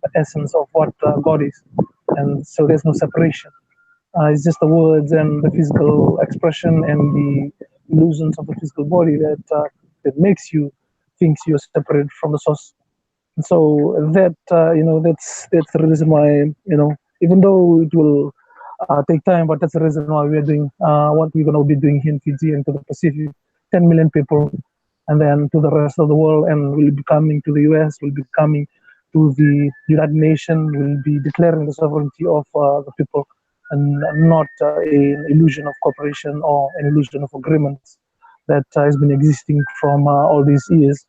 the essence of what God is, and so there's no separation. It's just the words and the physical expression and the illusions of the physical body that makes you think you're separate from the source. So that's the reason why, even though it will take time, but that's the reason why we are doing what we're going to be doing here in Fiji and to the Pacific. 10 million people, and then to the rest of the world, and we'll be coming to the US, we'll be coming to the United Nations, we'll be declaring the sovereignty of the people, and not an illusion of cooperation or an illusion of agreements that has been existing from all these years.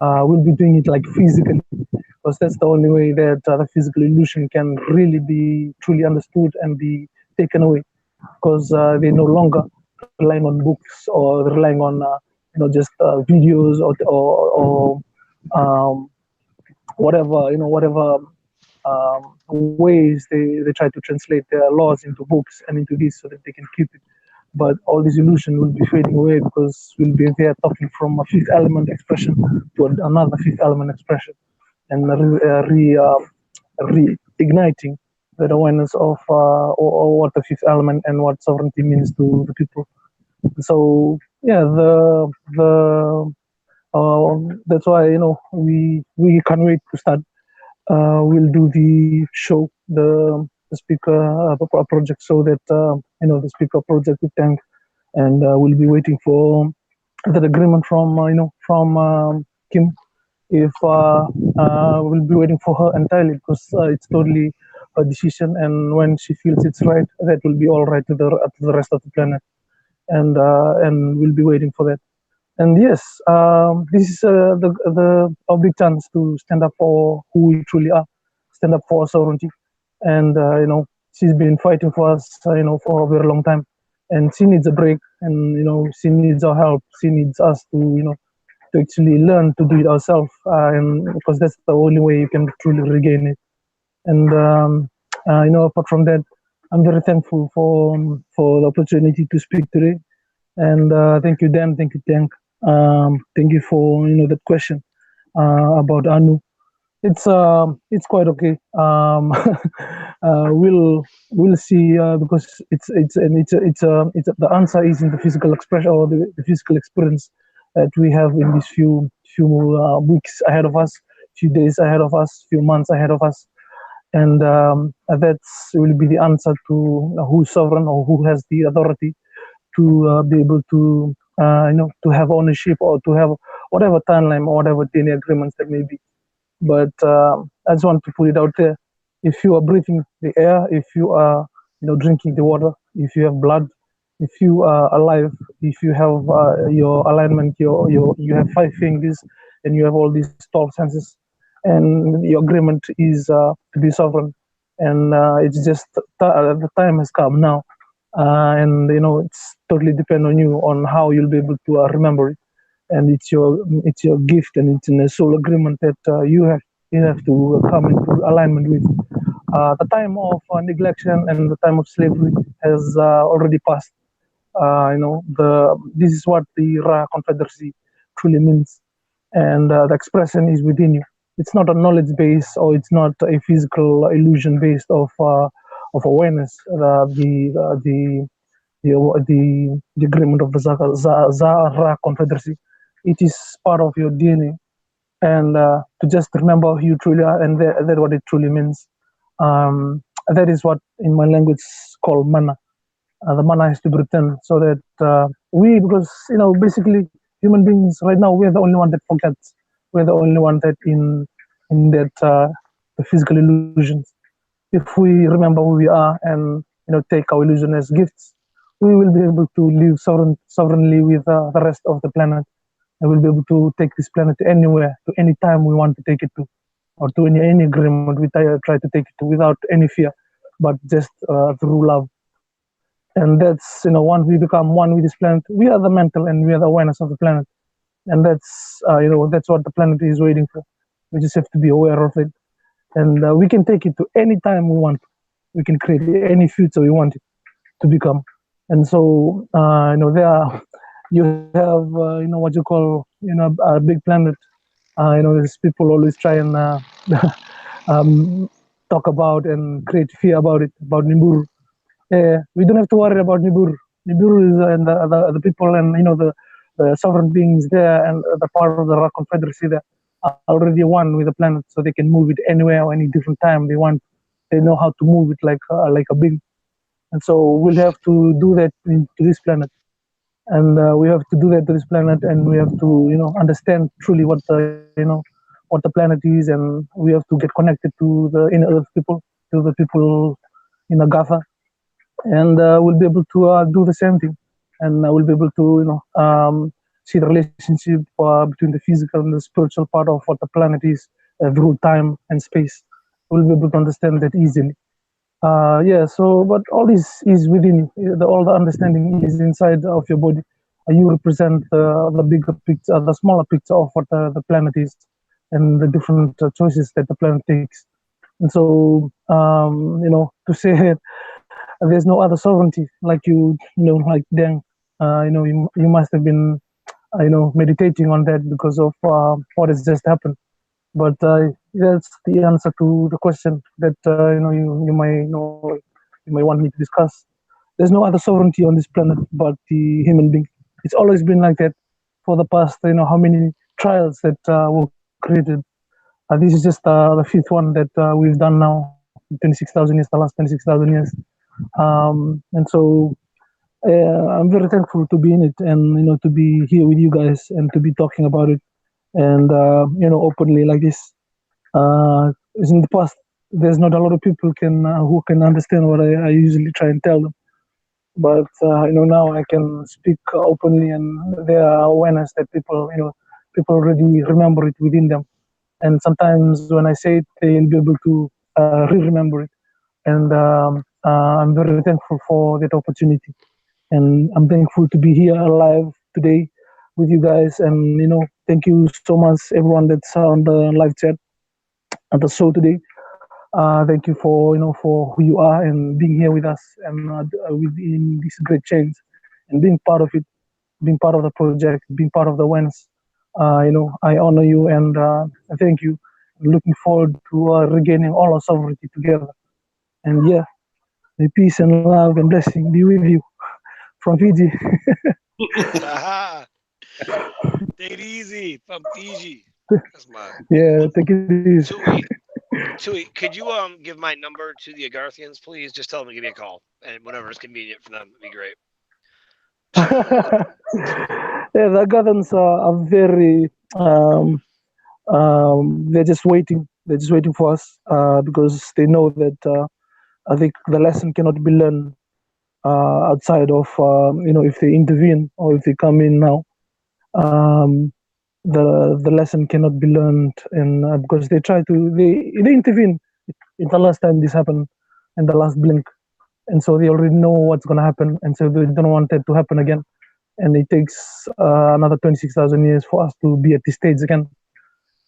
We'll be doing it like physically, because that's the only way that the physical illusion can really be truly understood and be taken away, because they're no longer relying on books or relying on just videos or whatever ways they try to translate their laws into books and into this so that they can keep it. But all this illusion will be fading away, because we'll be there talking from a fifth element expression to another fifth element expression, and reigniting the awareness of or what the fifth element and what sovereignty means to the people. So yeah, that's why we can't wait to start. We'll do the show, the speaker project, so that the speaker project with Tank, and we'll be waiting for that agreement from Kim. If we'll be waiting for her entirely, because it's totally her decision, and when she feels it's right, that will be all right to the rest of the planet, and we'll be waiting for that. And yes, this is our big chance to stand up for who we truly are, stand up for our sovereignty, and she's been fighting for us, for a very long time, and she needs a break, and she needs our help. She needs us to to actually learn to do it ourselves, and because that's the only way you can truly regain it. And apart from that, I'm very thankful for the opportunity to speak today. And thank you, Dan. Thank you, Tank. Thank you for that question about Anu. It's quite okay. We'll see, because it's the answer is in the physical expression, or the physical experience that we have in these few weeks ahead of us, few days ahead of us, few months ahead of us, and that's will be the answer to who's sovereign or who has the authority to be able to to have ownership, or to have whatever timeline or whatever DNA agreements there may be. But I just want to put it out there: if you are breathing the air, if you are drinking the water, if you have blood, if you are alive, if you have your alignment, you have 5 fingers, and you have all these 12 senses, and your agreement is to be sovereign, and it's just the time has come now, and it's totally depend on you, on how you'll be able to remember it, and it's your gift, and it's in a soul agreement that you have to come into alignment with. The time of neglection and the time of slavery has already passed. This is what the Ra Confederacy truly means, and the expression is within you. It's not a knowledge base, or it's not a physical illusion based of awareness. The agreement of the Ra Confederacy, it is part of your DNA, and to just remember who you truly are, and that what it truly means. That is what in my language is called Manna. The Manna has to be returned, so that because basically human beings right now, we're the only one that forgets. We're the only one that in that the physical illusions. If we remember who we are, and take our illusion as gifts, we will be able to live sovereignly with the rest of the planet, and we'll be able to take this planet to anywhere, to any time we want to take it to, or to any agreement we try to take it to, without any fear, but just through love. And that's once we become one with this planet, we are the mental and we are the awareness of the planet, and that's that's what the planet is waiting for. We just have to be aware of it, and we can take it to any time we want. We can create any future we want it to become. And so there you have what you call a big planet. These people always try and talk about and create fear about it, about Nibiru. We don't have to worry about Nibiru. Nibiru is and the people, and the sovereign beings there, and the part of the Rock Confederacy there are already one with the planet, so they can move it anywhere or any different time they want. They know how to move it like a being, and so we'll have to do that to this planet, and we have to do that to this planet, and we have to understand truly what the planet is, and we have to get connected to the inner earth people, to the people in Agatha, and we'll be able to do the same thing, and we'll be able to see the relationship between the physical and the spiritual part of what the planet is through time and space. We'll be able to understand that easily. So but all this is within you. All the understanding is inside of your body. You represent the bigger picture, the smaller picture of what the planet is, and the different choices that the planet takes. And so to say there's no other sovereignty, like like Dan, you must have been meditating on that because of what has just happened. But that's the answer to the question that you might want me to discuss. There's no other sovereignty on this planet but the human being. It's always been like that for the past how many trials that were created. This is just the 5th one that we've done now. 26,000 years, the last 26,000 years, and so I'm very thankful to be in it, and to be here with you guys, and to be talking about it, and openly like this. In the past, there's not a lot of people can who can understand what I usually try and tell them. But now I can speak openly, and there are awareness that people already remember it within them. And sometimes when I say it, they'll be able to re-remember it. And I'm very thankful for that opportunity. And I'm thankful to be here alive today with you guys. And thank you so much, everyone that's on the live chat at the show today. Thank you for who you are and being here with us and within this great change and being part of it, being part of the project, being part of the wins. I honor you and I thank you. Looking forward to regaining all our sovereignty together. And yeah, may peace and love and blessing be with you from Fiji. Take it easy from Fiji. That's my Yeah, take it easy. Tui, could you give my number to the Agarthians, please? Just tell them to give me a call, and whenever it's convenient for them, it'd be great. Yeah, the Agarthans are very. They're just waiting. They're just waiting for us because they know that I think the lesson cannot be learned outside of if they intervene or if they come in now. Um, the lesson cannot be learned, and because they intervene. It's the last time this happened, and the last blink, and so they already know what's going to happen, and so they don't want it to happen again. And it takes another 26,000 years for us to be at this stage again.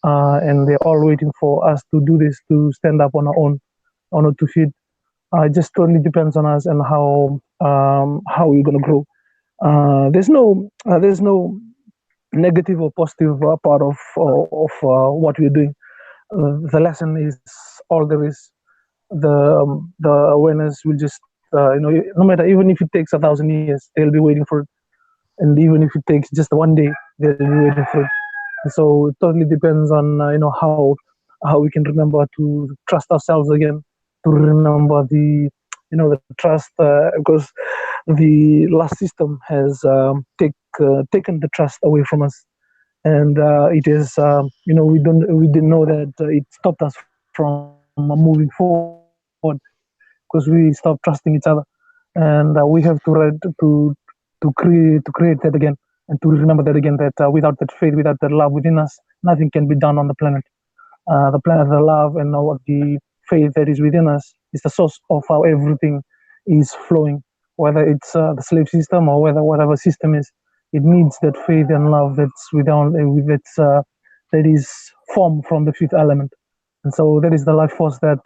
And they're all waiting for us to do this, to stand up on our own, on our 2 feet. It just totally depends on us and how we're gonna grow. There's no negative or positive part of what we're doing. The lesson is all there is. The awareness will just no matter, even if it takes 1,000 years, they'll be waiting for it. And even if it takes just one day, they'll be waiting for it. So it totally depends on how we can remember to trust ourselves again, to remember the trust, because the last system has taken the trust away from us, and it is we didn't know that it stopped us from moving forward because we stopped trusting each other, and we have to create that again and to remember that again, that without that faith, without that love within us, nothing can be done on the planet. The planet, the love, and the faith that is within us is the source of how everything is flowing. Whether it's the slave system or whatever system is, it needs that faith and love that's that is formed from the fifth element. And so that is the life force that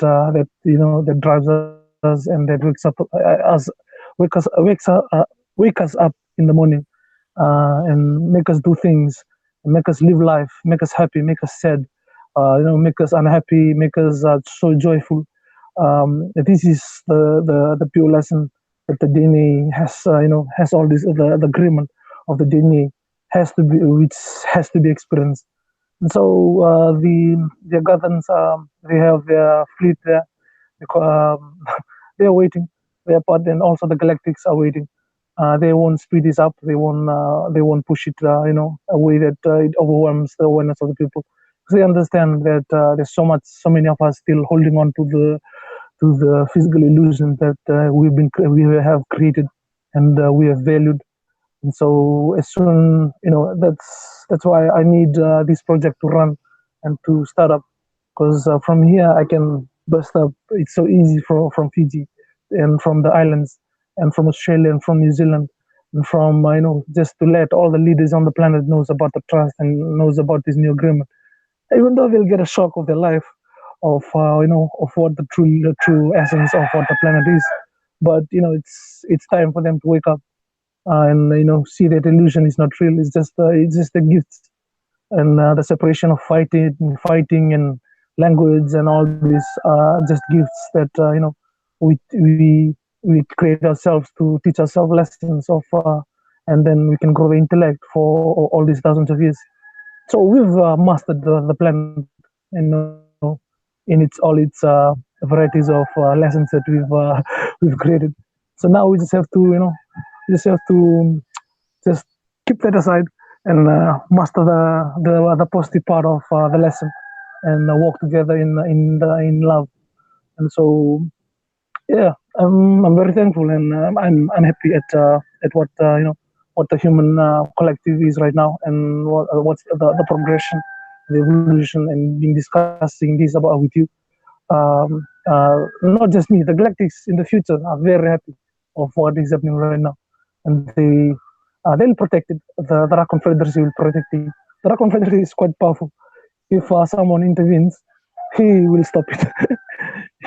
drives us and that wakes us up in the morning and make us do things, make us live life, make us happy, make us sad, make us unhappy, make us so joyful. This is the pure lesson that the DNA has all this, the agreement of the DNA which has to be experienced. And so the Agathans, they have their fleet there because they're waiting. Their part, and also the Galactics are waiting. They won't speed this up. They won't push it a way that it overwhelms the awareness of the people. They understand that there's so many of us still holding on to the physical illusion that we have created and we have valued. And so as soon that's why I need this project to run and to start up, because from here I can burst up. It's so easy from Fiji and from the islands and from Australia and from New Zealand and from just to let all the leaders on the planet knows about the trust and knows about this new agreement, even though they'll get a shock of their life of of what the true essence of what the planet is. But it's time for them to wake up and see that illusion is not real. It's just a gift, and the separation of fighting and language and all these just gifts that we create ourselves to teach ourselves lessons of, and then we can grow the intellect for all these thousands of years. So we've mastered the planet, in all its varieties of lessons that we've created. So now we just have to just keep that aside and master the positive part of the lesson and walk together in love. And so, yeah, I'm very thankful, and I'm happy at what what the human collective is right now, and what's the progression, the evolution, and been discussing this about with you. Not just me, the galactics in the future are very happy of what is happening right now, and they'll protect it. The Ra Confederacy will protect it. The Ra Confederacy is quite powerful. If someone intervenes, he will stop it.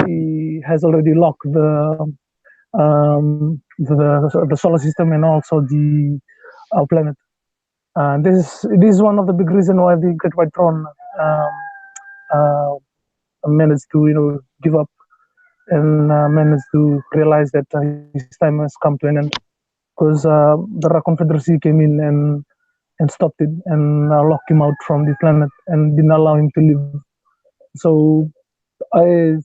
He has already locked the solar system and also the our planet. This is one of the big reasons why the Great White Throne uh, managed to give up and managed to realize that his time has come to an end, because the Ra Confederacy came in and stopped it and locked him out from the planet and didn't allow him to live. So I,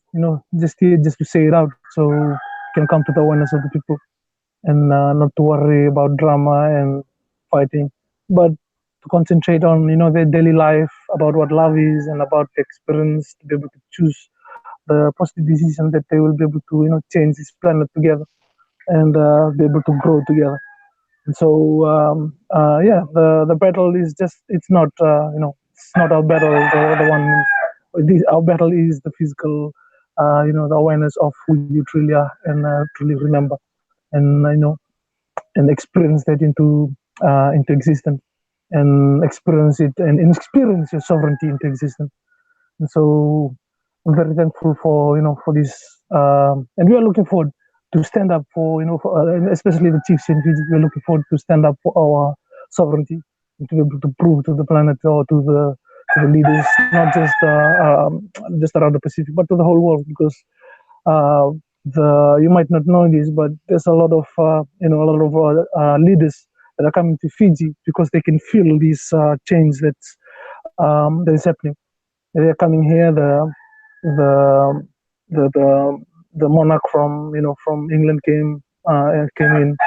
just here just to say it out, so it can come to the awareness of the people, and not to worry about drama and fighting, but to concentrate on their daily life, about what love is, and about the experience, to be able to choose the positive decision that they will be able to change this planet together, and be able to grow together. And so yeah, the battle is just, it's not it's not our battle, the one. Our battle is the physical, the awareness of who you truly are, and truly remember, and and experience that into existence, and experience it, and experience your sovereignty into existence. And so I'm very thankful for for this, and we are looking forward to stand up for especially the chiefs in Fiji. We're looking forward to stand up for our sovereignty, and to be able to prove to the planet, or to the leaders, not just around the Pacific, but to the whole world, because uh, you might not know this, but there's a lot of leaders that are coming to Fiji because they can feel this change that is happening. They are coming here. The the the, the monarch from from England came in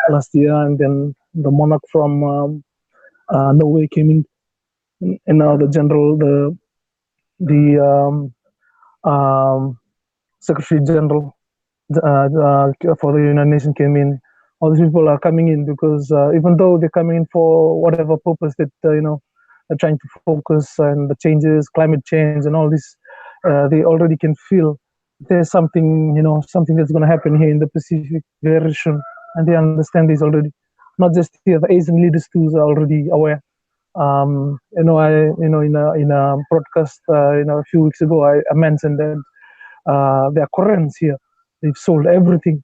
last year, and then the monarch from Norway came in, and now the general, the Secretary General for the United Nations came in. All these people are coming in because even though they're coming in for whatever purpose that are trying to focus on the changes, climate change, and all this, they already can feel there's something something that's going to happen here in the Pacific very soon, and they understand this already. Not just here, the Asian leaders too are already aware. In a broadcast a few weeks ago, I mentioned that there are Koreans here. They've sold everything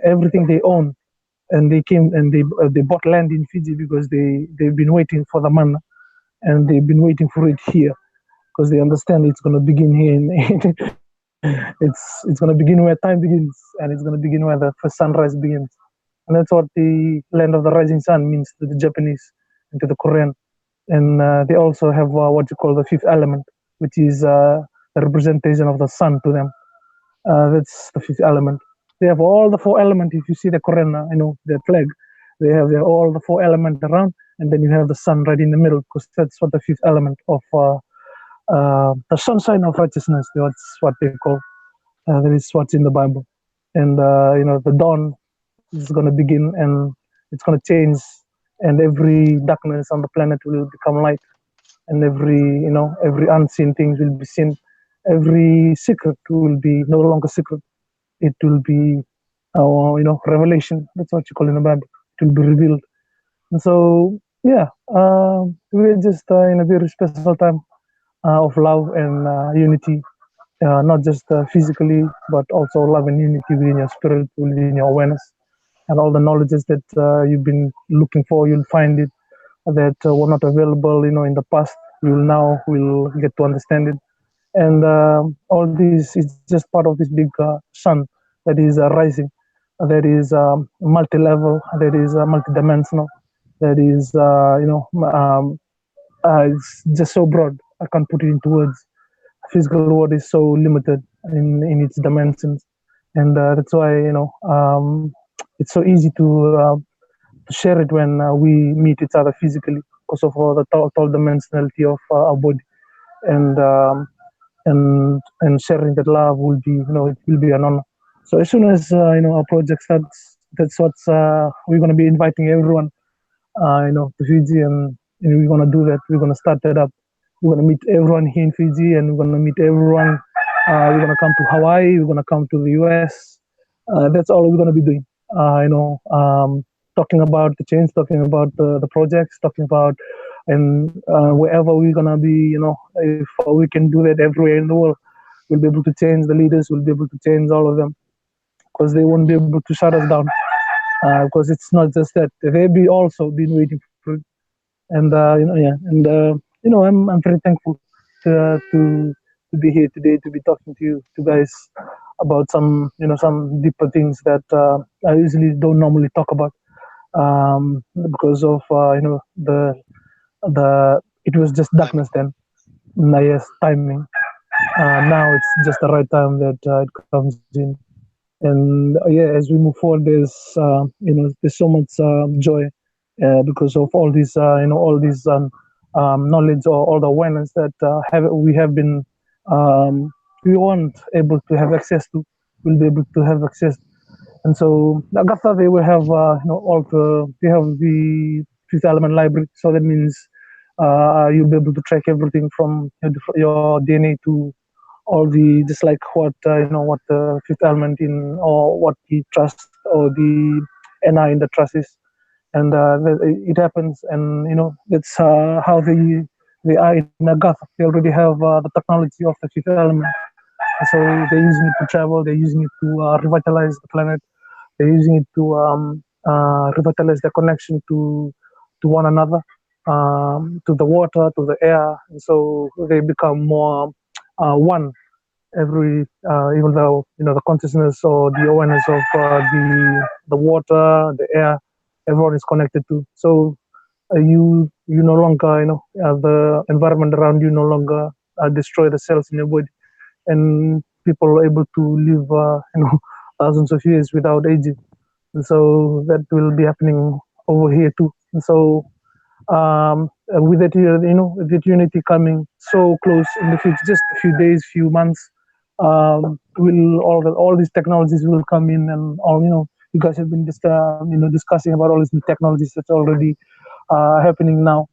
everything they own, and they came and they bought land in Fiji because they've been waiting for the manna, and they've been waiting for it here because they understand it's going to begin here. It's going to begin where time begins, and it's going to begin where the first sunrise begins. And that's what the land of the rising sun means to the Japanese and to the Korean. And they also have what you call the fifth element, which is the representation of the sun to them. That's the fifth element. They have all the four elements. If you see the Korean, their flag, they have all the four elements around, and then you have the sun right in the middle, because that's what the fifth element of the sunshine of righteousness. That's what they call. That is what's in the Bible. And the dawn is going to begin, and it's going to change, and every darkness on the planet will become light, and every unseen thing will be seen. Every secret will be no longer secret. It will be revelation. That's what you call in the Bible. It will be revealed. And so yeah, we're just in a very special time of love and unity, not just physically, but also love and unity within your spirit, within your awareness, and all the knowledges that you've been looking for. You'll find it, that were not available in the past. Will get to understand it. And all this is just part of this big sun that is rising, that is multi-level, that is multi-dimensional, that is it's just so broad. I can't put it into words. Physical world is so limited in its dimensions, and that's why it's so easy to share it when we meet each other physically, because of all the tall dimensionality of our body. And and sharing that love will be, it will be an honor. So as soon as our project starts, that's what we're going to be inviting everyone, to Fiji, and we're going to do that. We're going to start that up. We're going to meet everyone here in Fiji, and we're going to meet everyone. We're going to come to Hawaii. We're going to come to the US. That's all we're going to be doing. Talking about the change, talking about the projects, talking about, and wherever we're going to be, if we can do that everywhere in the world, we'll be able to change the leaders. We'll be able to change all of them, because they won't be able to shut us down. Because it's not just that, they've be also been waiting for it. And I'm very thankful to be here today, to be talking to you guys about some deeper things that I usually don't normally talk about, because of the it was just darkness then. Yes, timing. Now it's just the right time that it comes in. And yeah, as we move forward, there's so much joy, because of all these knowledge, or all the awareness that we have been we weren't able to have access to. We'll be able to have access. And so Agatha, they will have they have the fifth element library. So that means you'll be able to track everything from your DNA to all the, just like what what the fifth element in, or what the trust, or the NI in the trust is. And it happens, and that's how they are in Agatha. They already have the technology of the fifth element, and so they're using it to travel. They're using it to revitalize the planet. They're using it to revitalize their connection to one another, to the water, to the air, and so they become more one. Even though the consciousness, or the awareness of the water, the air, everyone is connected to. So you no longer the environment around you no longer destroy the cells in your body, and people are able to live thousands of years without aging. And so that will be happening over here too. And so with that, that unity coming so close in the future, just a few days, few months, will all these technologies will come in, and all you guys have been just discussing about all these new technologies that's already happening now.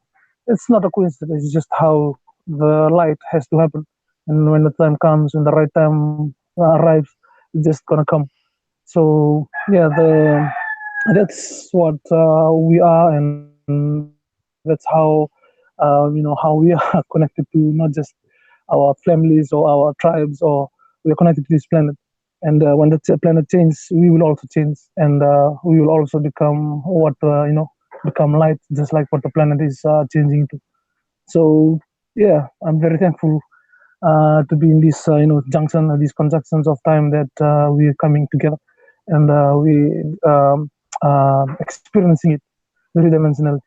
It's not a coincidence. It's just how the light has to happen, and when the time comes, when the right time arrives, it's just gonna come. So yeah, that's what we are, and that's how how we are connected to, not just our families or our tribes, or we are connected to this planet. And when the planet changes, we will also change, and we will also become what become light, just like what the planet is changing to. So yeah, I'm very thankful to be in this junction, these conjunctions of time that we are coming together, and we experiencing it very dimensionally,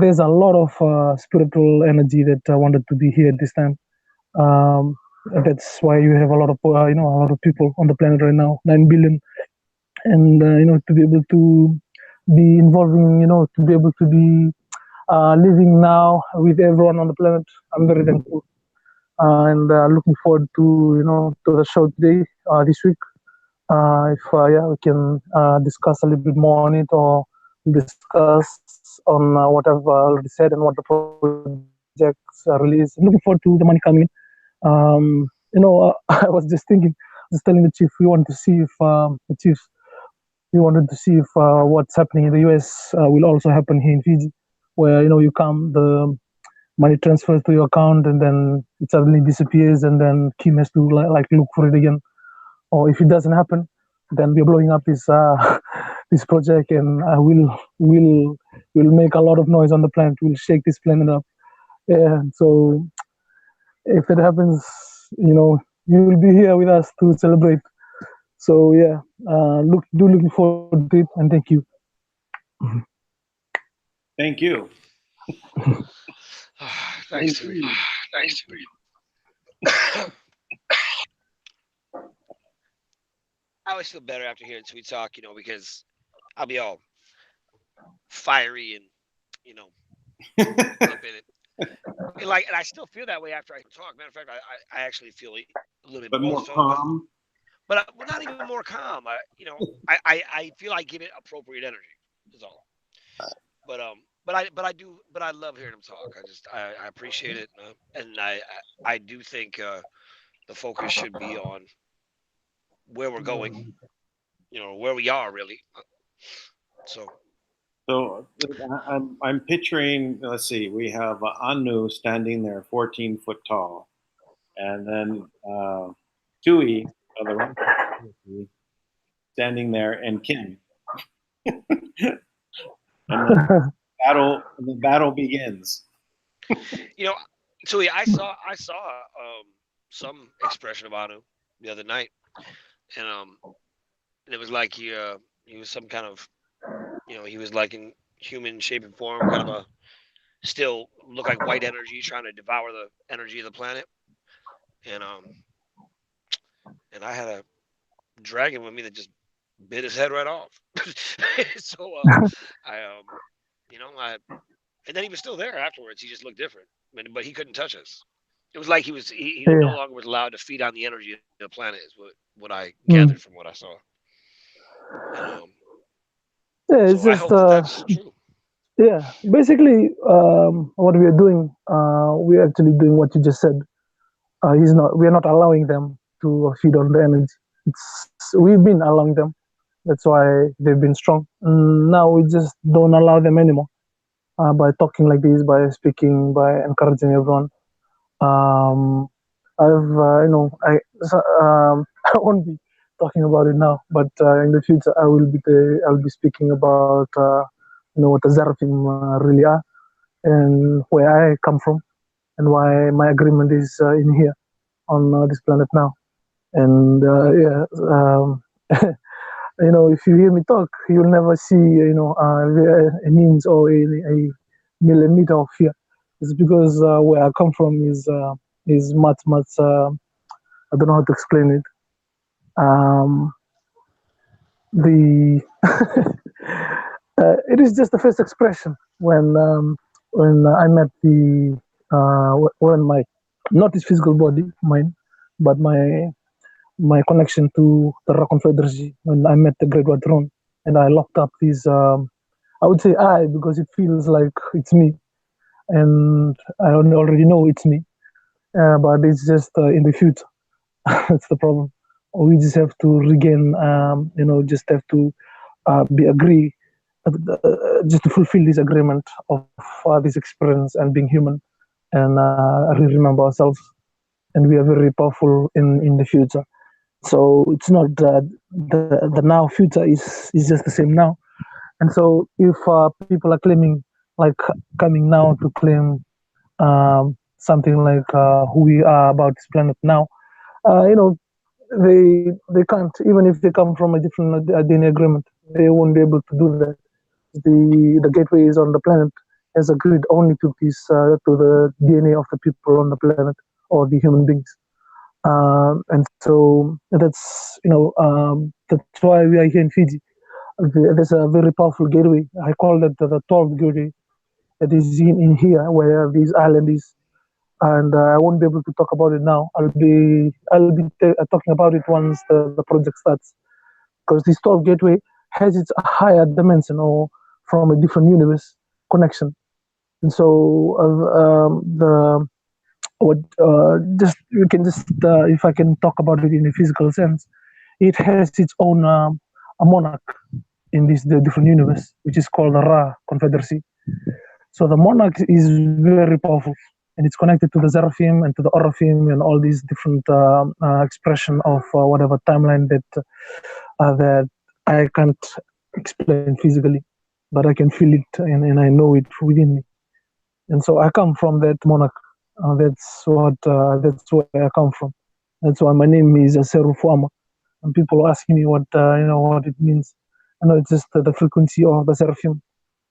there's a lot of spiritual energy that wanted to be here at this time. Um, that's why you have a lot of a lot of people on the planet right now, 9 billion, and to be able to be involving, to be able to be living now with everyone on the planet. I'm very thankful, and looking forward to to the show today, this week. If yeah, we can discuss a little bit more on it, or discuss on what I've already said and what the projects release. I'm looking forward to the money coming in. I was just thinking, just telling the chief, we want to see if the chief, we wanted to see if what's happening in the US will also happen here in Fiji, where you come, the money transfers to your account, and then it suddenly disappears, and then Kim has to like look for it again. Or if it doesn't happen, then we're blowing up this this project, and we'll make a lot of noise on the planet. We'll shake this planet up. Yeah. So if that happens, you will be here with us to celebrate. So yeah, looking forward to it, and thank you. Thank you. Thanks, Three. Thanks. I always feel better after hearing Sweet talk, because I'll be all fiery and, up in it. Hey, and I still feel that way after I talk. Matter of fact, I actually feel a little bit But more more so. calm. But well, not even more calm. I feel I give it appropriate energy. Is all. But I love hearing him talk. I appreciate it, and I do think the focus should be on where we're going. Where we are really. So I'm picturing. Let's see. We have Anu standing there, 14 foot tall, and then Tui, the right standing there, and Kim, and the battle begins. So I saw some expression of Anu the other night, and it was like he was some kind of he was like in human shape and form, kind of a still look like white energy trying to devour the energy of the planet, and I had a dragon with me that just bit his head right off. So and then he was still there afterwards. He just looked different, but he couldn't touch us. It was like he no longer was allowed to feed on the energy of the planet. Is what I gathered from what I saw. It's so I just hope that's true. Yeah, basically, what we are doing, we're actually doing what you just said. We are not allowing them to feed on the energy. We've been allowing them. That's why they've been strong. Now we just don't allow them anymore. By talking like this, by speaking, by encouraging everyone. I've, I won't be talking about it now, but in the future, I'll be speaking about, what the Zeraphim really are, and where I come from, and why my agreement is in here on this planet now. And if you hear me talk, you'll never see, a means or a millimeter of fear. It's because where I come from is much, much. I don't know how to explain it. The It is just the first expression when I met when my not his physical body, mine, but my connection to the Rock Confederacy when I met the Great White Throne, and I locked up his. I would say I because it feels like it's me, and I already know it's me, but it's just in the future. That's the problem. We just have to regain, just have to be agree, just to fulfill this agreement of this experience and being human, and really remember ourselves, and we are very powerful in the future. So it's not the now future is just the same now. And so if people are claiming, like, coming now to claim something like who we are about this planet now, they can't, even if they come from a different DNA agreement, they won't be able to do that. The gateways on the planet has agreed only to this to the DNA of the people on the planet, or the human beings. And so that's why we are here in Fiji. There's a very powerful gateway. I call it the 12th gateway that is in here where this island is. And I won't be able to talk about it now. I'll be talking about it once the project starts, because this 12th gateway has its higher dimension, or from a different universe connection. And so the what just you can just if I can talk about it in a physical sense, it has its own a monarch in the different universe, which is called the Ra Confederacy. So the monarch is very powerful, and it's connected to the Zeraphim and to the Oraphim and all these different expression of whatever timeline that I can't explain physically, but I can feel it, and I know it within me. And so I come from that monarch. That's where I come from. That's why my name is Seru Fuama. And people ask me what it means. I know it's just the frequency of the Seraphim.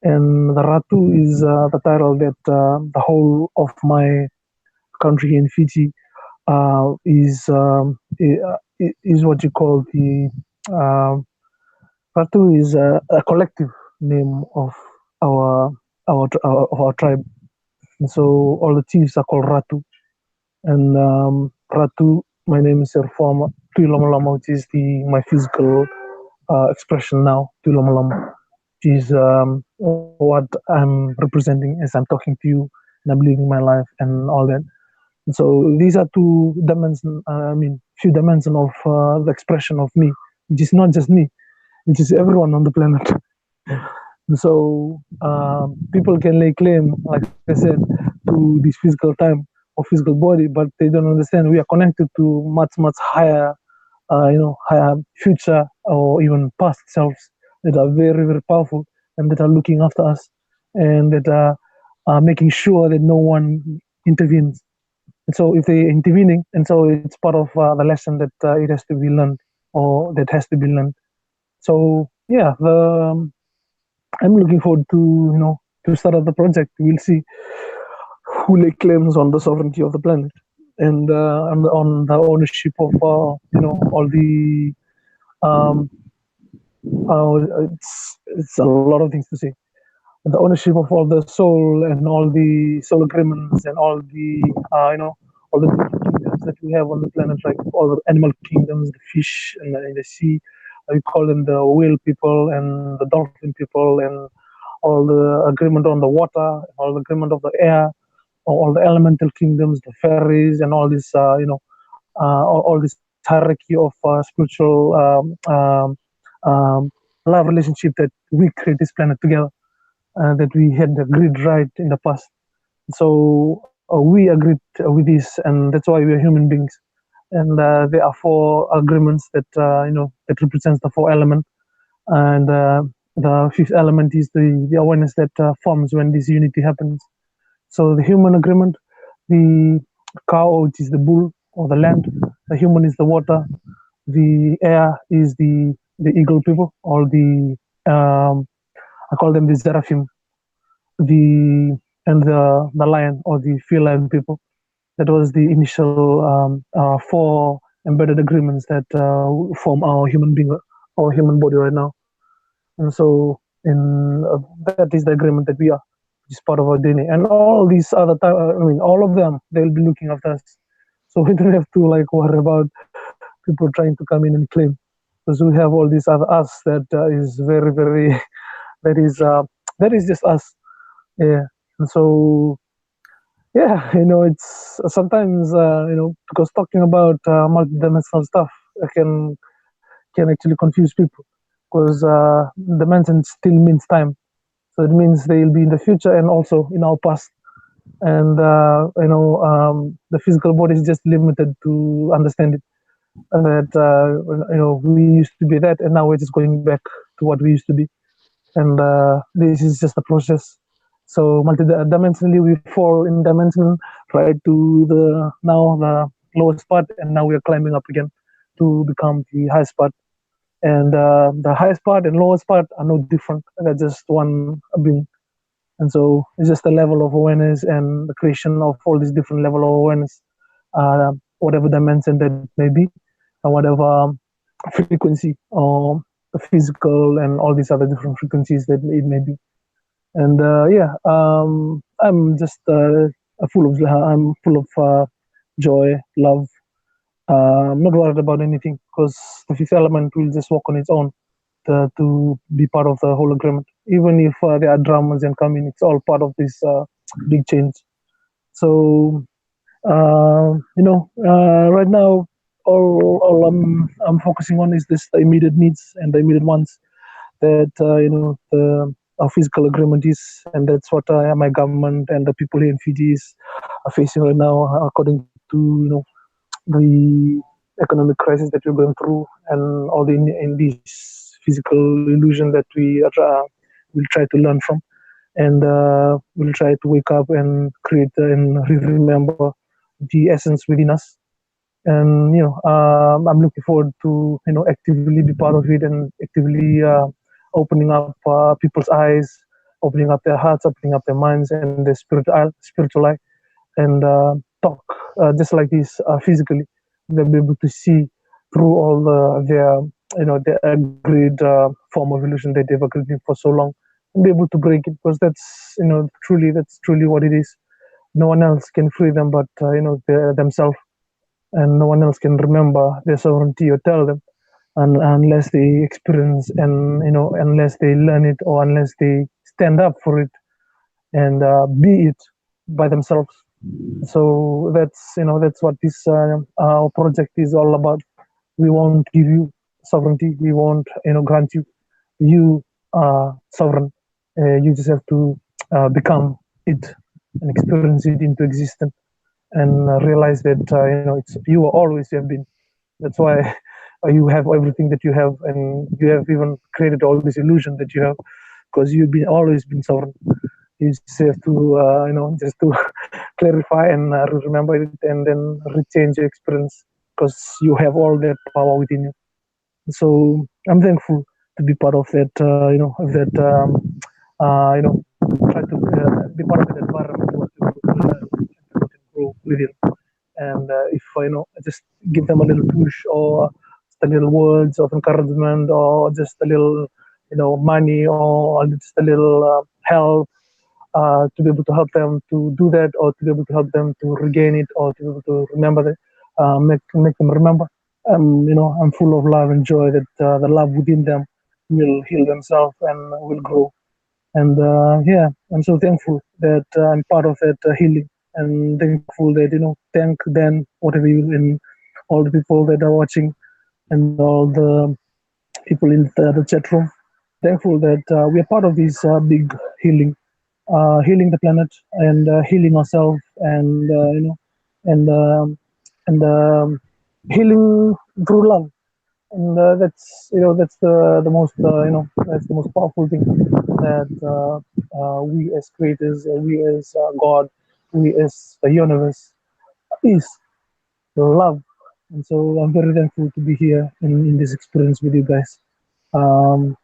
And the Ratu is the title that the whole of my country in Fiji is what you call the Ratu is a collective name of our tribe. And so all the chiefs are called Ratu. And Ratu, my name is Serfama Tuilamalama, which is my physical expression now, Tuilamalama, which is what I'm representing as I'm talking to you and I'm living my life and all that. And so these are two dimensions, few dimensions of the expression of me, which is not just me, which is everyone on the planet. And so people can lay claim, like I said, to this physical time or physical body, but they don't understand we are connected to much, much higher, higher future or even past selves that are very, very powerful and that are looking after us and that are making sure that no one intervenes. And so if they intervening, and so it's part of the lesson that it has to be learned or that has to be learned. So yeah, I'm looking forward to to start up the project. We'll see who lay claims on the sovereignty of the planet and on the ownership of all the um, it's a lot of things to say. The ownership of all the soul and all the soul agreements and all the all the different kingdoms that we have on the planet, like all the animal kingdoms, the fish in the sea. We call them the whale people and the dolphin people, and all the agreement on the water, all the agreement of the air, all the elemental kingdoms, the fairies, and all this all this hierarchy of spiritual um, love relationship that we create this planet together, that we had agreed right in the past. So we agreed with this, and that's why we are human beings. And there are four agreements that that represents the four elements, and the fifth element is the awareness that forms when this unity happens. So the human agreement, the cow, which is the bull or the land, the human is the water, the air is the eagle people, or the I call them the seraphim, the and the lion or the feline people. That was the initial four embedded agreements that form our human being, our human body right now. And so in that is the agreement that we are, which is part of our DNA. And all these other, all of them, they'll be looking after us. So we don't have to like worry about people trying to come in and claim, because we have all these other us that is very, very, that is just us. Yeah. And so yeah, it's sometimes because talking about multidimensional stuff can actually confuse people, because dimension still means time, so it means they'll be in the future and also in our past. And the physical body is just limited to understand it, and that we used to be that, and now we're just going back to what we used to be. And this is just a process. So multi-dimensionally, we fall in dimension right to the lowest part, and now we are climbing up again to become the highest part. And the highest part and lowest part are no different. They're just one being. And so it's just a level of awareness and the creation of all these different level of awareness, whatever dimension that may be, and whatever frequency or the physical and all these other different frequencies that it may be. And I'm just I'm full of joy, love. I'm not worried about anything, because the fifth element will just walk on its own to be part of the whole agreement. Even if there are dramas and come in, it's all part of this big change. So right now, all I'm focusing on is this: the immediate needs and the immediate wants that our physical agreement is, and that's what my government and the people here in Fiji are facing right now, according to the economic crisis that we're going through, and all the in this physical illusion that we will try to learn from, and we'll try to wake up and create and remember the essence within us. And I'm looking forward to actively be part of it, and actively opening up people's eyes, opening up their hearts, opening up their minds and their spiritual eye, and talk just like this physically. They'll be able to see through all their their agreed form of illusion that they've agreed in for so long, and be able to break it, because that's truly what it is. no one else can free them but themselves, and no one else can remember their sovereignty or tell them, and unless they experience, and unless they learn it, or unless they stand up for it and be it by themselves. So that's what this our project is all about. We won't give you sovereignty. We won't grant you. You are sovereign. You just have to become it and experience it into existence, and realize that it's you always have been. That's why you have everything that you have, and you have even created all this illusion that you have, because you've been always been sovereign. You just have to just to clarify and remember it, and then rechange your experience, because you have all that power within you. So I'm thankful to be part of that. Of that. Try to be part of that environment to grow within. And if just give them a little push, or just a little words of encouragement, or just a little money, or just a little help, to be able to help them to do that, or to be able to help them to regain it, or to be able to remember that, make them remember. I'm full of love and joy that the love within them will heal themselves and will grow. And I'm so thankful that I'm part of that healing, and thankful that thank Dan, whatever you, and all the people that are watching, and all the people in the chat room. Thankful that we are part of this big healing, healing the planet, and healing ourselves, and and healing through love. And that's the most that's the most powerful thing, that we as creators, we as God, we as the universe is love. And so I'm very thankful to be here in this experience with you guys. um,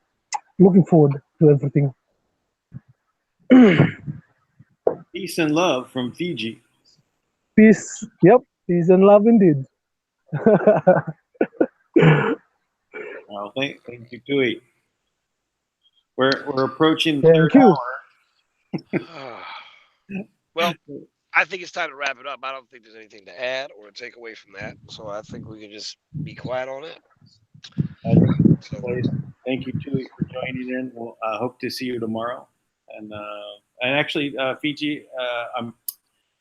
Looking forward to everything. Peace and love from Fiji. Peace. Yep, peace and love indeed. Well, thank you, Tui. We're approaching the Thank third you. hour. Well, I think it's time to wrap it up. I don't think there's anything to add or take away from that. So I think we can just be quiet on it. Thank you, Tui, for joining in. We'll hope to see you tomorrow. And actually, Fiji,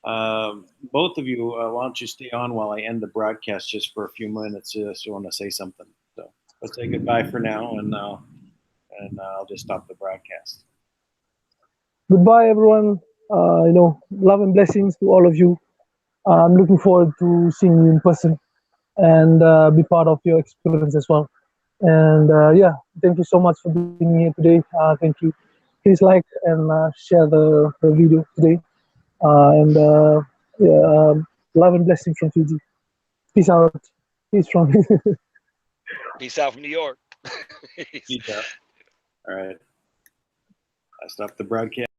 both of you, why don't you stay on while I end the broadcast just for a few minutes? Just want to say something. So let's say goodbye for now, and I'll just stop the broadcast. Goodbye, everyone. Love and blessings to all of you. I'm looking forward to seeing you in person, and be part of your experience as well. And thank you so much for being here today. Thank you. Please like and share the video today. And love and blessings from Fiji. Peace out. Peace from Peace out from New York. Peace out. All right. I stopped the broadcast.